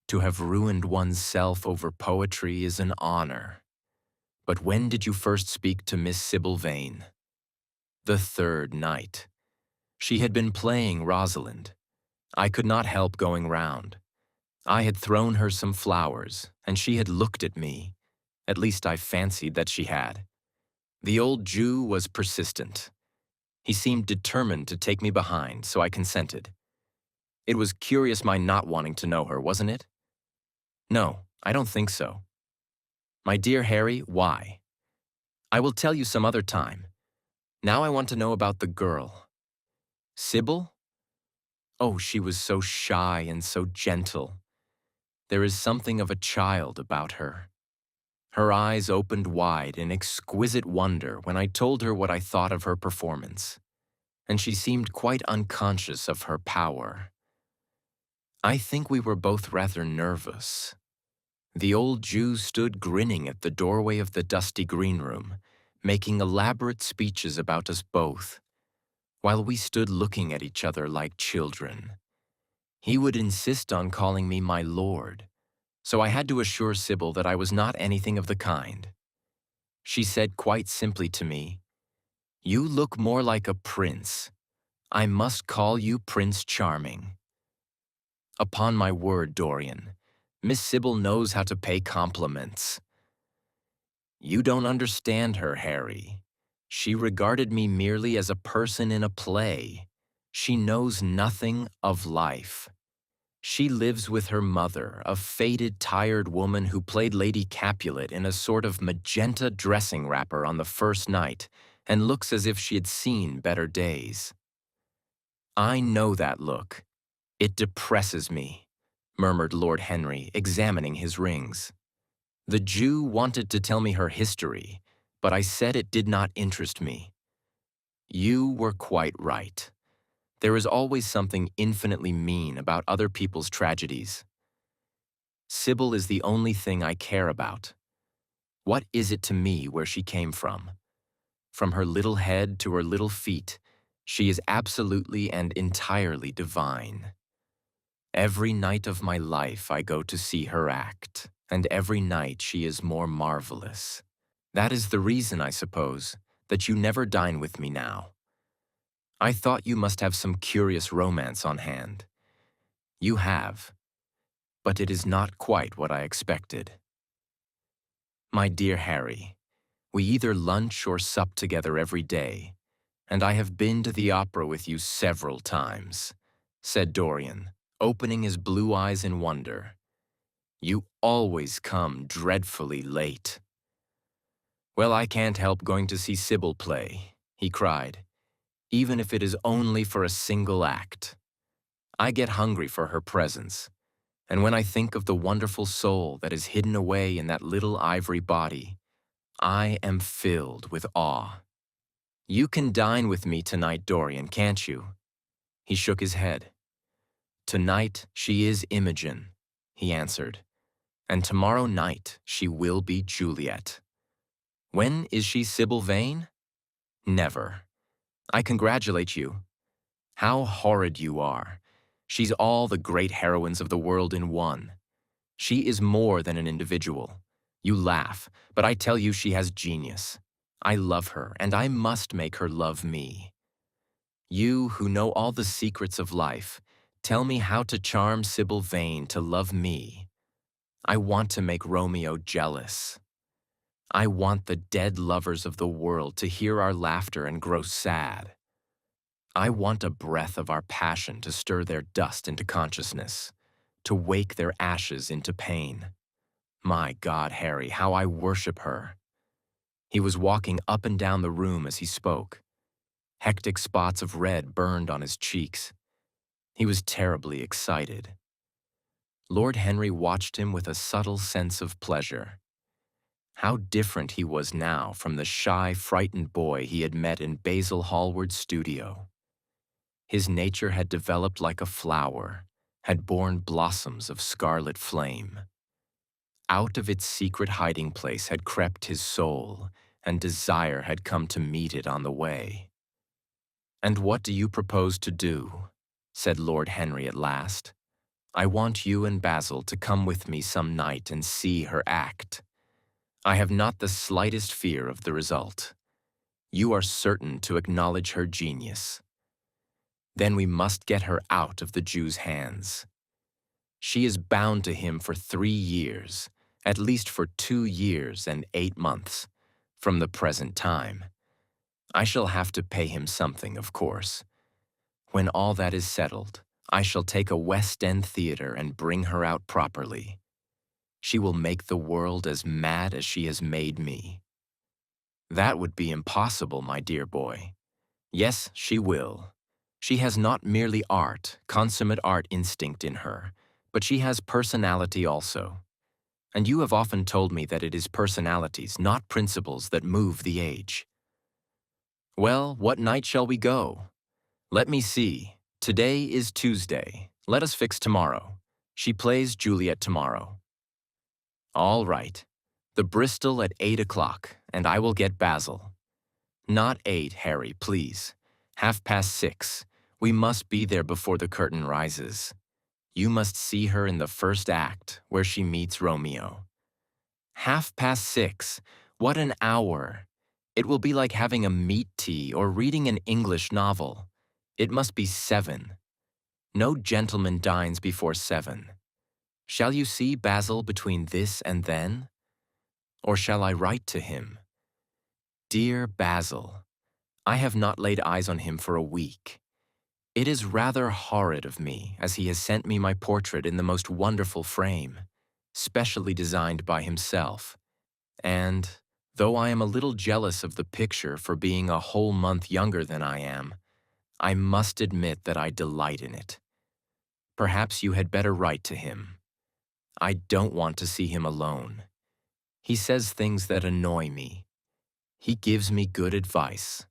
To have ruined one's self over poetry is an honor. But when did you first speak to Miss Sybil Vane? The 3rd night. She had been playing Rosalind. I could not help going round. I had thrown her some flowers, and she had looked at me. At least I fancied that she had. The old Jew was persistent. He seemed determined to take me behind, so I consented. It was curious my not wanting to know her, wasn't it? No, I don't think so. My dear Harry, why? I will tell you some other time. Now I want to know about the girl. Sybil? Oh, she was so shy and so gentle. There is something of a child about her. Her eyes opened wide in exquisite wonder when I told her what I thought of her performance, and she seemed quite unconscious of her power. I think we were both rather nervous. The old Jew stood grinning at the doorway of the dusty green room, making elaborate speeches about us both, while we stood looking at each other like children. He would insist on calling me my lord, so I had to assure Sybil that I was not anything of the kind. She said quite simply to me, "You look more like a prince. I must call you Prince Charming." Upon my word, Dorian, Miss Sybil knows how to pay compliments. You don't understand her, Harry. She regarded me merely as a person in a play. She knows nothing of life. She lives with her mother, a faded, tired woman who played Lady Capulet in a sort of magenta dressing wrapper on the first night and looks as if she had seen better days. I know that look. It depresses me, murmured Lord Henry, examining his rings. The Jew wanted to tell me her history, but I said it did not interest me. You were quite right. There is always something infinitely mean about other people's tragedies. Sybil is the only thing I care about. What is it to me where she came from? From her little head to her little feet, she is absolutely and entirely divine. Every night of my life I go to see her act, and every night she is more marvelous. That is the reason, I suppose, that you never dine with me now. I thought you must have some curious romance on hand. You have, but it is not quite what I expected. My dear Harry, we either lunch or sup together every day, and I have been to the opera with you several times, said Dorian, opening his blue eyes in wonder. You always come dreadfully late. Well, I can't help going to see Sybil play, he cried, even if it is only for a single act. I get hungry for her presence, and when I think of the wonderful soul that is hidden away in that little ivory body, I am filled with awe. You can dine with me tonight, Dorian, can't you? He shook his head. Tonight she is Imogen, he answered, and tomorrow night she will be Juliet. When is she Sybil Vane? Never. I congratulate you. How horrid you are. She's all the great heroines of the world in one. She is more than an individual. You laugh, but I tell you she has genius. I love her, and I must make her love me. You, who know all the secrets of life, tell me how to charm Sybil Vane to love me. I want to make Romeo jealous. I want the dead lovers of the world to hear our laughter and grow sad. I want a breath of our passion to stir their dust into consciousness, to wake their ashes into pain. My God, Harry, how I worship her. He was walking up and down the room as he spoke. Hectic spots of red burned on his cheeks. He was terribly excited. Lord Henry watched him with a subtle sense of pleasure. How different he was now from the shy, frightened boy he had met in Basil Hallward's studio. His nature had developed like a flower, had borne blossoms of scarlet flame. Out of its secret hiding place had crept his soul, and desire had come to meet it on the way. "And what do you propose to do?" said Lord Henry at last. "I want you and Basil to come with me some night and see her act. I have not the slightest fear of the result. You are certain to acknowledge her genius. Then we must get her out of the Jew's hands. She is bound to him for 3 years, at least for 2 years and 8 months, from the present time. I shall have to pay him something, of course. When all that is settled, I shall take a West End theater and bring her out properly. She will make the world as mad as she has made me." "That would be impossible, my dear boy." "Yes, she will. She has not merely consummate art instinct in her, but she has personality also. And you have often told me that it is personalities, not principles, that move the age." "Well, what night shall we go? Let me see. Today is Tuesday. Let us fix tomorrow. She plays Juliet tomorrow." "All right. The Bristol at 8 o'clock, and I will get Basil." "Not 8, Harry, please. 6:30. We must be there before the curtain rises. You must see her in the first act, where she meets Romeo." 6:30. What an hour! It will be like having a meat tea or reading an English novel. It must be 7. No gentleman dines before 7. Shall you see Basil between this and then? Or shall I write to him? Dear Basil, I have not laid eyes on him for a week. It is rather horrid of me, as he has sent me my portrait in the most wonderful frame, specially designed by himself. And, though I am a little jealous of the picture for being a whole month younger than I am, I must admit that I delight in it. Perhaps you had better write to him. I don't want to see him alone. He says things that annoy me. He gives me good advice."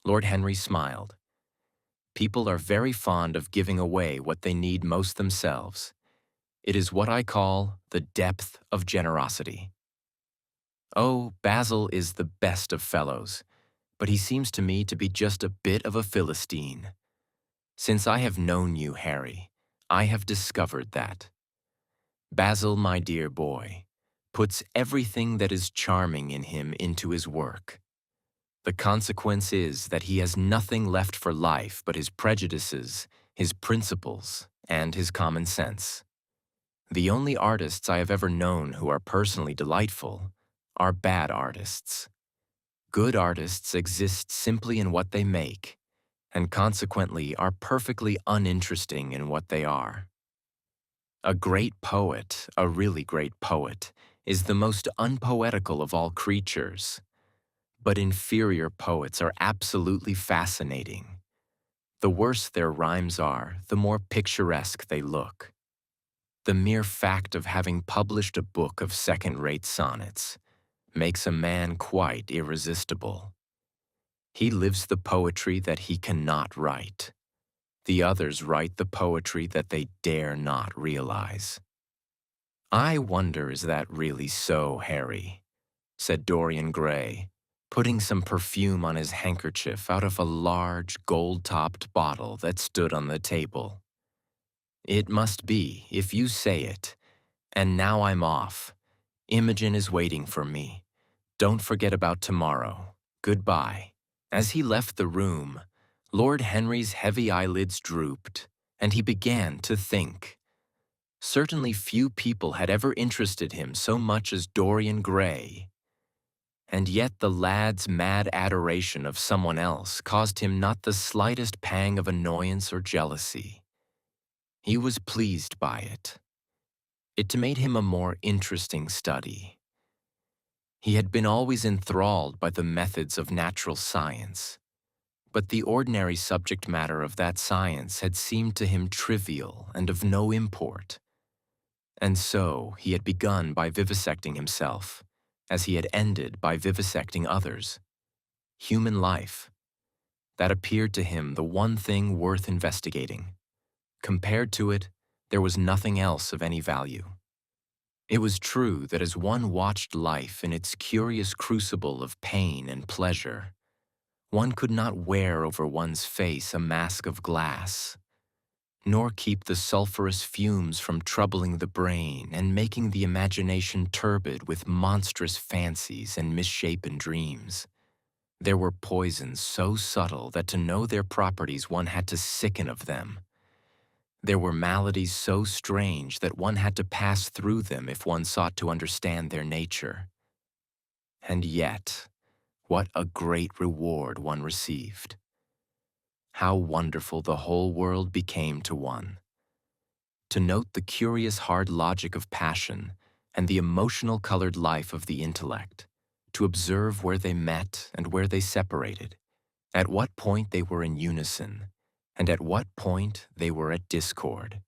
Lord Henry smiled. "People are very fond of giving away what they need most themselves. It is what I call the depth of generosity. Oh, Basil is the best of fellows, but he seems to me to be just a bit of a Philistine. Since I have known you, Harry, I have discovered that. Basil, my dear boy, puts everything that is charming in him into his work. The consequence is that he has nothing left for life but his prejudices, his principles, and his common sense. The only artists I have ever known who are personally delightful are bad artists. Good artists exist simply in what they make, and consequently are perfectly uninteresting in what they are. A great poet, a really great poet, is the most unpoetical of all creatures. But inferior poets are absolutely fascinating. The worse their rhymes are, the more picturesque they look. The mere fact of having published a book of second-rate sonnets makes a man quite irresistible. He lives the poetry that he cannot write. The others write the poetry that they dare not realize. I wonder, is that really so, Harry? Said Dorian Gray, putting some perfume on his handkerchief out of a large, gold-topped bottle that stood on the table. It must be, if you say it. And now I'm off. Imogen is waiting for me. Don't forget about tomorrow. Goodbye. As he left the room, Lord Henry's heavy eyelids drooped, and he began to think. Certainly few people had ever interested him so much as Dorian Gray. And yet the lad's mad adoration of someone else caused him not the slightest pang of annoyance or jealousy. He was pleased by it. It made him a more interesting study. He had been always enthralled by the methods of natural science, but the ordinary subject matter of that science had seemed to him trivial and of no import. And so he had begun by vivisecting himself, as he had ended by vivisecting others. Human life. That appeared to him the one thing worth investigating. Compared to it, there was nothing else of any value. It was true that as one watched life in its curious crucible of pain and pleasure, one could not wear over one's face a mask of glass, nor keep the sulphurous fumes from troubling the brain and making the imagination turbid with monstrous fancies and misshapen dreams. There were poisons so subtle that to know their properties one had to sicken of them. There were maladies so strange that one had to pass through them if one sought to understand their nature. And yet, what a great reward one received. How wonderful the whole world became to one. To note the curious hard logic of passion and the emotional-colored life of the intellect, to observe where they met and where they separated, at what point they were in unison, and at what point they were at discord.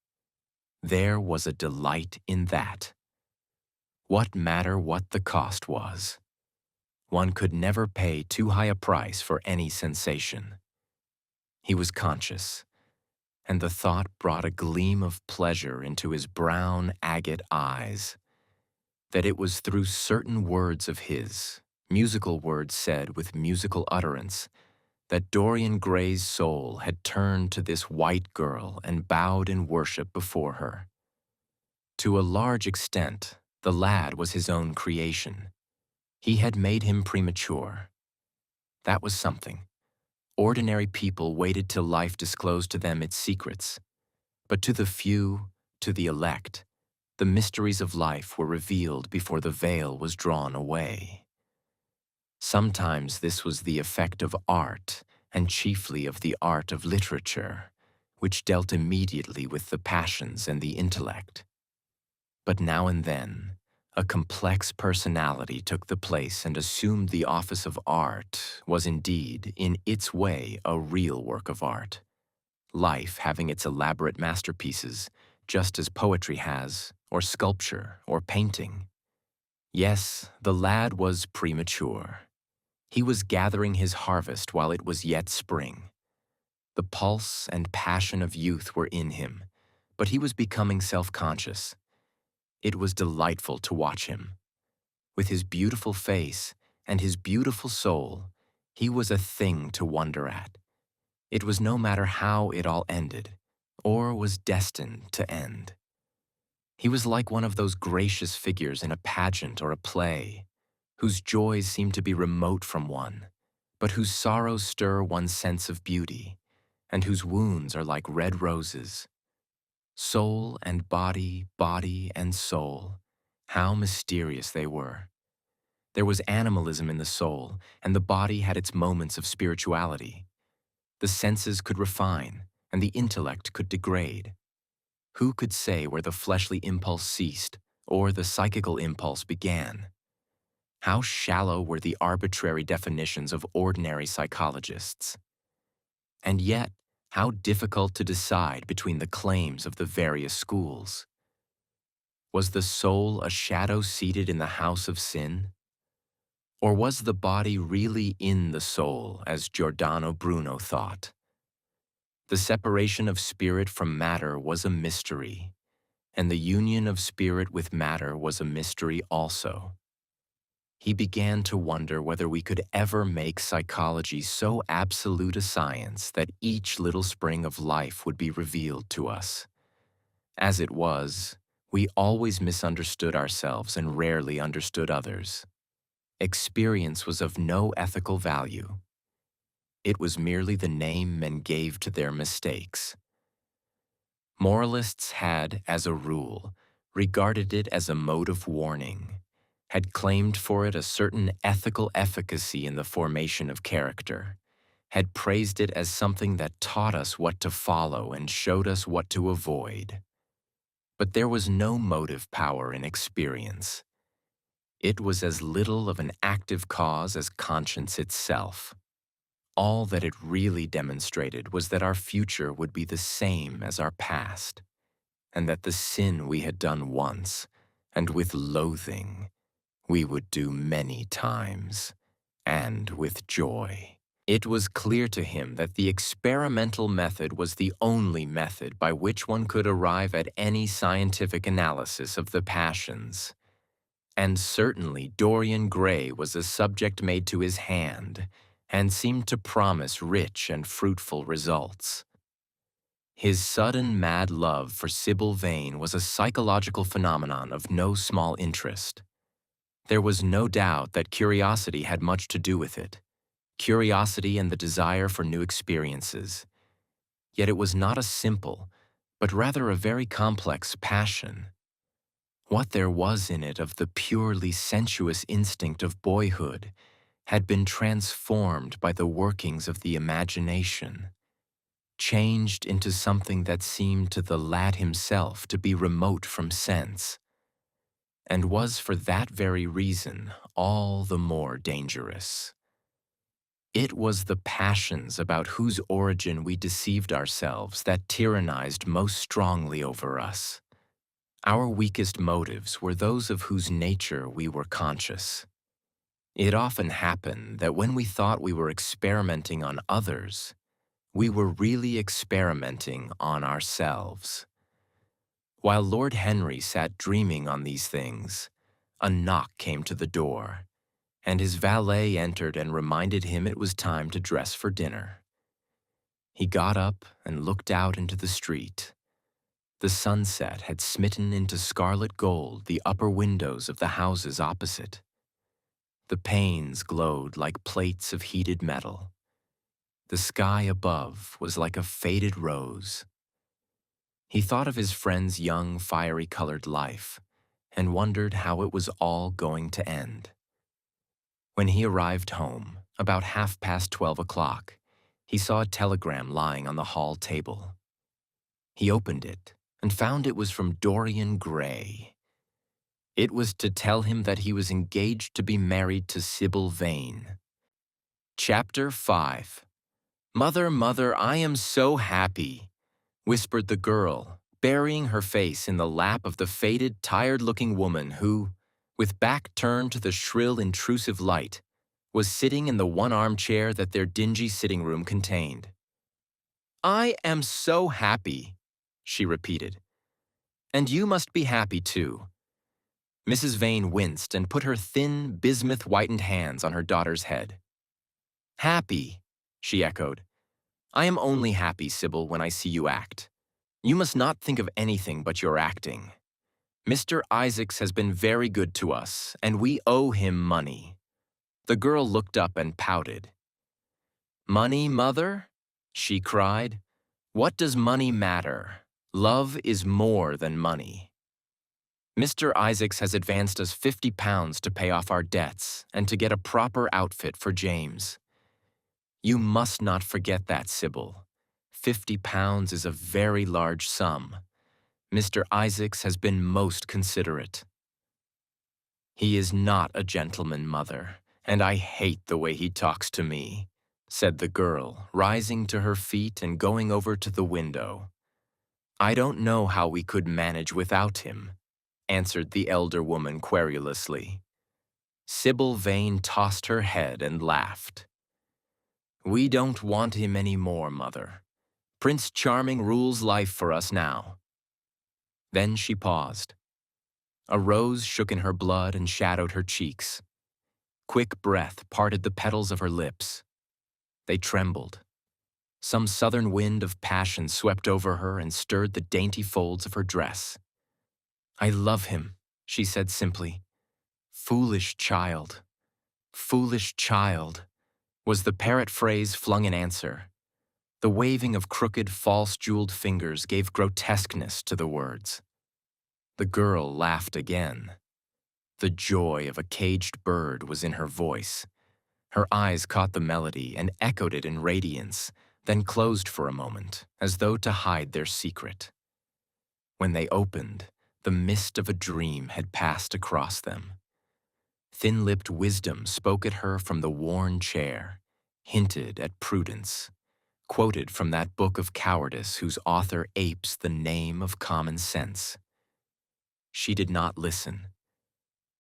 There was a delight in that. What matter what the cost was? One could never pay too high a price for any sensation. He was conscious, and the thought brought a gleam of pleasure into his brown, agate eyes, that it was through certain words of his, musical words said with musical utterance, that Dorian Gray's soul had turned to this white girl and bowed in worship before her. To a large extent, the lad was his own creation. He had made him premature. That was something. Ordinary people waited till life disclosed to them its secrets. But to the few, to the elect, the mysteries of life were revealed before the veil was drawn away. Sometimes this was the effect of art, and chiefly of the art of literature, which dealt immediately with the passions and the intellect. But now and then, a complex personality took the place and assumed the office of art, was indeed, in its way, a real work of art. Life having its elaborate masterpieces, just as poetry has, or sculpture, or painting. Yes, the lad was premature. He was gathering his harvest while it was yet spring. The pulse and passion of youth were in him, but he was becoming self-conscious. It was delightful to watch him. With his beautiful face and his beautiful soul, he was a thing to wonder at. It was no matter how it all ended, or was destined to end. He was like one of those gracious figures in a pageant or a play, whose joys seem to be remote from one, but whose sorrows stir one's sense of beauty, and whose wounds are like red roses. Soul and body, body and soul, how mysterious they were. There was animalism in the soul, and the body had its moments of spirituality. The senses could refine, and the intellect could degrade. Who could say where the fleshly impulse ceased, or the psychical impulse began? How shallow were the arbitrary definitions of ordinary psychologists. And yet, how difficult to decide between the claims of the various schools. Was the soul a shadow seated in the house of sin? Or was the body really in the soul, as Giordano Bruno thought? The separation of spirit from matter was a mystery, and the union of spirit with matter was a mystery also. He began to wonder whether we could ever make psychology so absolute a science that each little spring of life would be revealed to us. As it was, we always misunderstood ourselves and rarely understood others. Experience was of no ethical value. It was merely the name men gave to their mistakes. Moralists had, as a rule, regarded it as a mode of warning, had claimed for it a certain ethical efficacy in the formation of character, had praised it as something that taught us what to follow and showed us what to avoid. But there was no motive power in experience. It was as little of an active cause as conscience itself. All that it really demonstrated was that our future would be the same as our past, and that the sin we had done once, and with loathing, we would do many times, and with joy. It was clear to him that the experimental method was the only method by which one could arrive at any scientific analysis of the passions. And certainly Dorian Gray was a subject made to his hand, and seemed to promise rich and fruitful results. His sudden mad love for Sybil Vane was a psychological phenomenon of no small interest. There was no doubt that curiosity had much to do with it, curiosity and the desire for new experiences. Yet it was not a simple, but rather a very complex passion. What there was in it of the purely sensuous instinct of boyhood had been transformed by the workings of the imagination, changed into something that seemed to the lad himself to be remote from sense, and was for that very reason all the more dangerous. It was the passions about whose origin we deceived ourselves that tyrannized most strongly over us. Our weakest motives were those of whose nature we were conscious. It often happened that when we thought we were experimenting on others, we were really experimenting on ourselves. While Lord Henry sat dreaming on these things, a knock came to the door, and his valet entered and reminded him it was time to dress for dinner. He got up and looked out into the street. The sunset had smitten into scarlet gold the upper windows of the houses opposite. The panes glowed like plates of heated metal. The sky above was like a faded rose. He thought of his friend's young, fiery-colored life and wondered how it was all going to end. When he arrived home, about 12:30 o'clock, he saw a telegram lying on the hall table. He opened it and found it was from Dorian Gray. It was to tell him that he was engaged to be married to Sybil Vane. Chapter 5. "Mother, mother, I am so happy," whispered the girl, burying her face in the lap of the faded, tired-looking woman who, with back turned to the shrill, intrusive light, was sitting in the one armchair that their dingy sitting room contained. "I am so happy," she repeated. "And you must be happy, too." Mrs. Vane winced and put her thin, bismuth-whitened hands on her daughter's head. "Happy," she echoed. "I am only happy, Sybil, when I see you act. You must not think of anything but your acting. Mr. Isaacs has been very good to us, and we owe him money." The girl looked up and pouted. "Money, mother?" she cried. "What does money matter? Love is more than money. Mr. Isaacs has advanced us £50 to pay off our debts and to get a proper outfit for James. You must not forget that, Sybil. £50 is a very large sum. Mr. Isaacs has been most considerate." "He is not a gentleman, mother, and I hate the way he talks to me," said the girl, rising to her feet and going over to the window. "I don't know how we could manage without him," answered the elder woman querulously. Sybil Vane tossed her head and laughed. "We don't want him any more, mother. Prince Charming rules life for us now." Then she paused. A rose shook in her blood and shadowed her cheeks. Quick breath parted the petals of her lips. They trembled. Some southern wind of passion swept over her and stirred the dainty folds of her dress. "I love him," she said simply. "Foolish child, foolish child," was the parrot phrase flung in answer. The waving of crooked, false-jeweled fingers gave grotesqueness to the words. The girl laughed again. The joy of a caged bird was in her voice. Her eyes caught the melody and echoed it in radiance, then closed for a moment, as though to hide their secret. When they opened, the mist of a dream had passed across them. Thin-lipped wisdom spoke at her from the worn chair, hinted at prudence, quoted from that book of cowardice whose author apes the name of common sense. She did not listen.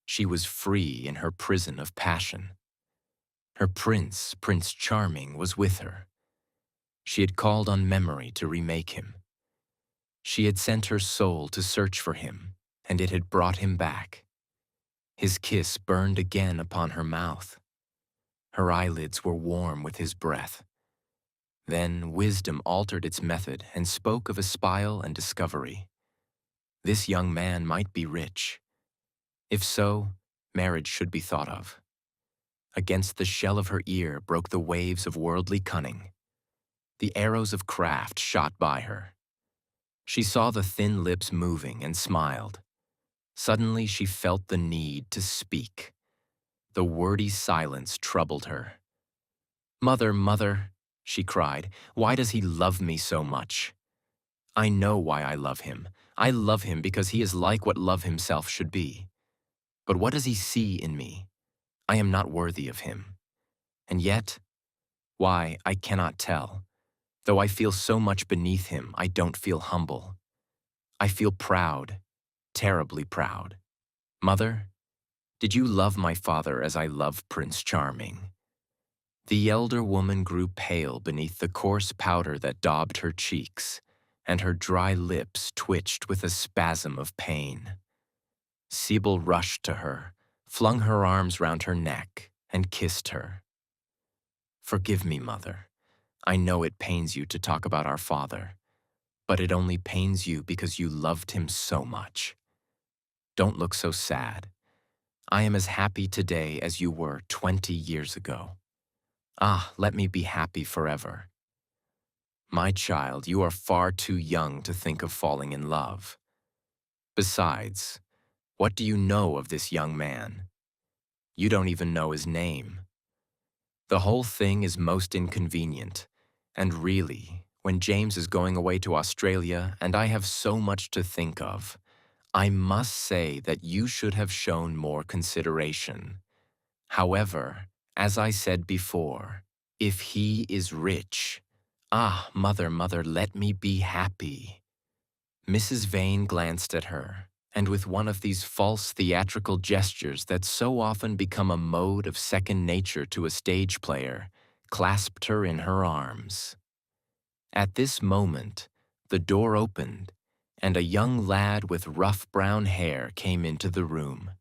She was free in her prison of passion. Her prince, Prince Charming, was with her. She had called on memory to remake him. She had sent her soul to search for him, and it had brought him back. His kiss burned again upon her mouth. Her eyelids were warm with his breath. Then wisdom altered its method and spoke of espial and discovery. This young man might be rich. If so, marriage should be thought of. Against the shell of her ear broke the waves of worldly cunning. The arrows of craft shot by her. She saw the thin lips moving and smiled. Suddenly she felt the need to speak. The wordy silence troubled her. "Mother, mother," she cried, "why does he love me so much? I know why I love him. I love him because he is like what love himself should be. But what does he see in me? I am not worthy of him. And yet, why, I cannot tell. Though I feel so much beneath him, I don't feel humble. I feel proud, terribly proud. Mother, did you love my father as I love Prince Charming?" The elder woman grew pale beneath the coarse powder that daubed her cheeks, and her dry lips twitched with a spasm of pain. Sybil rushed to her, flung her arms round her neck, and kissed her. "Forgive me, mother. I know it pains you to talk about our father, but it only pains you because you loved him so much. Don't look so sad. I am as happy today as you were 20 years ago. Ah, let me be happy forever. My child, you are far too young to think of falling in love. Besides, what do you know of this young man? You don't even know his name. The whole thing is most inconvenient, and really, when James is going away to Australia and I have so much to think of, I must say that you should have shown more consideration. However, as I said before, if he is rich, ah, mother, mother, let me be happy." Mrs. Vane glanced at her, and with one of these false theatrical gestures that so often become a mode of second nature to a stage player, clasped her in her arms. At this moment, the door opened, and a young lad with rough brown hair came into the room.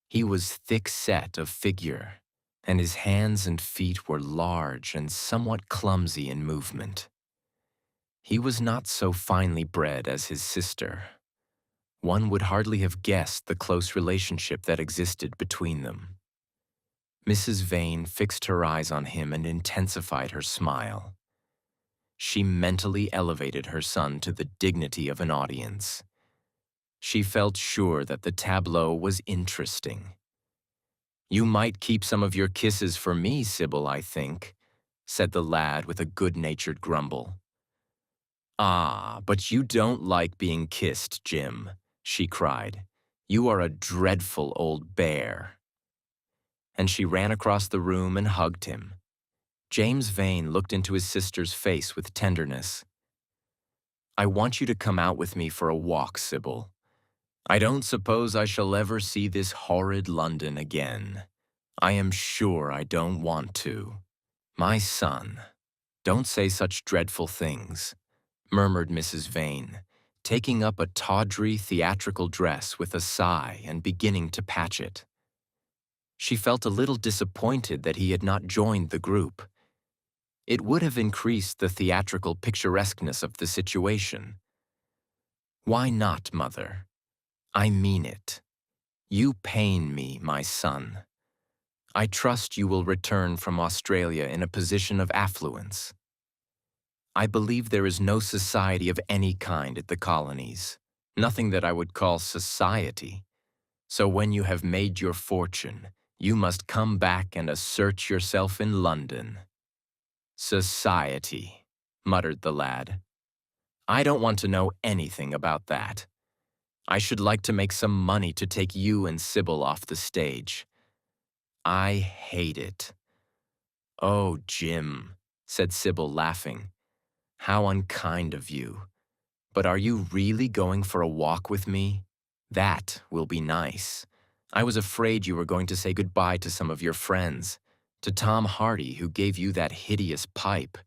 He was thick-set of figure, and his hands and feet were large and somewhat clumsy in movement. He was not so finely bred as his sister. One would hardly have guessed the close relationship that existed between them. Mrs. Vane fixed her eyes on him and intensified her smile. She mentally elevated her son to the dignity of an audience. She felt sure that the tableau was interesting. "You might keep some of your kisses for me, Sybil, I think," said the lad with a good-natured grumble. "Ah, but you don't like being kissed, Jim," she cried. "You are a dreadful old bear." And she ran across the room and hugged him. James Vane looked into his sister's face with tenderness. "I want you to come out with me for a walk, Sybil. I don't suppose I shall ever see this horrid London again. I am sure I don't want to." "My son, don't say such dreadful things," murmured Mrs. Vane, taking up a tawdry theatrical dress with a sigh and beginning to patch it. She felt a little disappointed that he had not joined the group. It would have increased the theatrical picturesqueness of the situation. "Why not, mother? I mean it. You pain me, my son. I trust you will return from Australia in a position of affluence. I believe there is no society of any kind at the colonies, nothing that I would call society. So when you have made your fortune, you must come back and assert yourself in London. Society, muttered the lad. I don't want to know anything about that. I should like to make some money to take you and Sybil off the stage. I hate it. Oh, Jim, said Sybil, laughing. How unkind of you. But are you really going for a walk with me? That will be nice. I was afraid you were going to say goodbye to some of your friends, to Tom Hardy, who gave you that hideous pipe,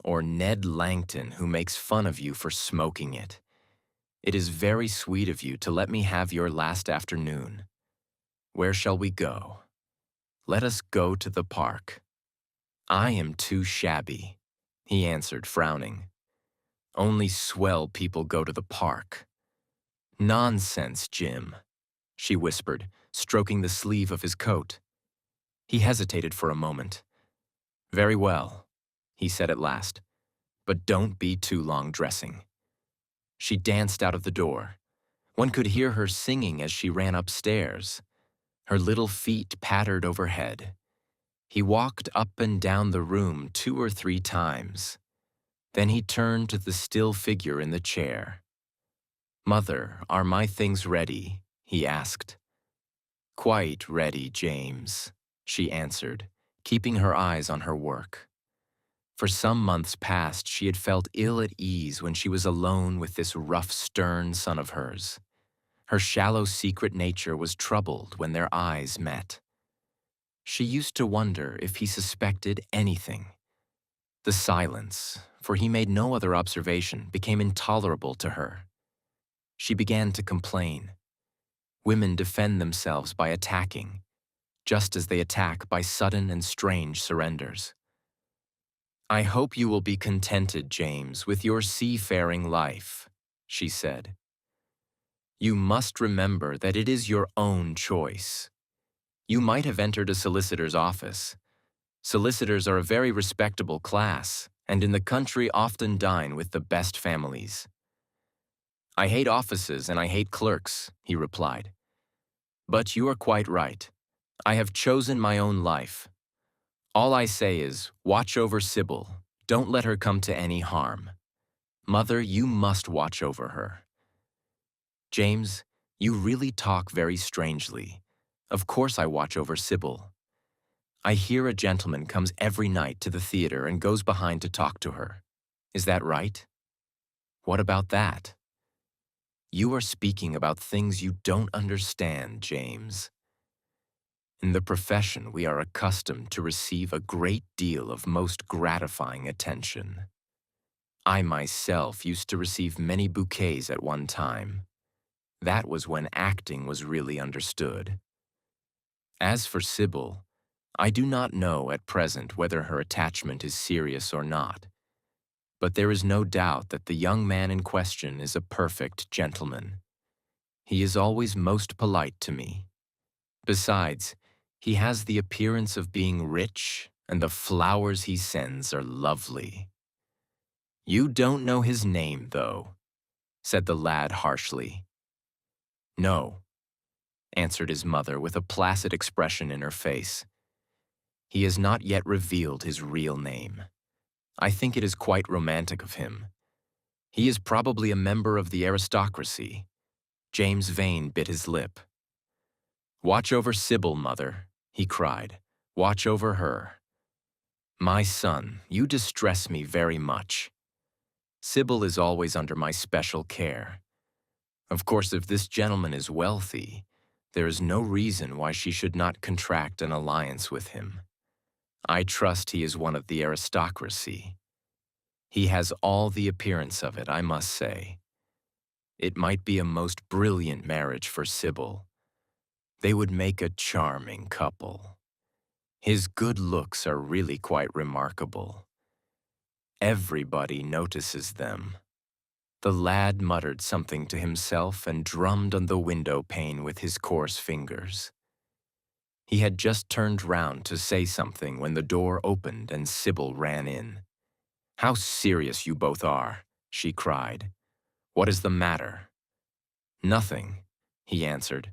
or Ned Langton, who makes fun of you for smoking it. It is very sweet of you to let me have your last afternoon. Where shall we go? Let us go to the park. I am too shabby, he answered, frowning. Only swell people go to the park. Nonsense, Jim, she whispered, stroking the sleeve of his coat. He hesitated for a moment. Very well, he said at last, but don't be too long dressing. She danced out of the door. One could hear her singing as she ran upstairs. Her little feet pattered overhead. He walked up and down the room 2 or 3 times. Then he turned to the still figure in the chair. Mother, are my things ready? He asked. Quite ready, James, she answered, keeping her eyes on her work. For some months past, she had felt ill at ease when she was alone with this rough, stern son of hers. Her shallow, secret nature was troubled when their eyes met. She used to wonder if he suspected anything. The silence, for he made no other observation, became intolerable to her. She began to complain. Women defend themselves by attacking, just as they attack by sudden and strange surrenders. I hope you will be contented, James, with your seafaring life, she said. You must remember that it is your own choice. You might have entered a solicitor's office. Solicitors are a very respectable class, and in the country often dine with the best families. I hate offices and I hate clerks, he replied. But you are quite right. I have chosen my own life. All I say is, watch over Sybil. Don't let her come to any harm. Mother, you must watch over her. James, you really talk very strangely. Of course I watch over Sybil. I hear a gentleman comes every night to the theater and goes behind to talk to her. Is that right? What about that? You are speaking about things you don't understand, James. In the profession, we are accustomed to receive a great deal of most gratifying attention. I myself used to receive many bouquets at one time. That was when acting was really understood. As for Sybil, I do not know at present whether her attachment is serious or not, but there is no doubt that the young man in question is a perfect gentleman. He is always most polite to me. Besides, he has the appearance of being rich, and the flowers he sends are lovely. You don't know his name, though, said the lad harshly. No, answered his mother with a placid expression in her face. He has not yet revealed his real name. I think it is quite romantic of him. He is probably a member of the aristocracy. James Vane bit his lip. Watch over Sybil, mother, he cried. Watch over her. My son, you distress me very much. Sybil is always under my special care. Of course, if this gentleman is wealthy, there is no reason why she should not contract an alliance with him. I trust he is one of the aristocracy. He has all the appearance of it, I must say. It might be a most brilliant marriage for Sybil. They would make a charming couple. His good looks are really quite remarkable. Everybody notices them. The lad muttered something to himself and drummed on the window pane with his coarse fingers. He had just turned round to say something when the door opened and Sybil ran in. How serious you both are, she cried. What is the matter? Nothing, he answered.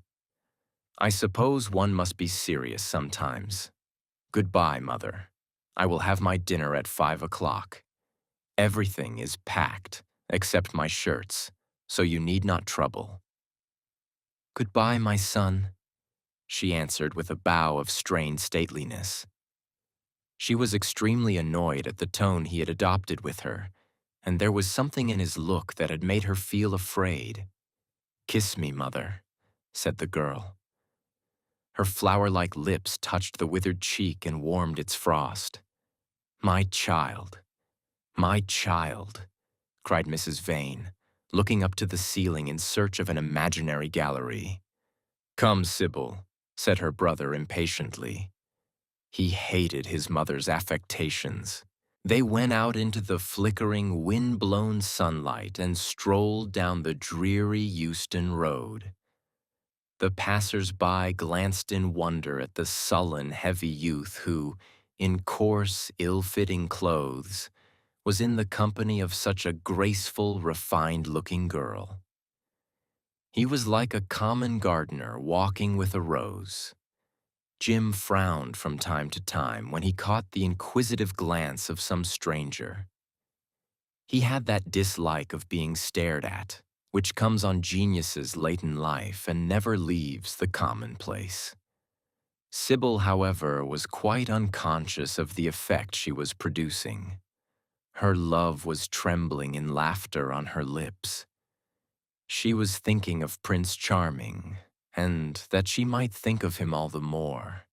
I suppose one must be serious sometimes. Goodbye, Mother. I will have my dinner at 5 o'clock. Everything is packed, except my shirts, so you need not trouble. Goodbye, my son, she answered with a bow of strained stateliness. She was extremely annoyed at the tone he had adopted with her, and there was something in his look that had made her feel afraid. Kiss me, Mother, said the girl. Her flower-like lips touched the withered cheek and warmed its frost. My child, cried Mrs. Vane, looking up to the ceiling in search of an imaginary gallery. Come, Sybil, said her brother impatiently. He hated his mother's affectations. They went out into the flickering, wind-blown sunlight and strolled down the dreary Euston Road. The passers-by glanced in wonder at the sullen, heavy youth who, in coarse, ill-fitting clothes, was in the company of such a graceful, refined-looking girl. He was like a common gardener walking with a rose. Jim frowned from time to time when he caught the inquisitive glance of some stranger. He had that dislike of being stared at, which comes on geniuses late in life and never leaves the commonplace. Sybil, however, was quite unconscious of the effect she was producing. Her love was trembling in laughter on her lips. She was thinking of Prince Charming, and that she might think of him all the more.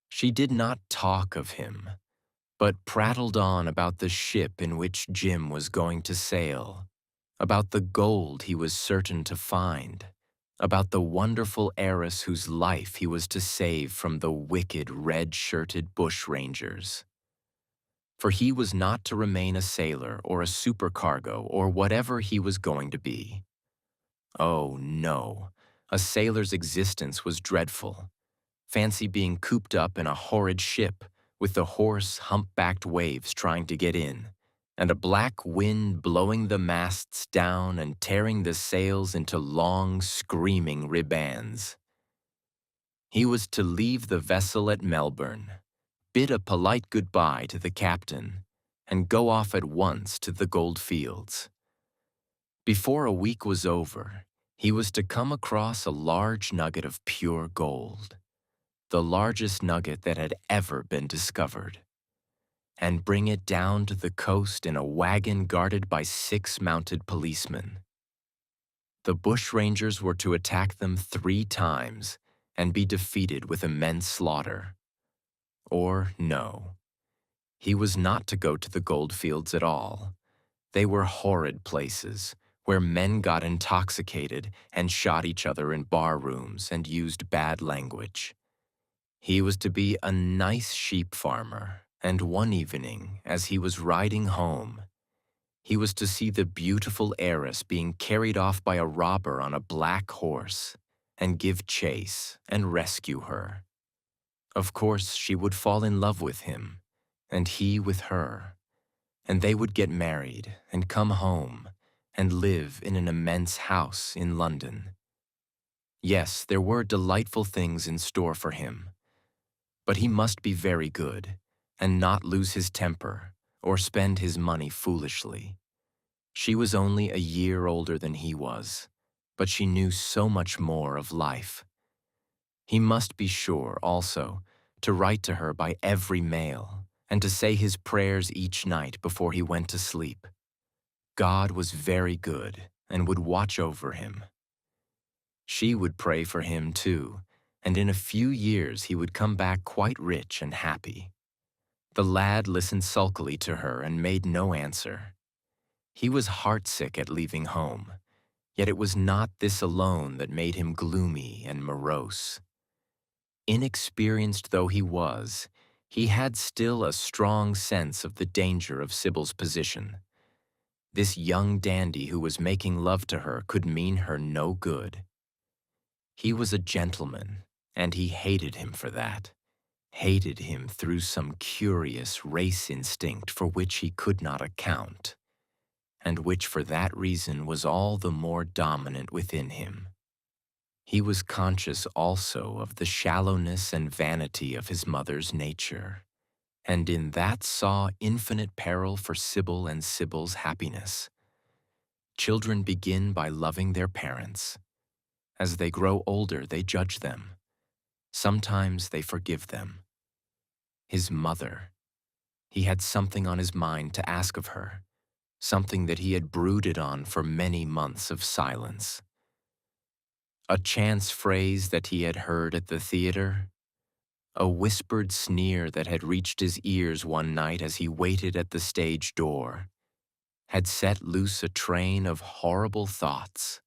She did not talk of him, but prattled on about the ship in which Jim was going to sail, about the gold he was certain to find, about the wonderful heiress whose life he was to save from the wicked red-shirted bushrangers. For he was not to remain a sailor or a supercargo or whatever he was going to be. Oh, no, a sailor's existence was dreadful. Fancy being cooped up in a horrid ship, with the hoarse, hump-backed waves trying to get in, and a black wind blowing the masts down and tearing the sails into long, screaming ribands. He was to leave the vessel at Melbourne, bid a polite goodbye to the captain, and go off at once to the goldfields. Before a week was over, he was to come across a large nugget of pure gold, the largest nugget that had ever been discovered, and bring it down to the coast in a wagon guarded by 6 mounted policemen. The bushrangers were to attack them 3 times and be defeated with immense slaughter. Or no, he was not to go to the goldfields at all. They were horrid places, where men got intoxicated and shot each other in bar rooms and used bad language. He was to be a nice sheep farmer, and one evening, as he was riding home, he was to see the beautiful heiress being carried off by a robber on a black horse, and give chase and rescue her. Of course, she would fall in love with him, and he with her, and they would get married and come home and live in an immense house in London. Yes, there were delightful things in store for him, but he must be very good and not lose his temper or spend his money foolishly. She was only a year older than he was, but she knew so much more of life. He must be sure, also, to write to her by every mail and to say his prayers each night before he went to sleep. God was very good and would watch over him. She would pray for him too, and in a few years he would come back quite rich and happy. The lad listened sulkily to her and made no answer. He was heartsick at leaving home, yet it was not this alone that made him gloomy and morose. Inexperienced though he was, he had still a strong sense of the danger of Sybil's position. This young dandy who was making love to her could mean her no good. He was a gentleman, and he hated him for that, hated him through some curious race instinct for which he could not account, and which for that reason was all the more dominant within him. He was conscious also of the shallowness and vanity of his mother's nature, and in that saw infinite peril for Sybil and Sybil's happiness. Children begin by loving their parents. As they grow older, they judge them. Sometimes they forgive them. His mother. He had something on his mind to ask of her, something that he had brooded on for many months of silence. A chance phrase that he had heard at the theater, a whispered sneer that had reached his ears one night as he waited at the stage door, had set loose a train of horrible thoughts.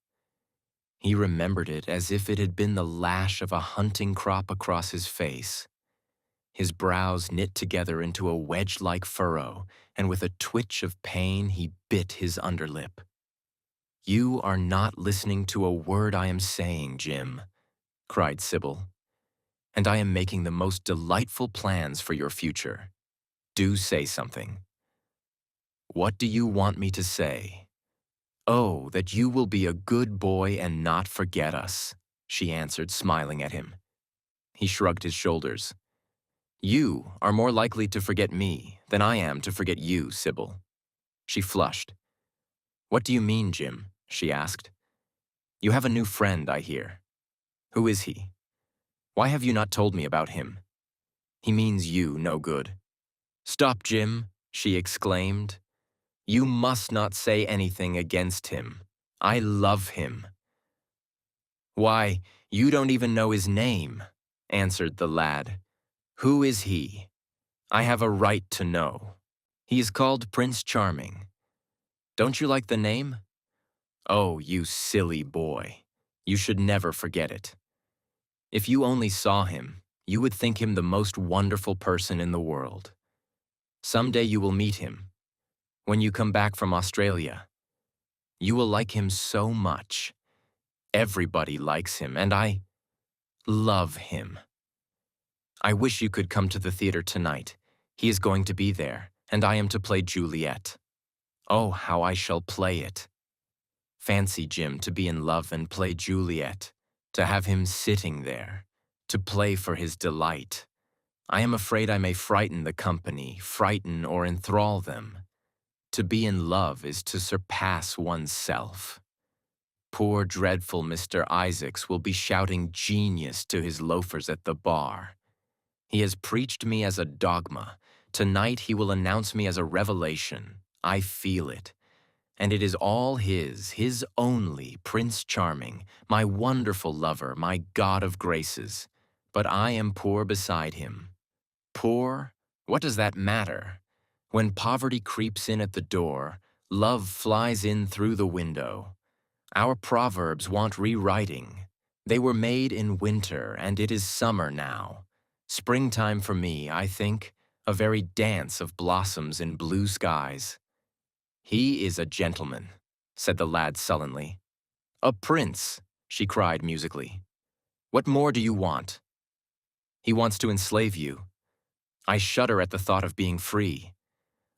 He remembered it as if it had been the lash of a hunting crop across his face. His brows knit together into a wedge-like furrow, and with a twitch of pain he bit his underlip. "You are not listening to a word I am saying, Jim," cried Sybil. "And I am making the most delightful plans for your future. Do say something." "What do you want me to say?" "Oh, that you will be a good boy and not forget us," she answered, smiling at him. He shrugged his shoulders. "You are more likely to forget me than I am to forget you, Sybil." She flushed. "What do you mean, Jim?" she asked. "You have a new friend, I hear. Who is he? Why have you not told me about him? He means you no good." "Stop, Jim," she exclaimed. "You must not say anything against him. I love him." "Why, you don't even know his name," answered the lad. "Who is he? I have a right to know. He is called Prince Charming. Don't you like the name? Oh, you silly boy. You should never forget it. If you only saw him, you would think him the most wonderful person in the world. Someday you will meet him. When you come back from Australia, you will like him so much. Everybody likes him, and I love him. I wish you could come to the theater tonight. He is going to be there, and I am to play Juliet. Oh, how I shall play it. Fancy, Jim, to be in love and play Juliet, to have him sitting there, to play for his delight. I am afraid I may frighten the company, frighten or enthrall them. To be in love is to surpass oneself. Poor dreadful Mr. Isaacs will be shouting genius to his loafers at the bar. He has preached me as a dogma. Tonight he will announce me as a revelation. I feel it. And it is all his only, Prince Charming, my wonderful lover, my god of graces. But I am poor beside him. Poor? What does that matter? When poverty creeps in at the door, love flies in through the window. Our proverbs want rewriting. They were made in winter, and it is summer now. Springtime for me, I think, a very dance of blossoms in blue skies. "He is a gentleman," said the lad sullenly. "A prince," she cried musically. "What more do you want?" "He wants to enslave you. I shudder at the thought of being free.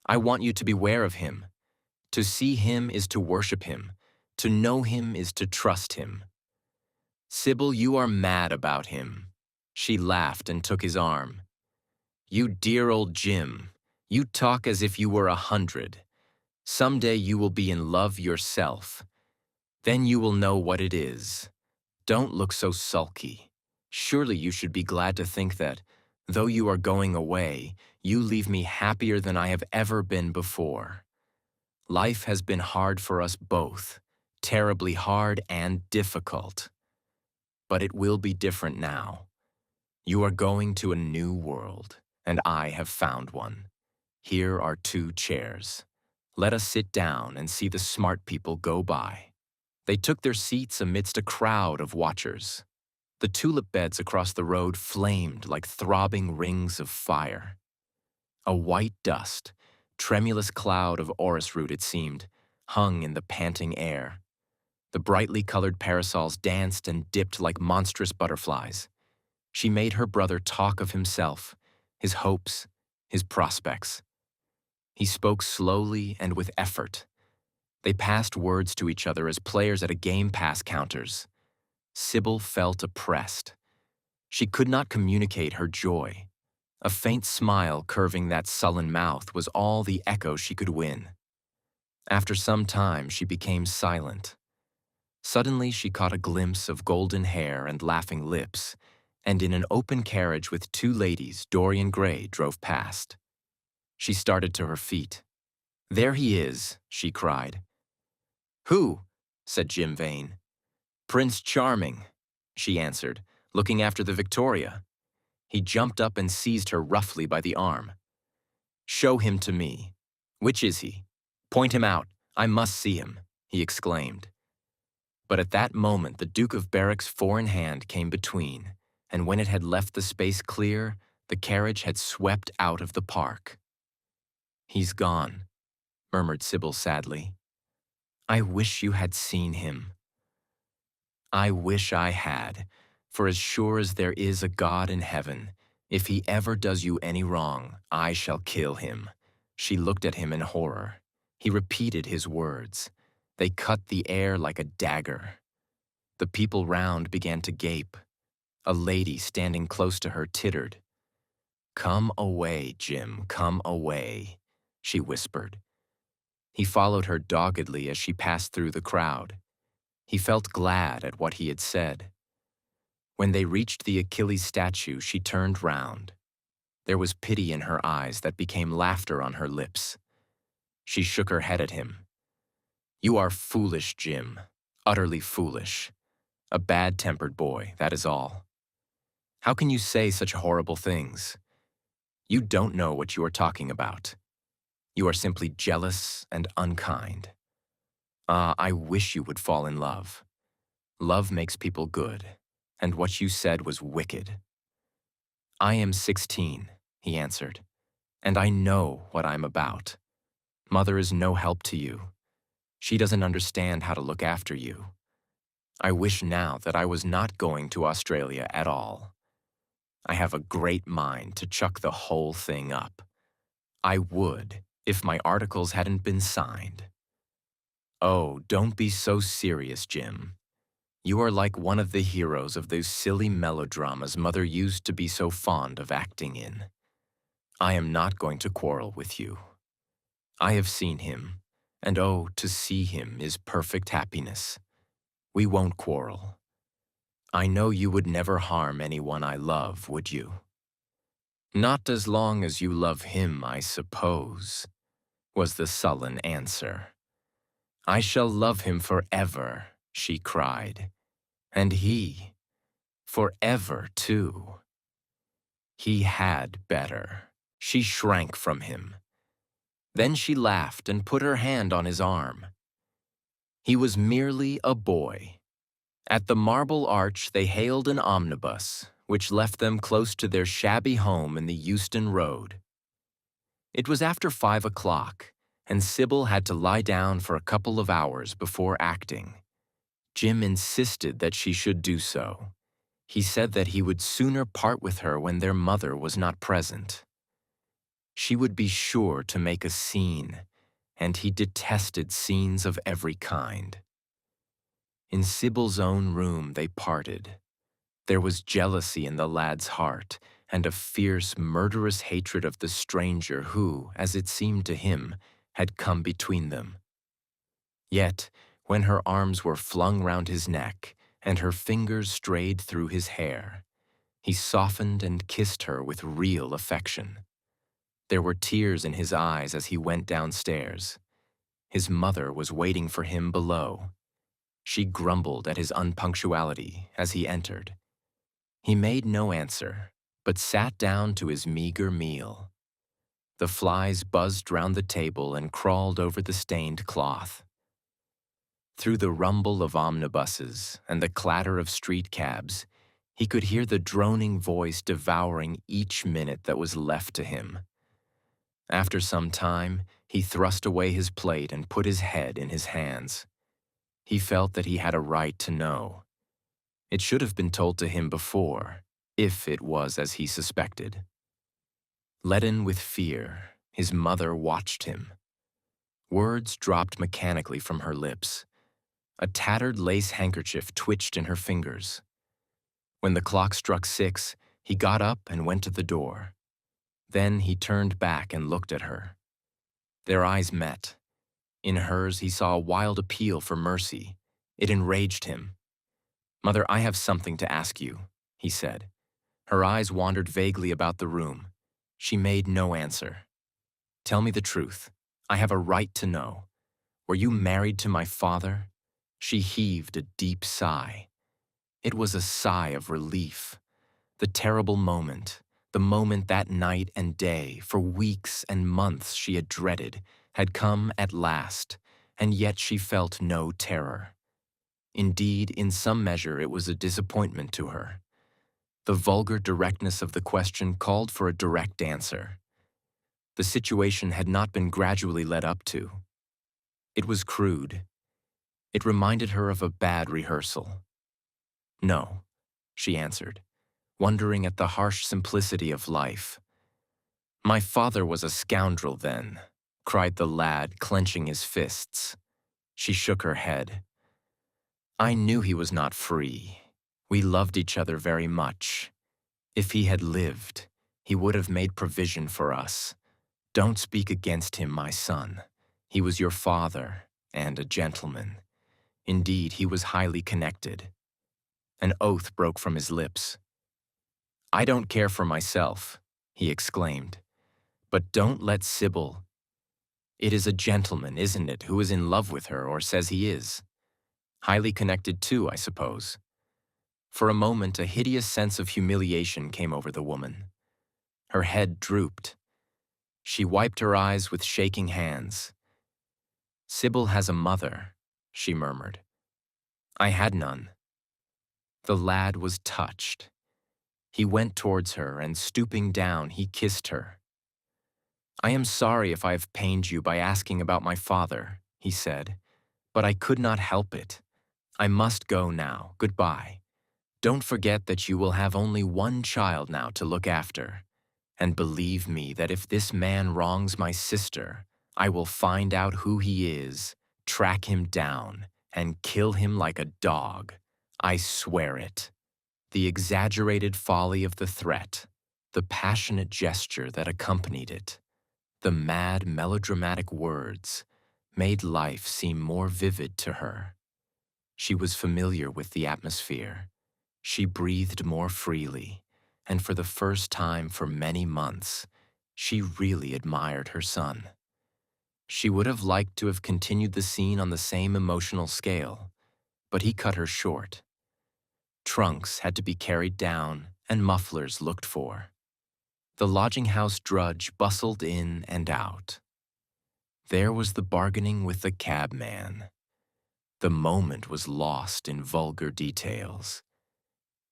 I want you to beware of him. To see him is to worship him. To know him is to trust him." "Sybil, you are mad about him." She laughed and took his arm. "You dear old Jim, you talk as if you were 100. Someday you will be in love yourself. Then you will know what it is. Don't look so sulky. Surely you should be glad to think that, though you are going away, you leave me happier than I have ever been before. Life has been hard for us both, terribly hard and difficult. But it will be different now. You are going to a new world, and I have found one. Here are 2 chairs. Let us sit down and see the smart people go by." They took their seats amidst a crowd of watchers. The tulip beds across the road flamed like throbbing rings of fire. A white dust, tremulous cloud of orris root it seemed, hung in the panting air. The brightly colored parasols danced and dipped like monstrous butterflies. She made her brother talk of himself, his hopes, his prospects. He spoke slowly and with effort. They passed words to each other as players at a game pass counters. Sybil felt oppressed. She could not communicate her joy. A faint smile curving that sullen mouth was all the echo she could win. After some time, she became silent. Suddenly, she caught a glimpse of golden hair and laughing lips, and in an open carriage with two ladies, Dorian Gray drove past. She started to her feet. "There he is," she cried. "Who?" said Jim Vane. "Prince Charming," she answered, looking after the Victoria. He jumped up and seized her roughly by the arm. "Show him to me. Which is he? Point him out. I must see him," he exclaimed. But at that moment the Duke of Berwick's four-in hand came between, and when it had left the space clear, the carriage had swept out of the park. "He's gone," murmured Sybil sadly. "I wish you had seen him." "I wish I had, for as sure as there is a God in heaven, if he ever does you any wrong, I shall kill him." She looked at him in horror. He repeated his words. They cut the air like a dagger. The people round began to gape. A lady standing close to her tittered. "Come away, Jim, come away," she whispered. He followed her doggedly as she passed through the crowd. He felt glad at what he had said. When they reached the Achilles statue, she turned round. There was pity in her eyes that became laughter on her lips. She shook her head at him. "You are foolish, Jim, utterly foolish. A bad-tempered boy, that is all. How can you say such horrible things? You don't know what you are talking about. You are simply jealous and unkind. Ah, I wish you would fall in love. Love makes people good, and what you said was wicked." "I am 16, he answered, "and I know what I'm about. Mother is no help to you. She doesn't understand how to look after you. I wish now that I was not going to Australia at all. I have a great mind to chuck the whole thing up. I would, if my articles hadn't been signed." "Oh, don't be so serious, Jim. You are like one of the heroes of those silly melodramas Mother used to be so fond of acting in. I am not going to quarrel with you. I have seen him, and oh, to see him is perfect happiness. We won't quarrel. I know you would never harm anyone I love, would you?" "Not as long as you love him, I suppose," was the sullen answer. "I shall love him forever," she cried. "And he, forever too." He had better. She shrank from him. Then she laughed and put her hand on his arm. He was merely a boy. At the Marble Arch they hailed an omnibus, which left them close to their shabby home in the Euston Road. It was after 5 o'clock, and Sybil had to lie down for a couple of hours before acting. Jim insisted that she should do so. He said that he would sooner part with her when their mother was not present. She would be sure to make a scene, and he detested scenes of every kind. In Sybil's own room they parted. There was jealousy in the lad's heart, and a fierce, murderous hatred of the stranger who, as it seemed to him, had come between them. Yet, when her arms were flung round his neck, and her fingers strayed through his hair, he softened and kissed her with real affection. There were tears in his eyes as he went downstairs. His mother was waiting for him below. She grumbled at his unpunctuality as he entered. He made no answer, but sat down to his meager meal. The flies buzzed round the table and crawled over the stained cloth. Through the rumble of omnibuses and the clatter of street cabs, he could hear the droning voice devouring each minute that was left to him. After some time, he thrust away his plate and put his head in his hands. He felt that he had a right to know. It should have been told to him before, if it was as he suspected. Leaden with fear, his mother watched him. Words dropped mechanically from her lips. A tattered lace handkerchief twitched in her fingers. When the clock struck 6, he got up and went to the door. Then he turned back and looked at her. Their eyes met. In hers, he saw a wild appeal for mercy. It enraged him. "Mother, I have something to ask you," he said. Her eyes wandered vaguely about the room. She made no answer. "Tell me the truth. I have a right to know. Were you married to my father?" She heaved a deep sigh. It was a sigh of relief. The terrible moment, the moment that night and day, for weeks and months she had dreaded, had come at last, and yet she felt no terror. Indeed, in some measure it was a disappointment to her. The vulgar directness of the question called for a direct answer. The situation had not been gradually led up to. It was crude. It reminded her of a bad rehearsal. "No," she answered, wondering at the harsh simplicity of life. "My father was a scoundrel then," cried the lad, clenching his fists. She shook her head. "I knew he was not free. We loved each other very much. If he had lived, he would have made provision for us. Don't speak against him, my son. He was your father, and a gentleman. Indeed, he was highly connected." An oath broke from his lips. "I don't care for myself," he exclaimed. "But don't let Sybil—" "It is a gentleman, isn't it, who is in love with her or says he is? Highly connected too, I suppose." For a moment, a hideous sense of humiliation came over the woman. Her head drooped. She wiped her eyes with shaking hands. "Sybil has a mother," she murmured. "I had none." The lad was touched. He went towards her, and stooping down, he kissed her. "I am sorry if I have pained you by asking about my father," he said, "but I could not help it. I must go now. Goodbye. Don't forget that you will have only one child now to look after. And believe me that if this man wrongs my sister, I will find out who he is, track him down, and kill him like a dog. I swear it." The exaggerated folly of the threat, the passionate gesture that accompanied it, the mad melodramatic words, made life seem more vivid to her. She was familiar with the atmosphere. She breathed more freely, and for the first time for many months, she really admired her son. She would have liked to have continued the scene on the same emotional scale, but he cut her short. Trunks had to be carried down and mufflers looked for. The lodging-house drudge bustled in and out. There was the bargaining with the cabman. The moment was lost in vulgar details.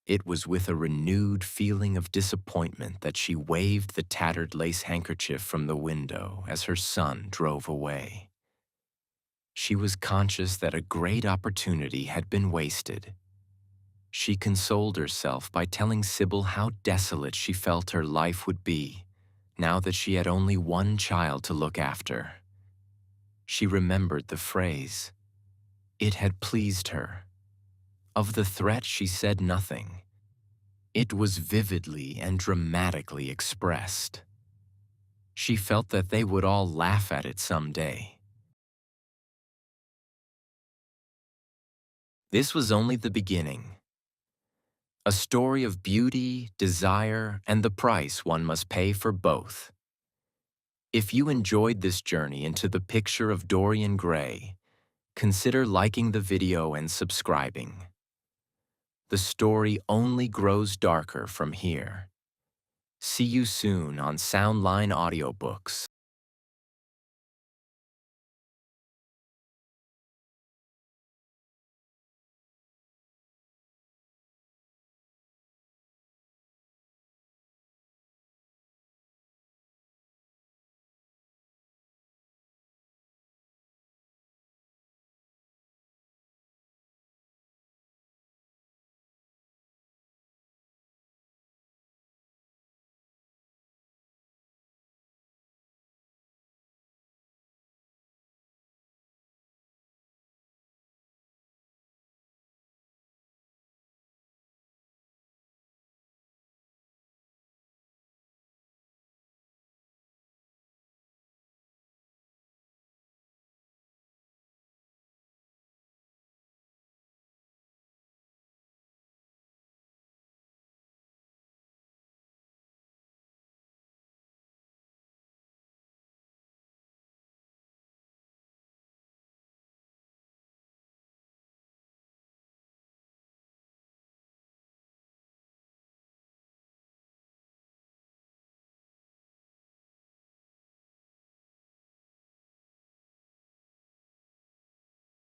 It was with a renewed feeling of disappointment that she waved the tattered lace handkerchief from the window as her son drove away. She was conscious that a great opportunity had been wasted. She consoled herself by telling Sybil how desolate she felt her life would be, now that she had only one child to look after. She remembered the phrase. It had pleased her. Of the threat she said nothing. It was vividly and dramatically expressed. She felt that they would all laugh at it someday. This was only the beginning. A story of beauty, desire, and the price one must pay for both. If you enjoyed this journey into the picture of Dorian Gray, consider liking the video and subscribing. The story only grows darker from here. See you soon on SoundLine Audiobooks.